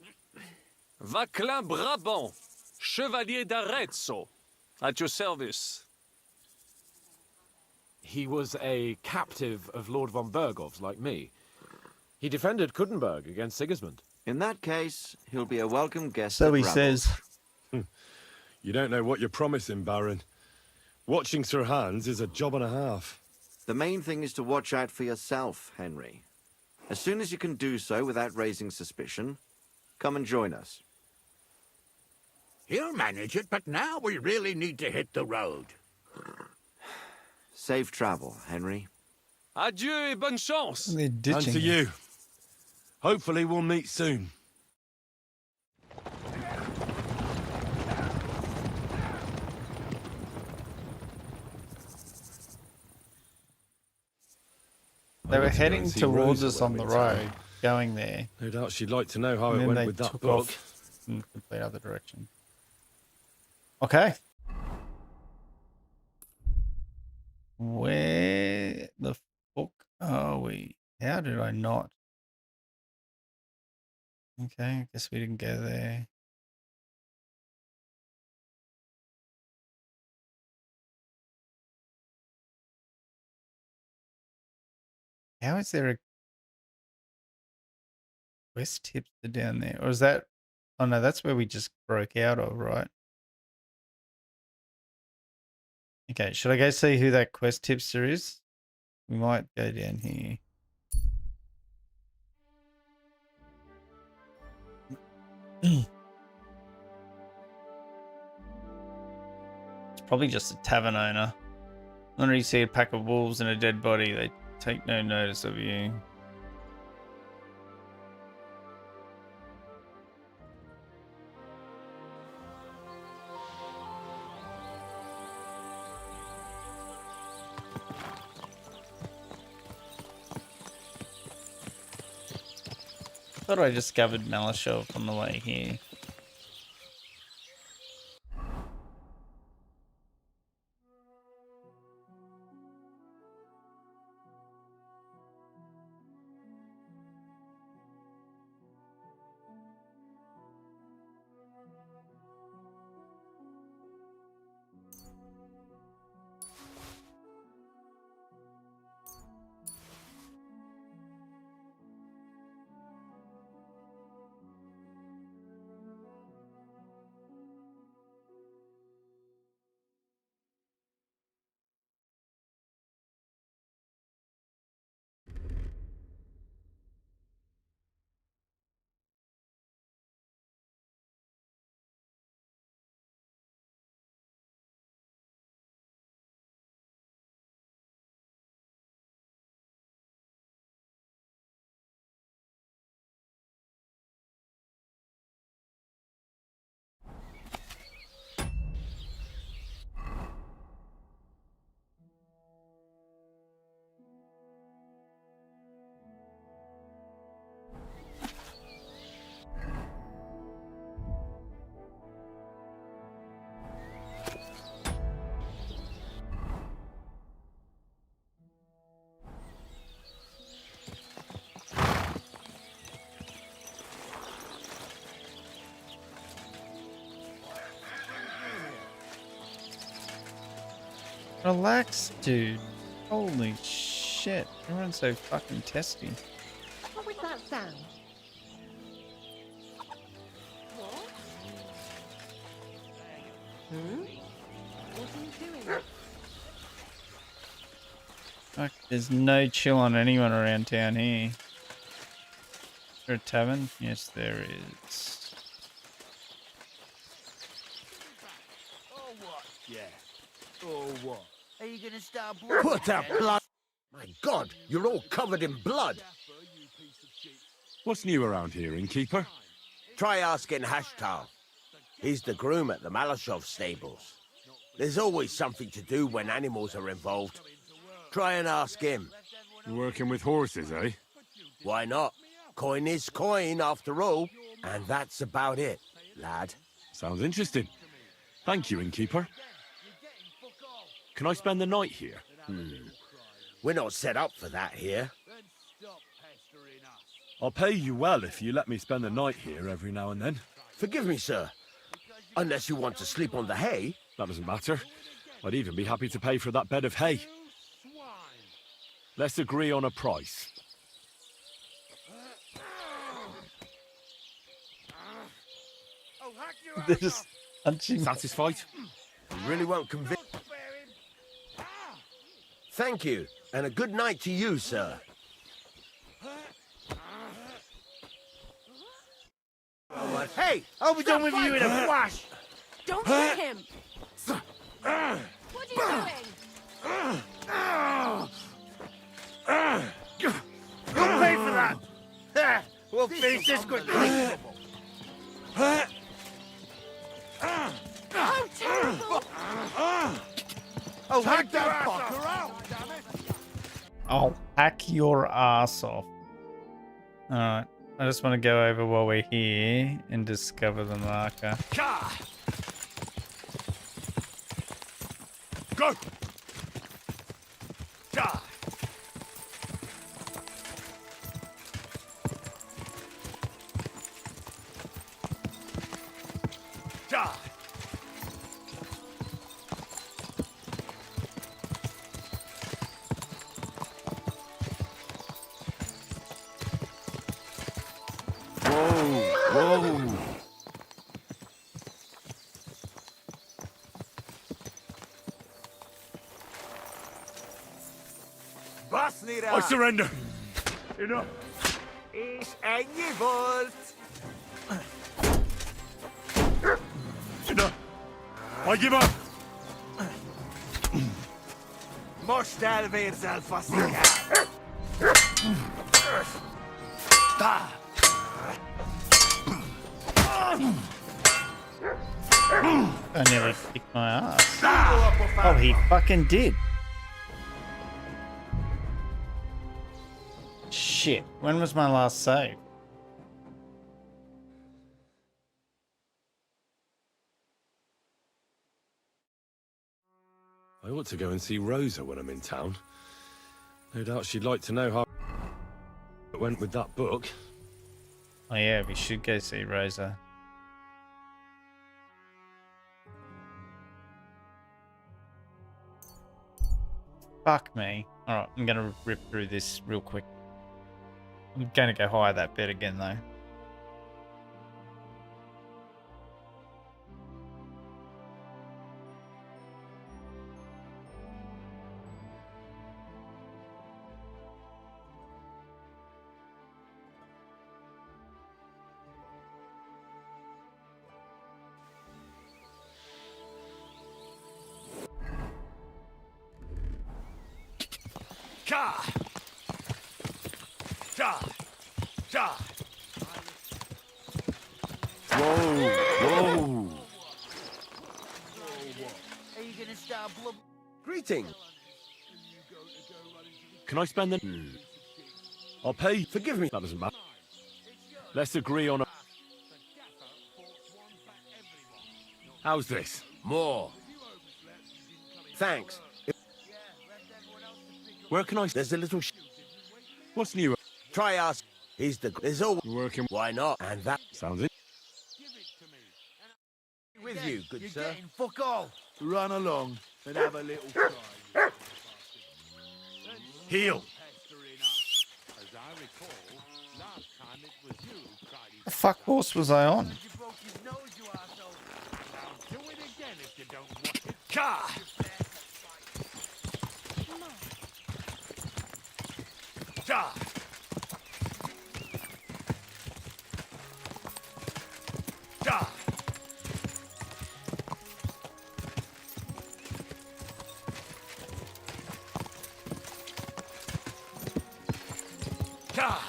Vaclin Brabant, Chevalier d'Arezzo, at your service. He was a captive of Lord von Bergov's, like me. He defended Kuttenberg against Sigismund. In that case, he'll be a welcome guest So at he Raborsh. says. You don't know what you're promising, Baron. Watching Sir Hans is a job and a half. The main thing is to watch out for yourself, Henry. As soon as you can do so without raising suspicion, come and join us. He'll manage it, but now we really need to hit the road. Safe travel, Henry. Adieu et bonne chance. They're And ditching to him. you. Hopefully we'll meet soon. They were I went to go heading and see towards Rosa us when on we the went to road, going there. No doubt she'd like to know how And it then went they with that took book. off in the complete other direction. Okay. Where the fuck are we? How did I not? Okay, I guess we didn't go there. How is there a quest tipster down there? Or is that... Oh no, that's where we just broke out of, right? Okay, should I go see who that quest tipster is? We might go down here. It's probably just a tavern owner. Whenever you see a pack of wolves and a dead body, they take no notice of you. Thought I discovered Malashov on the way here. Relax, dude. Holy shit. Everyone's so fucking testy. What was that sound? What? What are you doing? Fuck, there's no chill on anyone around town here. Is there a tavern? Yes, there is. Oh, what? Yeah. Oh, what? Are you gonna start Put up blood! My God, you're all covered in blood! What's new around here, innkeeper? Try asking Hashtal. He's the groom at the Malashov stables. There's always something to do when animals are involved. Try and ask him. Working with horses, eh? Why not? Coin is coin, after all. And that's about it, lad. Sounds interesting. Thank you, innkeeper. Can I spend the night here? We're not set up for that here. I'll pay you well if you let me spend the night here every now and then. Forgive me, sir. Unless you want to sleep on the hay. That doesn't matter. I'd even be happy to pay for that bed of hay. Let's agree on a price. They're just punching. Satisfied? You really won't convince... Thank you, and a good night to you, sir. Hey, I'll be done with you in a flash! Don't hit him! What are you doing? You'll pay for that! We'll finish this quickly! Oh, terrible! Oh, hack that fucker out! I'll hack your ass off. Alright. I just want to go over while we're here and discover the marker. Go! Whoa! Basnira! I surrender! Enough! Ich ein Gewalt! Enough! I give up! Mostel vérszel, faszikál! I nearly kicked my ass. Oh, he fucking did. Shit. When was my last save? I ought to go and see Rosa when I'm in town. No doubt she'd like to know how it went with that book. Oh yeah, we should go see Rosa. Fuck me. Alright, I'm gonna rip through this real quick. I'm gonna go higher that bit again though. Ka! Ja! Ja! Whoa! Are you gonna start blub? Greeting! Can I spend the... I'll pay. Forgive me. That doesn't matter. Let's agree on a... How's this? More. Thanks. Where can I... There's a little What's new? Try ask. He's the... There's always... Working... Why not? And that... Sounds it. With you, good sir. Getting fuck all! Run along and have a little try. Heal! The fuck horse was I on? Ka! Ja! Ja! Ja!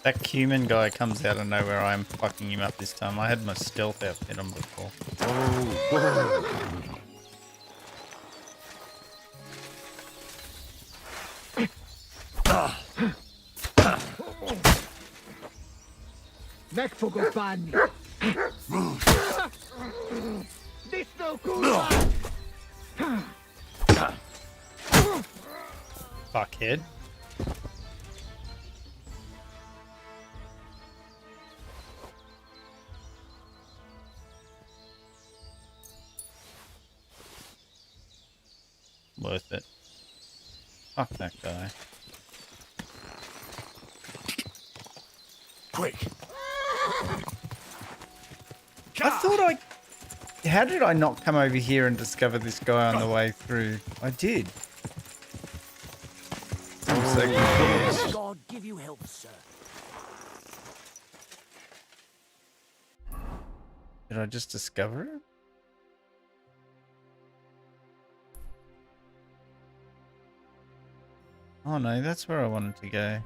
That cumin guy comes out of nowhere. I'm fucking him up this time. I had my stealth outfit on before. Neck for good ban. This no cool. Fuckhead. Worth it. Fuck that guy. Quick. I thought I... How did I not come over here and discover this guy on the way through? I did. I'm so confused. God give you help, sir. Did I just discover it? Oh no, that's where I wanted to go.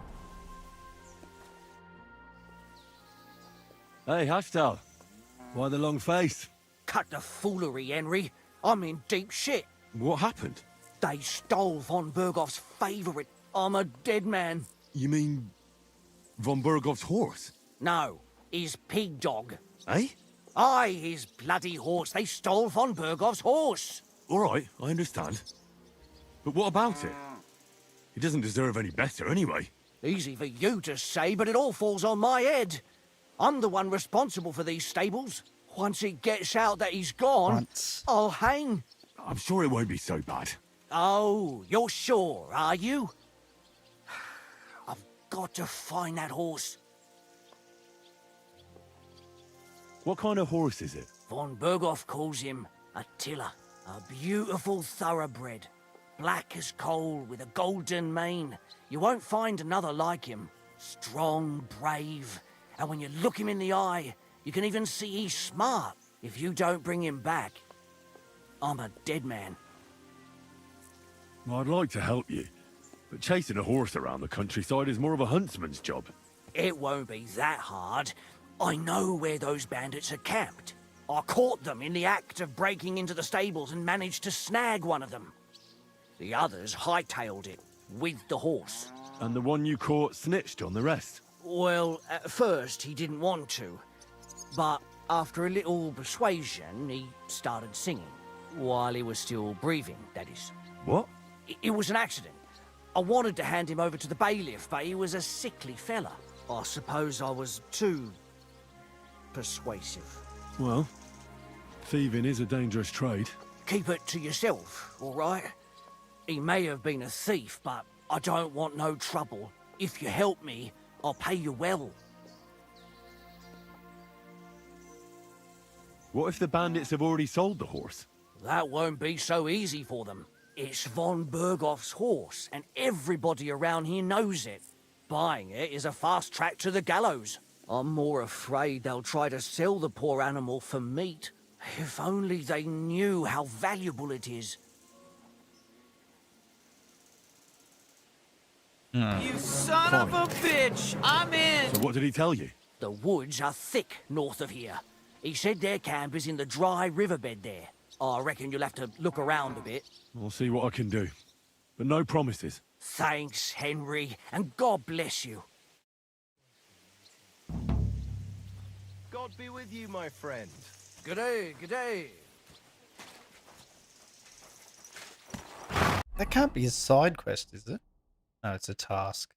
Hey, Hashtal. Why the long face? Cut the foolery, Henry. I'm in deep shit. What happened? They stole von Bergoff's favorite. I'm a dead man. You mean... von Bergov's horse? No, his pig dog. Eh? Aye, his bloody horse. They stole von Bergoff's horse. All right, I understand. But what about it? He doesn't deserve any better anyway. Easy for you to say, but it all falls on my head. I'm the one responsible for these stables. Once it gets out that he's gone, I'll hang. I'm sure it won't be so bad. Oh, you're sure, are you? I've got to find that horse. What kind of horse is it? Von Berghoff calls him Attila. A beautiful thoroughbred. Black as coal with a golden mane. You won't find another like him. Strong, brave, and when you look him in the eye, you can even see he's smart. If you don't bring him back, I'm a dead man. I'd like to help you, but chasing a horse around the countryside is more of a huntsman's job. It won't be that hard. I know where those bandits are camped. I caught them in the act of breaking into the stables and managed to snag one of them. The others hightailed it, with the horse. And the one you caught snitched on the rest? Well, at first he didn't want to. But after a little persuasion, he started singing. While he was still breathing, that is. What? It was an accident. I wanted to hand him over to the bailiff, but he was a sickly fella. I suppose I was too persuasive. Well, thieving is a dangerous trade. Keep it to yourself, all right? He may have been a thief, but I don't want no trouble. If you help me, I'll pay you well. What if the bandits have already sold the horse? That won't be so easy for them. It's von Berghoff's horse, and everybody around here knows it. Buying it is a fast track to the gallows. I'm more afraid they'll try to sell the poor animal for meat. If only they knew how valuable it is. You son of a bitch! I'm in! So what did he tell you? The woods are thick north of here. He said their camp is in the dry riverbed there. I reckon you'll have to look around a bit. I'll see what I can do. But no promises. Thanks, Henry, and God bless you. God be with you, my friend. Good day, good day. That can't be a side quest, is it? No, it's a task.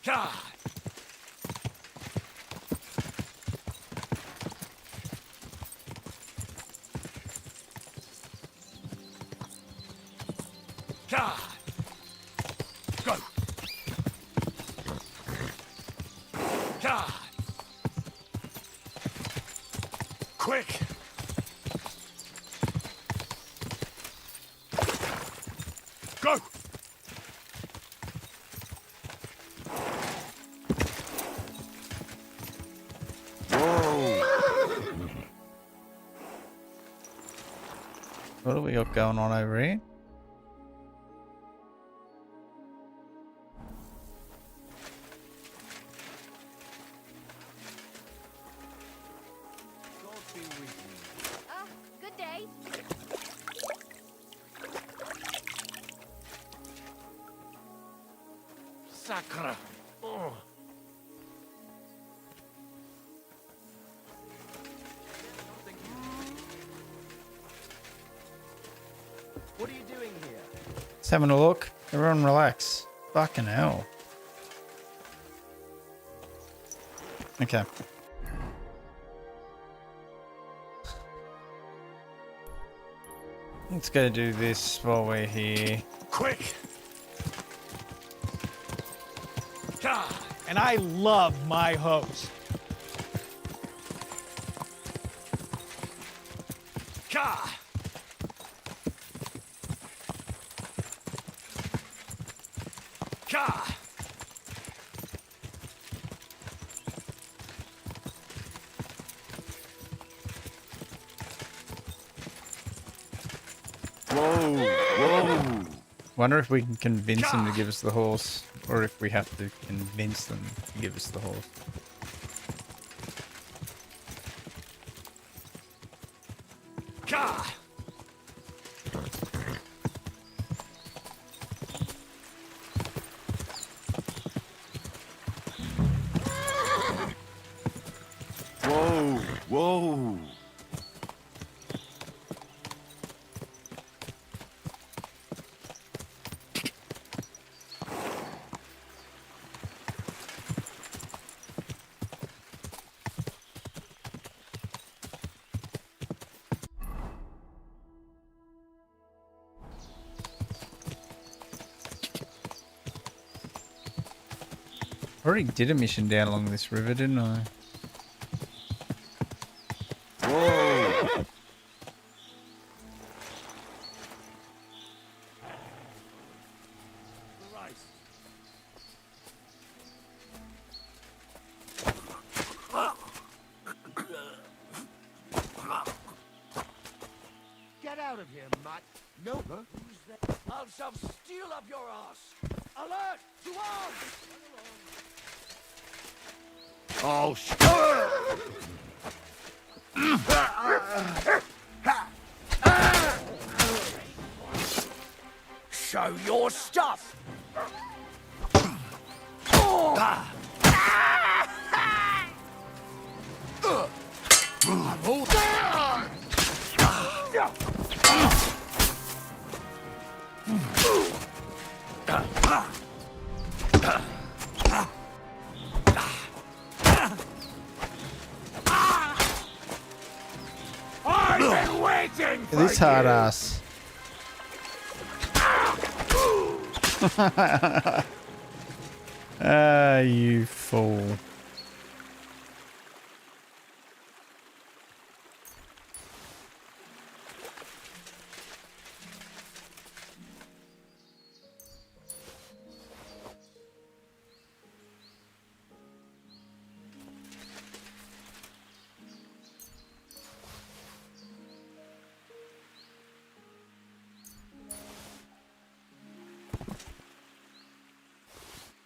God! God! Go! God! Quick! Go! What do we got going on over here? Good day. Sacre. Oh. What are you doing here? Just having a look. Everyone relax. Fucking hell. Okay. Let's go do this while we're here. Quick! God! And I love my hose. God! God! Whoa, whoa. Wonder if we can convince them to give us the horse, or if we have to convince them to give us the horse. God! Whoa, whoa. Already did a mission down along this river, didn't I? Whoa! Get out of here, mutt. No. I'll shove steel up your ass. Alert! To arms! Oh, Show your stuff! I've been waiting for This hard ass. Ah, you fool.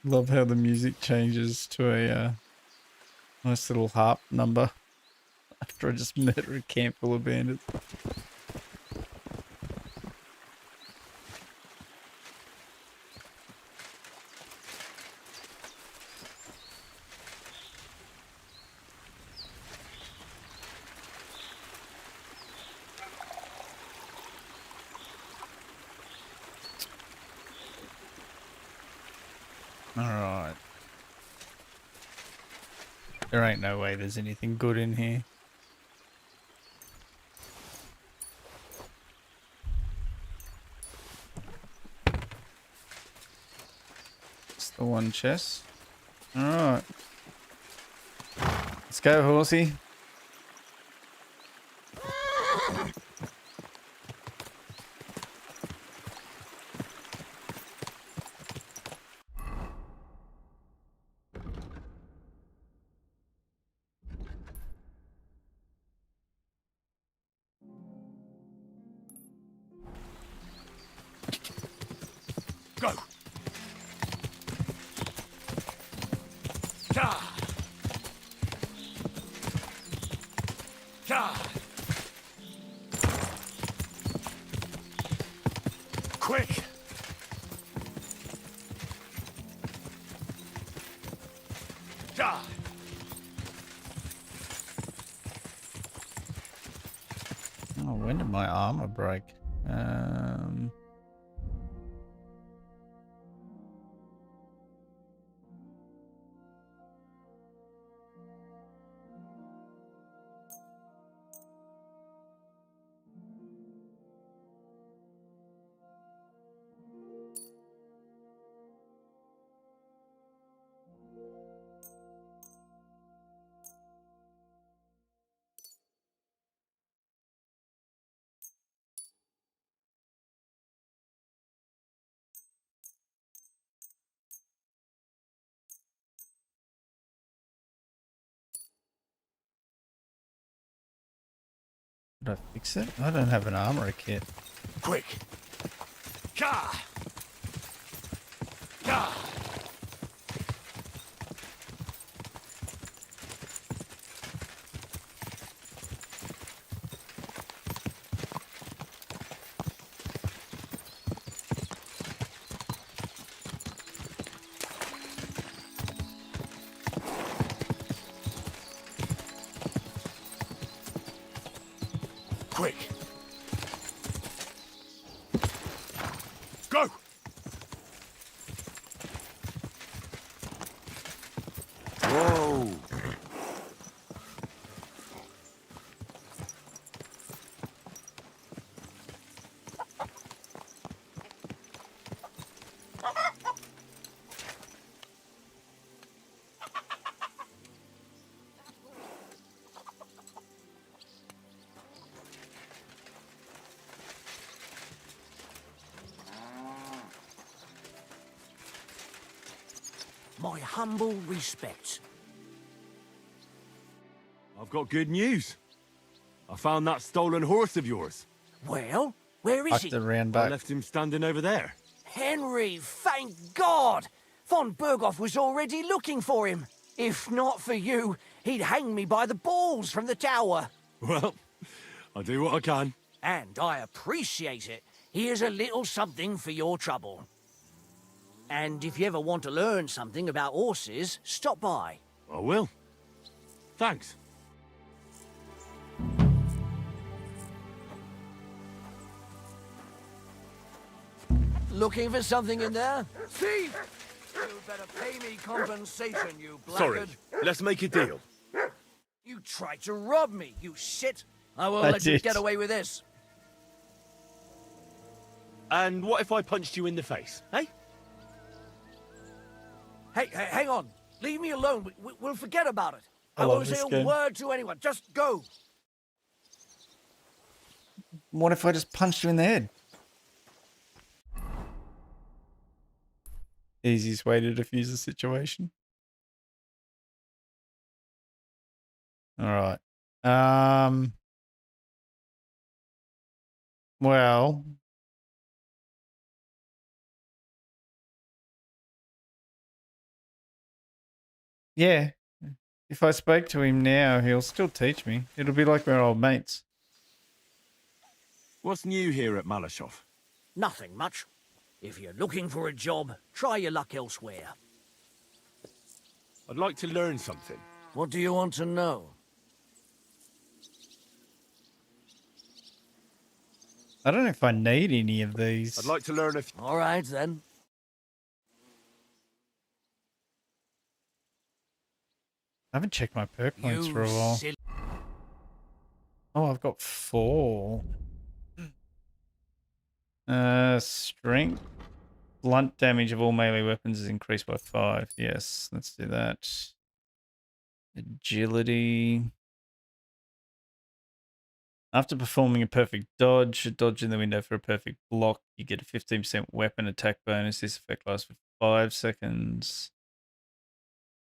Love how the music changes to a nice little harp number after I just murder a camp full of bandits. Alright. There ain't no way there's anything good in here. It's the one chest. Alright. Let's go, horsey. Go! Ka! Ka! Quick! Ka! Oh, when did my armor break? Did I fix it? I don't have an armor kit. Quick! Ka! Ka! Quick! Go! Whoa! My humble respects. I've got good news. I found that stolen horse of yours. Well, where is he? I left him standing over there. Henry, thank God! Von Berghoff was already looking for him. If not for you, he'd hang me by the balls from the tower. Well, I'll do what I can. And I appreciate it. Here's a little something for your trouble. And if you ever want to learn something about horses, stop by. I will. Thanks. Looking for something in there? Thief! You better pay me compensation, you blackguard. Sorry, let's make a deal. You tried to rob me, you shit. I won't I let you did. get away with this. And what if I punched you in the face, eh? Hey, hang on. Leave me alone. We'll forget about it. I I love won't say this a game. word to anyone. Just go. What if I just punched you in the head? Easiest way to diffuse the situation. All right. Well, yeah. If I spoke to him now, he'll still teach me. It'll be like we're old mates. What's new here at Malashov? Nothing much. If you're looking for a job, try your luck elsewhere. I'd like to learn something. What do you want to know? I don't know if I need any of these. I'd like to learn if... All right, then. I haven't checked my perk points for a while. Oh, I've got 4. Strength. Blunt damage of all melee weapons is increased by 5. Yes, let's do that. Agility. After performing a perfect dodge in the window for a perfect block, you get a 15% weapon attack bonus. This effect lasts for 5 seconds.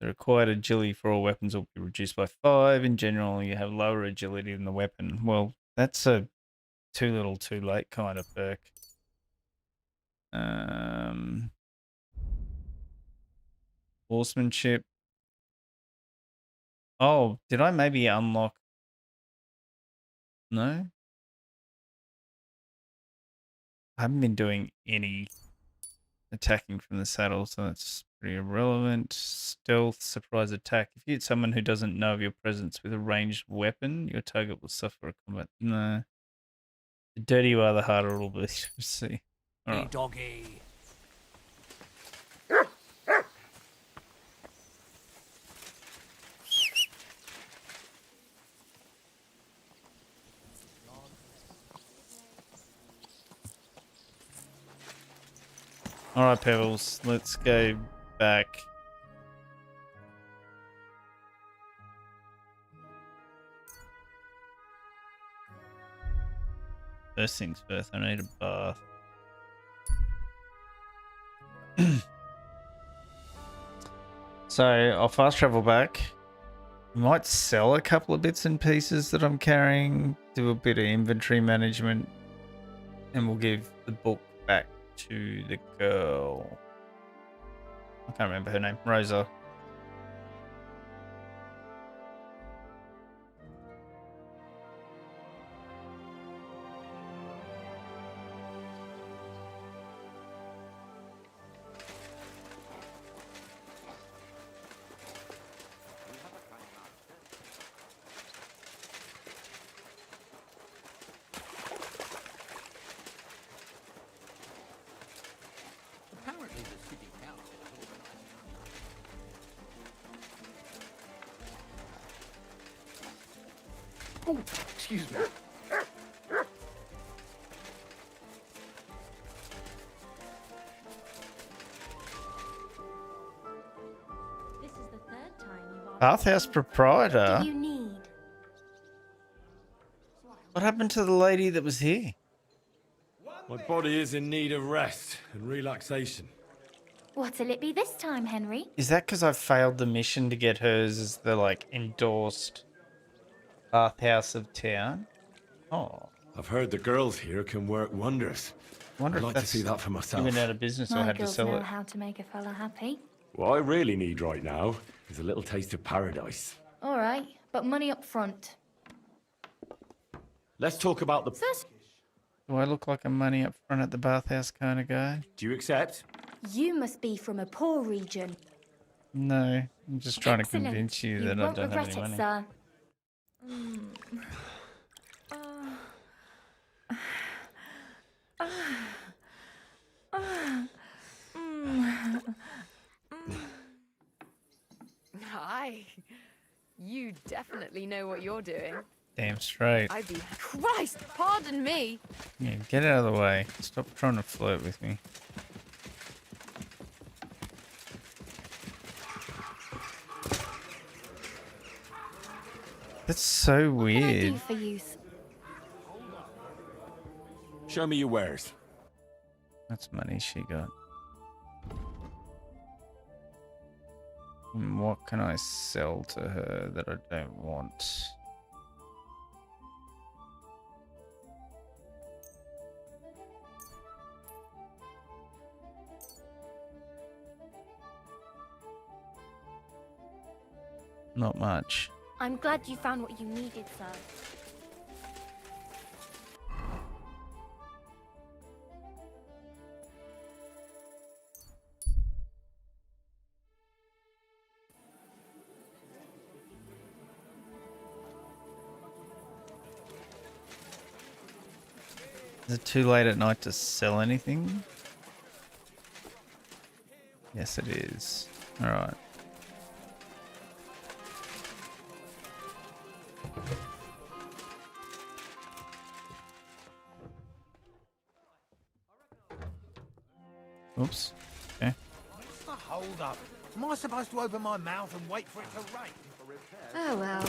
The required agility for all weapons will be reduced by 5. In general, you have lower agility than the weapon. Well, that's a too little, too late kind of perk. Horsemanship. Oh, did I maybe unlock? No? I haven't been doing any attacking from the saddle, so that's pretty irrelevant. Stealth, surprise attack. If you hit someone who doesn't know of your presence with a ranged weapon, your target will suffer a combat. No. The dirtier you are, the harder it will be. Let's see. All right. Doggy. All right, Pebbles. Let's go back. First things first, I need a bath. So I'll fast travel back. Might sell a couple of bits and pieces that I'm carrying, do a bit of inventory management, and we'll give the book back to the girl. I can't remember her name. Rosa. Apparently the city council has organized Oh, excuse me. This is the third time you've asked. Bathhouse proprietor. What do you need? What happened to the lady that was here? My body is in need of rest and relaxation. What'll it be this time, Henry? Is that because I failed the mission to get hers as the, like, endorsed bathhouse of town? Oh. I've heard the girls here can work wonders. Wonder I'd if like to that's see that for you myself. went out of business or My had to girls sell know it. how to make a fella happy. What I really need right now is a little taste of paradise. All right, but money up front. Let's talk about the... Do I look like a money up front at the bathhouse kind of guy? Do you accept? You must be from a poor region. No, I'm just trying Excellent. to convince you that I won't don't have regret any it, money. sir. Hi. You definitely know what you're doing. Damn straight. I'd be... Christ, pardon me. Yeah, get out of the way. Stop trying to flirt with me. That's so weird. For youth. Show me your wares. That's money she got. And what can I sell to her that I don't want? Not much. I'm glad you found what you needed, sir. Is it too late at night to sell anything? Yes, it is. All right. Oops. Okay. Hold up. Am I supposed to open my mouth and wait for it to rain? Oh, well.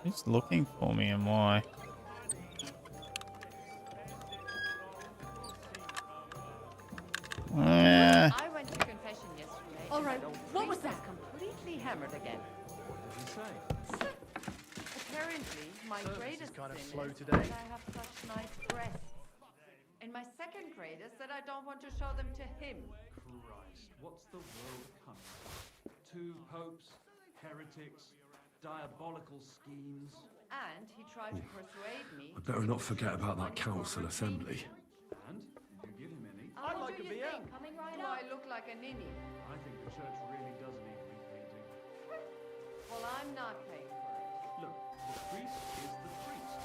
Who's looking for me and why? I went to confession yesterday. All right, what was that? Completely hammered again. What did you say? Apparently, my greatest kind of sin slow is today. that I have such nice breasts. And my second greatest that I don't want to show them to him. Christ, what's the world coming to? 2 popes, heretics, diabolical schemes. And he tried to persuade me. I better not forget about that council assembly. And? Did you give him any? I'd like a beer. Coming right up. I look like a ninny? I think the church really does need repainting. Well, I'm not paying for it. Look, the priest is the priest.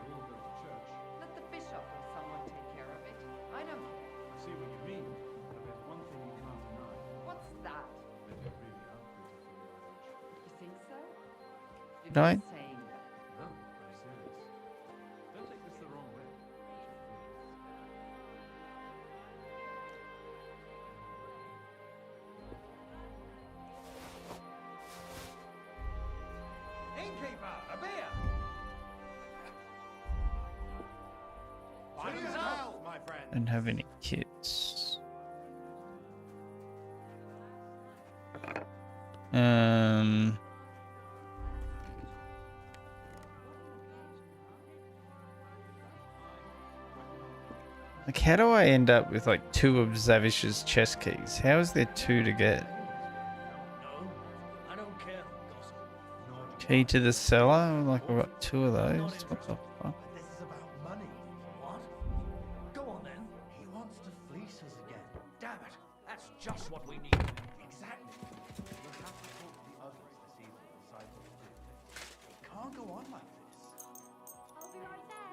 You'll go to church. Let the bishop or someone take care of it. I don't care. I see what you mean, but there's one thing you can't deny. What's that? That you really are pretty for your age. You think so? You're Right. just saying that. No, I'm serious. Don't take this the wrong way. Innkeeper, a beer! To your health, my friend. Don't have any kits. Like, how do I end up with like 2 of Zavish's chest keys? How is there 2 to get? I don't care, gossip. Key to the cellar? Like, I've got 2 of those. What the fuck? This is about money. What? Go on then. He wants to fleece us again. Damn it. That's just what we need. Exactly. We'll have to talk to the others to see if they decide what to do. It can't go on like this. I'll be right there.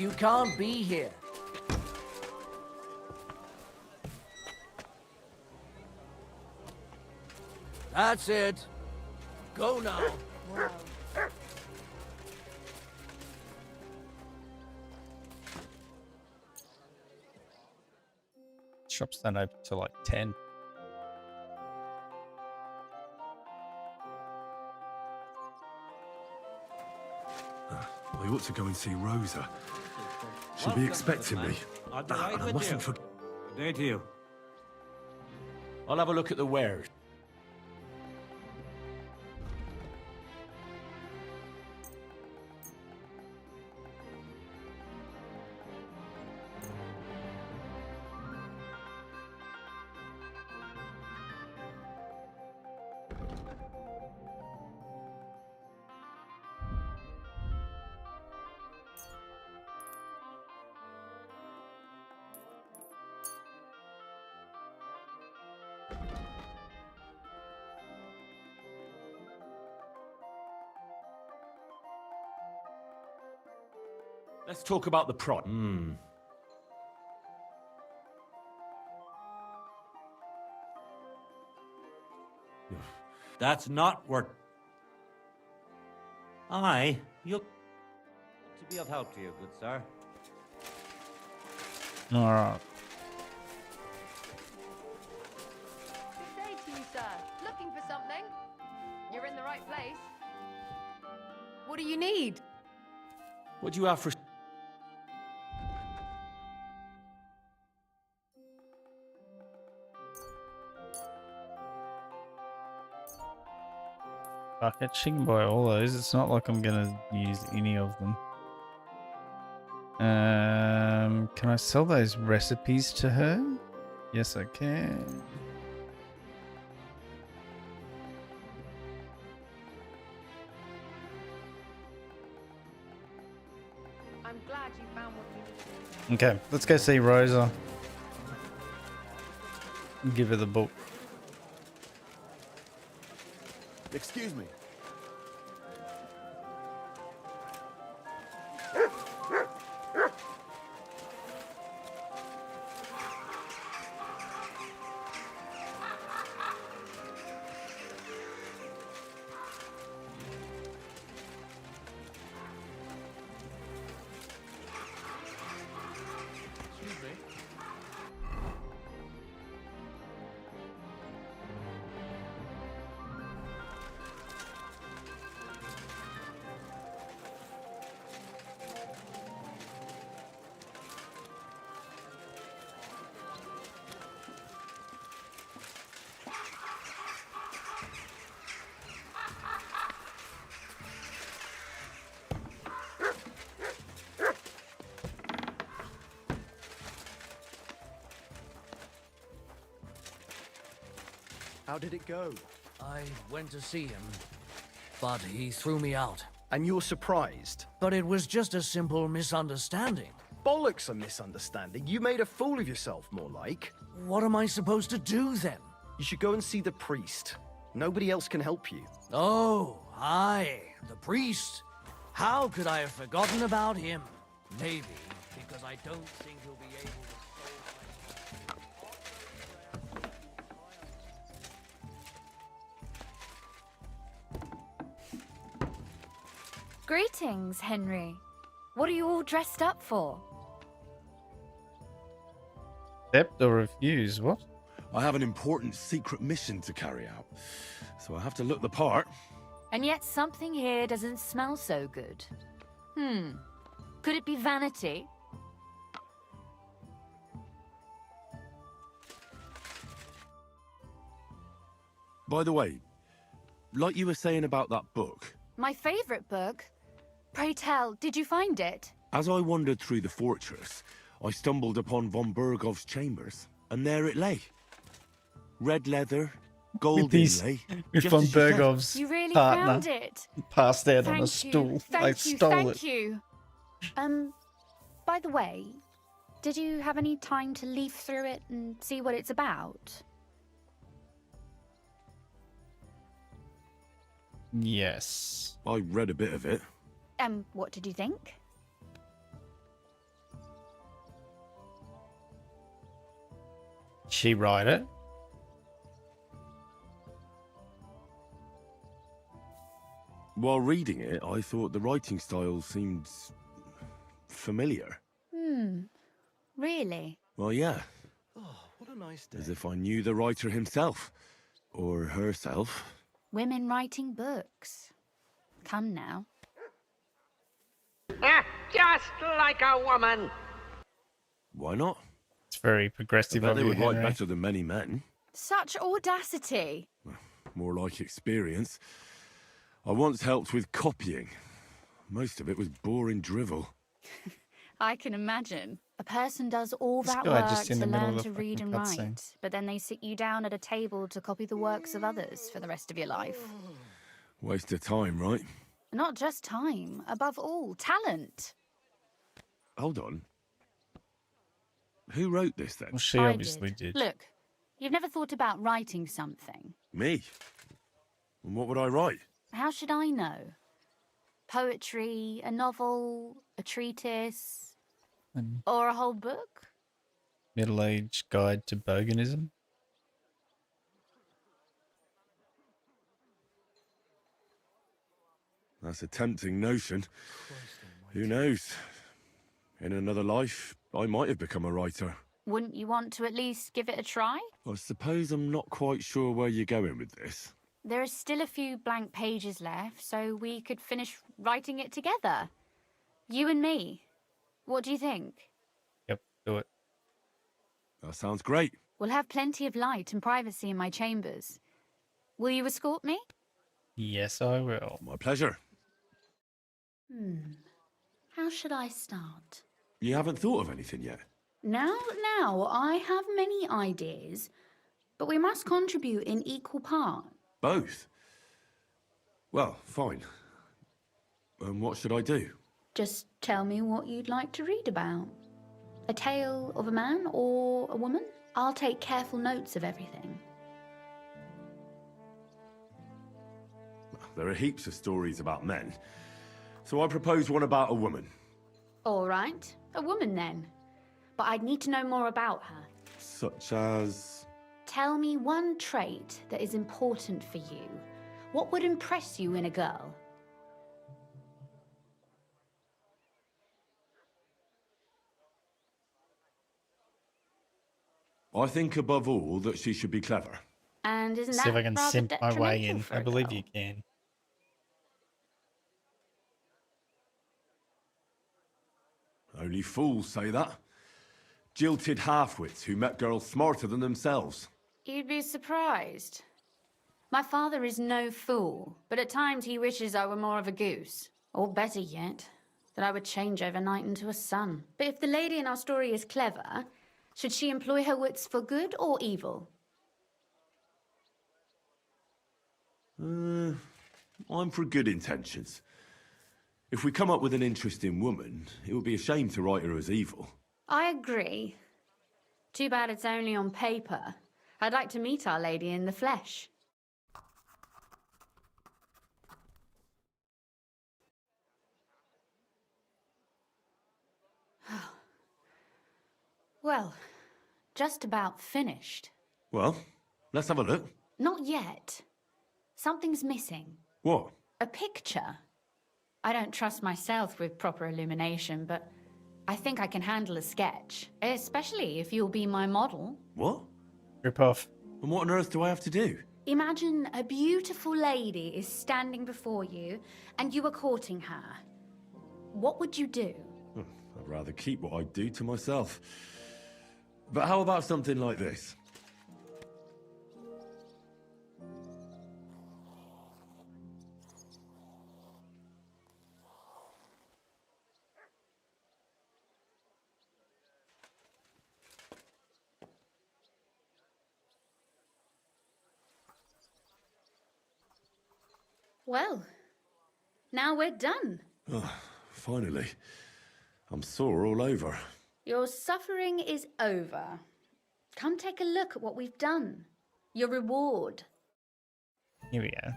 You can't be here. That's it. Go now. Shop's not open till like 10. I ought to go and see Rosa. She'll be expecting me. I'll be right I with mustn't you. forget. Good day to you. I'll have a look at the wares. Let's talk about the prod. That's not worth. Aye, you'll to be of help to you, good sir. All right. Good day to you, sir. Looking for something? You're in the right place. What do you need? What do you have for... Fuck it, she can buy all those. It's not like I'm gonna use any of them. Can I sell those recipes to her? Yes, I can. I'm glad you found what you needed. Okay, let's go see Rosa. Give her the book. Excuse me. How did it go? I went to see him, but he threw me out. And you're surprised? But it was just a simple misunderstanding. Bollocks a misunderstanding. You made a fool of yourself, more like. What am I supposed to do then? You should go and see the priest. Nobody else can help you. Oh, aye, the priest. How could I have forgotten about him? Maybe because I don't think he'll be able to Greetings, Henry. What are you all dressed up for? Accept or refuse? What? I have an important secret mission to carry out, so I have to look the part. And yet something here doesn't smell so good. Could it be vanity? By the way, like you were saying about that book, My favorite book. Pray tell, did you find it? as I wandered through the fortress, I stumbled upon von Bergov's chambers, and there it lay. Red leather, gold inlay. With just von as you said. Bergov's You really partner found it. passed out on Thank a you. stool. Thank I you. stole Thank it. you. By the way, did you have any time to leaf through it and see what it's about? Yes. I read a bit of it. What did you think? She write it? While reading it, I thought the writing style seemed familiar. Really? Well, yeah, Oh, what a nice day. as if I knew the writer himself. Or herself. Women writing books. Come now. Just like a woman. Why not? It's very I progressive bet of they you, would write Henry. better than many men. Such audacity. More like experience. I once helped with copying. Most of it was boring drivel. I can imagine. A person does all This that guy work just in to the middle learn of the to read fucking and cutscene. write, but then they sit you down at a table to copy the works of others for the rest of your life. Waste of time, right? Not just time, above all, talent. Hold on. Who wrote this then? Well, she I obviously did. Look, you've never thought about writing something. Me? And what would I write? How should I know? Poetry, a novel, a treatise, An or a whole book? middle-aged guide to boganism. That's a tempting notion. Who knows? In another life, I might have become a writer. Wouldn't you want to at least give it a try? I suppose I'm not quite sure where you're going with this. There are still a few blank pages left, so we could finish writing it together. You and me. What do you think? Yep, do it. That sounds great. We'll have plenty of light and privacy in my chambers. Will you escort me? Yes, I will. My pleasure. How should I start? You haven't thought of anything yet? Now, I have many ideas, but we must contribute in equal part. Both? Well, fine. And what should I do? Just tell me what you'd like to read about. A tale of a man or a woman? I'll take careful notes of everything. There are heaps of stories about men. So I propose one about a woman. All right, a woman then. But I'd need to know more about her. Such as... Tell me one trait that is important for you. What would impress you in a girl? I think above all that she should be clever. And isn't See that if I can rather simp my way detrimental in. for I a believe girl? you can. Only fools say that. Jilted half-wits who met girls smarter than themselves. You'd be surprised. My father is no fool, but at times he wishes I were more of a goose. Or better yet, that I would change overnight into a sun. But if the lady in our story is clever, should she employ her wits for good or evil? I'm for good intentions. If we come up with an interesting woman, it would be a shame to write her as evil. I agree. Too bad it's only on paper. I'd like to meet our lady in the flesh. Well, just about finished. Well, let's have a look. Not yet. Something's missing. What? A picture. I don't trust myself with proper illumination, but I think I can handle a sketch. Especially if you'll be my model. What? Rip off. And what on earth do I have to do? Imagine a beautiful lady is standing before you, and you are courting her. What would you do? I'd rather keep what I do to myself. But how about something like this? Well, now we're done. Oh, finally. I'm sore all over. Your suffering is over. Come take a look at what we've done. Your reward. Here we go.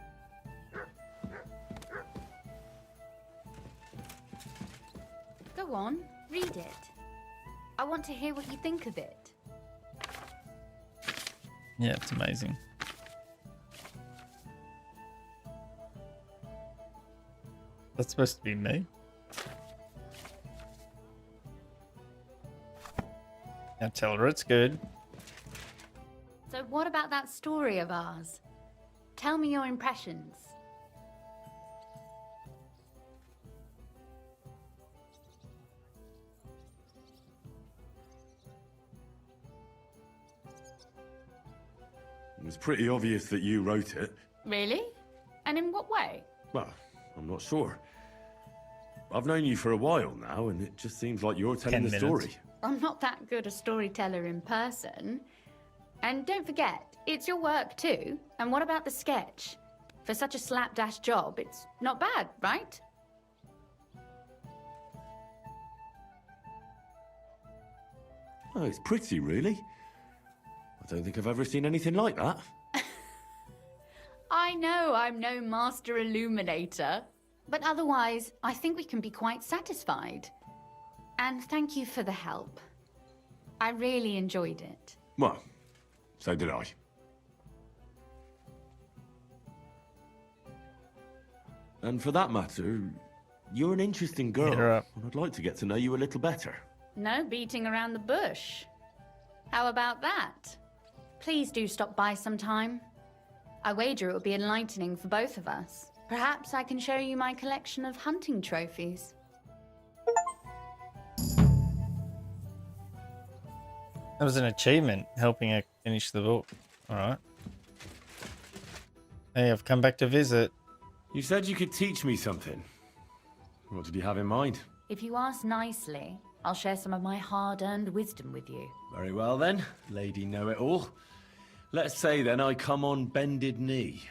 Go on, read it. I want to hear what you think of it. Yeah, it's amazing. That's supposed to be me. Now tell her it's good. So what about that story of ours? Tell me your impressions. It was pretty obvious that you wrote it. Really? And in what way? Well, I'm not sure. I've known you for a while now, and it just seems like you're telling 10 the minutes. story. I'm not that good a storyteller in person. And don't forget, it's your work too. And what about the sketch? For such a slapdash job, it's not bad, right? Oh, it's pretty, really. I don't think I've ever seen anything like that. I know I'm no master illuminator, but otherwise, I think we can be quite satisfied. And thank you for the help. I really enjoyed it. Well, so did I. And for that matter, you're an interesting girl. Hit her up. And I'd like to get to know you a little better. No beating around the bush. How about that? Please do stop by sometime. I wager it will be enlightening for both of us. Perhaps I can show you my collection of hunting trophies. That was an achievement, helping her finish the book. Alright. Hey, I've come back to visit. You said you could teach me something. What did you have in mind? If you ask nicely, I'll share some of my hard-earned wisdom with you. Very well then, Lady Know-It-All. Let's say then I come on bended knee.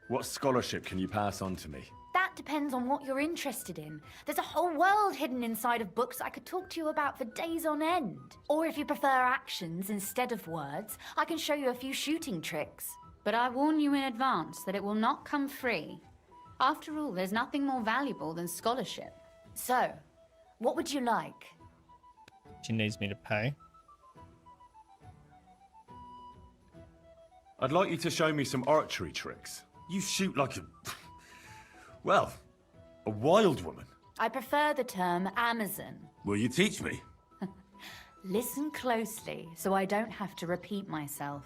What scholarship can you pass on to me? That depends on what you're interested in. There's a whole world hidden inside of books I could talk to you about for days on end. Or if you prefer actions instead of words, I can show you a few shooting tricks. But I warn you in advance that it will not come free. After all, there's nothing more valuable than scholarship. So, what would you like? She needs me to pay. I'd like you to show me some archery tricks. You shoot like a... well, a wild woman. I prefer the term Amazon. Will you teach me? Listen closely so I don't have to repeat myself.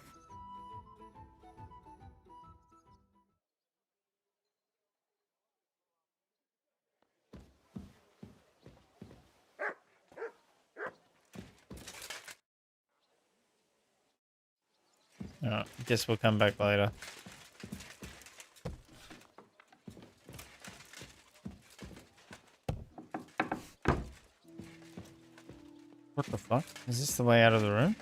Alright, guess we'll come back later. What the fuck? Is this the way out of the room?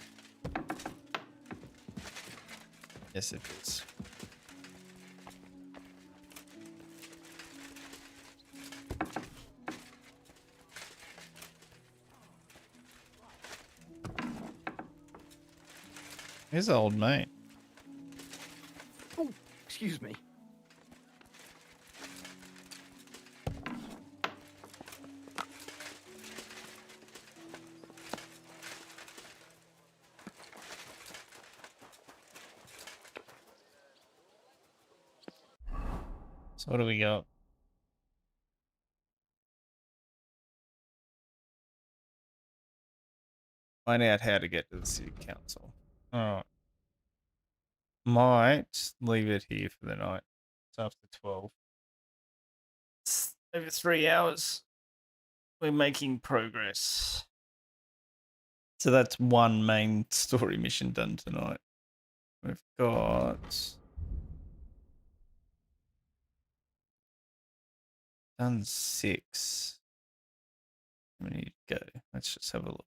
Yes, it is. Here's old mate. Oh, excuse me. So what do we got? Find out how to get to the city council. Alright. Might leave it here for the night. It's after 12. It's over 3 hours. We're making progress. So that's one main story mission done tonight. We've got... done 6. We need to go. Let's just have a look.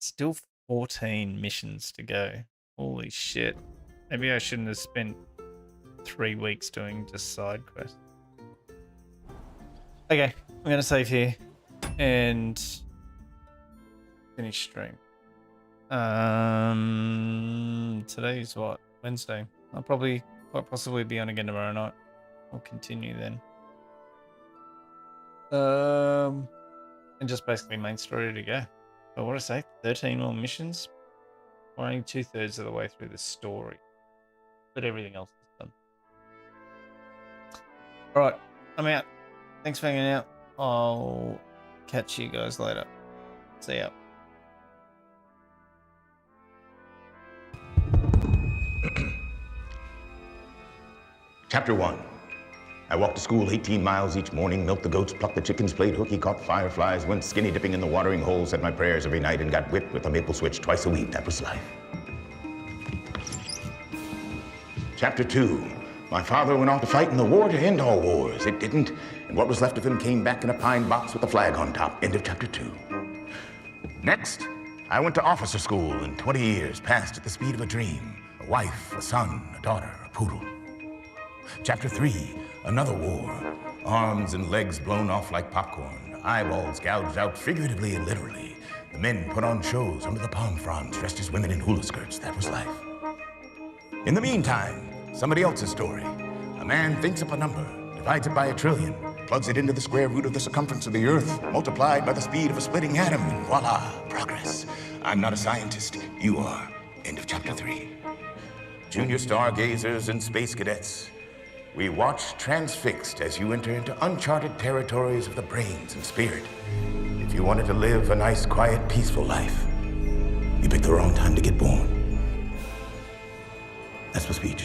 Still 14 missions to go. Holy shit. Maybe I shouldn't have spent 3 weeks doing just side quests. Okay, I'm going to save here and finish stream. Today's what? Wednesday. I'll probably quite possibly be on again tomorrow night. I'll continue then. And just basically main story to go. But what I say, 13 more missions. We're only 2/3 of the way through the story, but everything else is done. All right, I'm out. Thanks for hanging out. I'll catch you guys later. See ya. Chapter 1. I walked to school 18 miles each morning, milked the goats, plucked the chickens, played hooky, caught fireflies, went skinny dipping in the watering hole, said my prayers every night, and got whipped with a maple switch twice a week. That was life. Chapter 2. My father went off to fight in the war to end all wars. It didn't, and what was left of him came back in a pine box with a flag on top. End of Chapter 2. Next, I went to officer school, and 20 years passed at the speed of a dream. A wife, a son, a daughter, a poodle. Chapter 3, another war. Arms and legs blown off like popcorn. Eyeballs gouged out figuratively and literally. The men put on shows under the palm fronds, dressed as women in hula skirts. That was life. In the meantime, somebody else's story. A man thinks up a number, divides it by 1 trillion, plugs it into the square root of the circumference of the Earth, multiplied by the speed of a splitting atom, and voila, progress. I'm not a scientist. You are. End of Chapter 3. Junior stargazers and space cadets, we watch transfixed as you enter into uncharted territories of the brains and spirit. If you wanted to live a nice, quiet, peaceful life, you picked the wrong time to get born. That's my speech.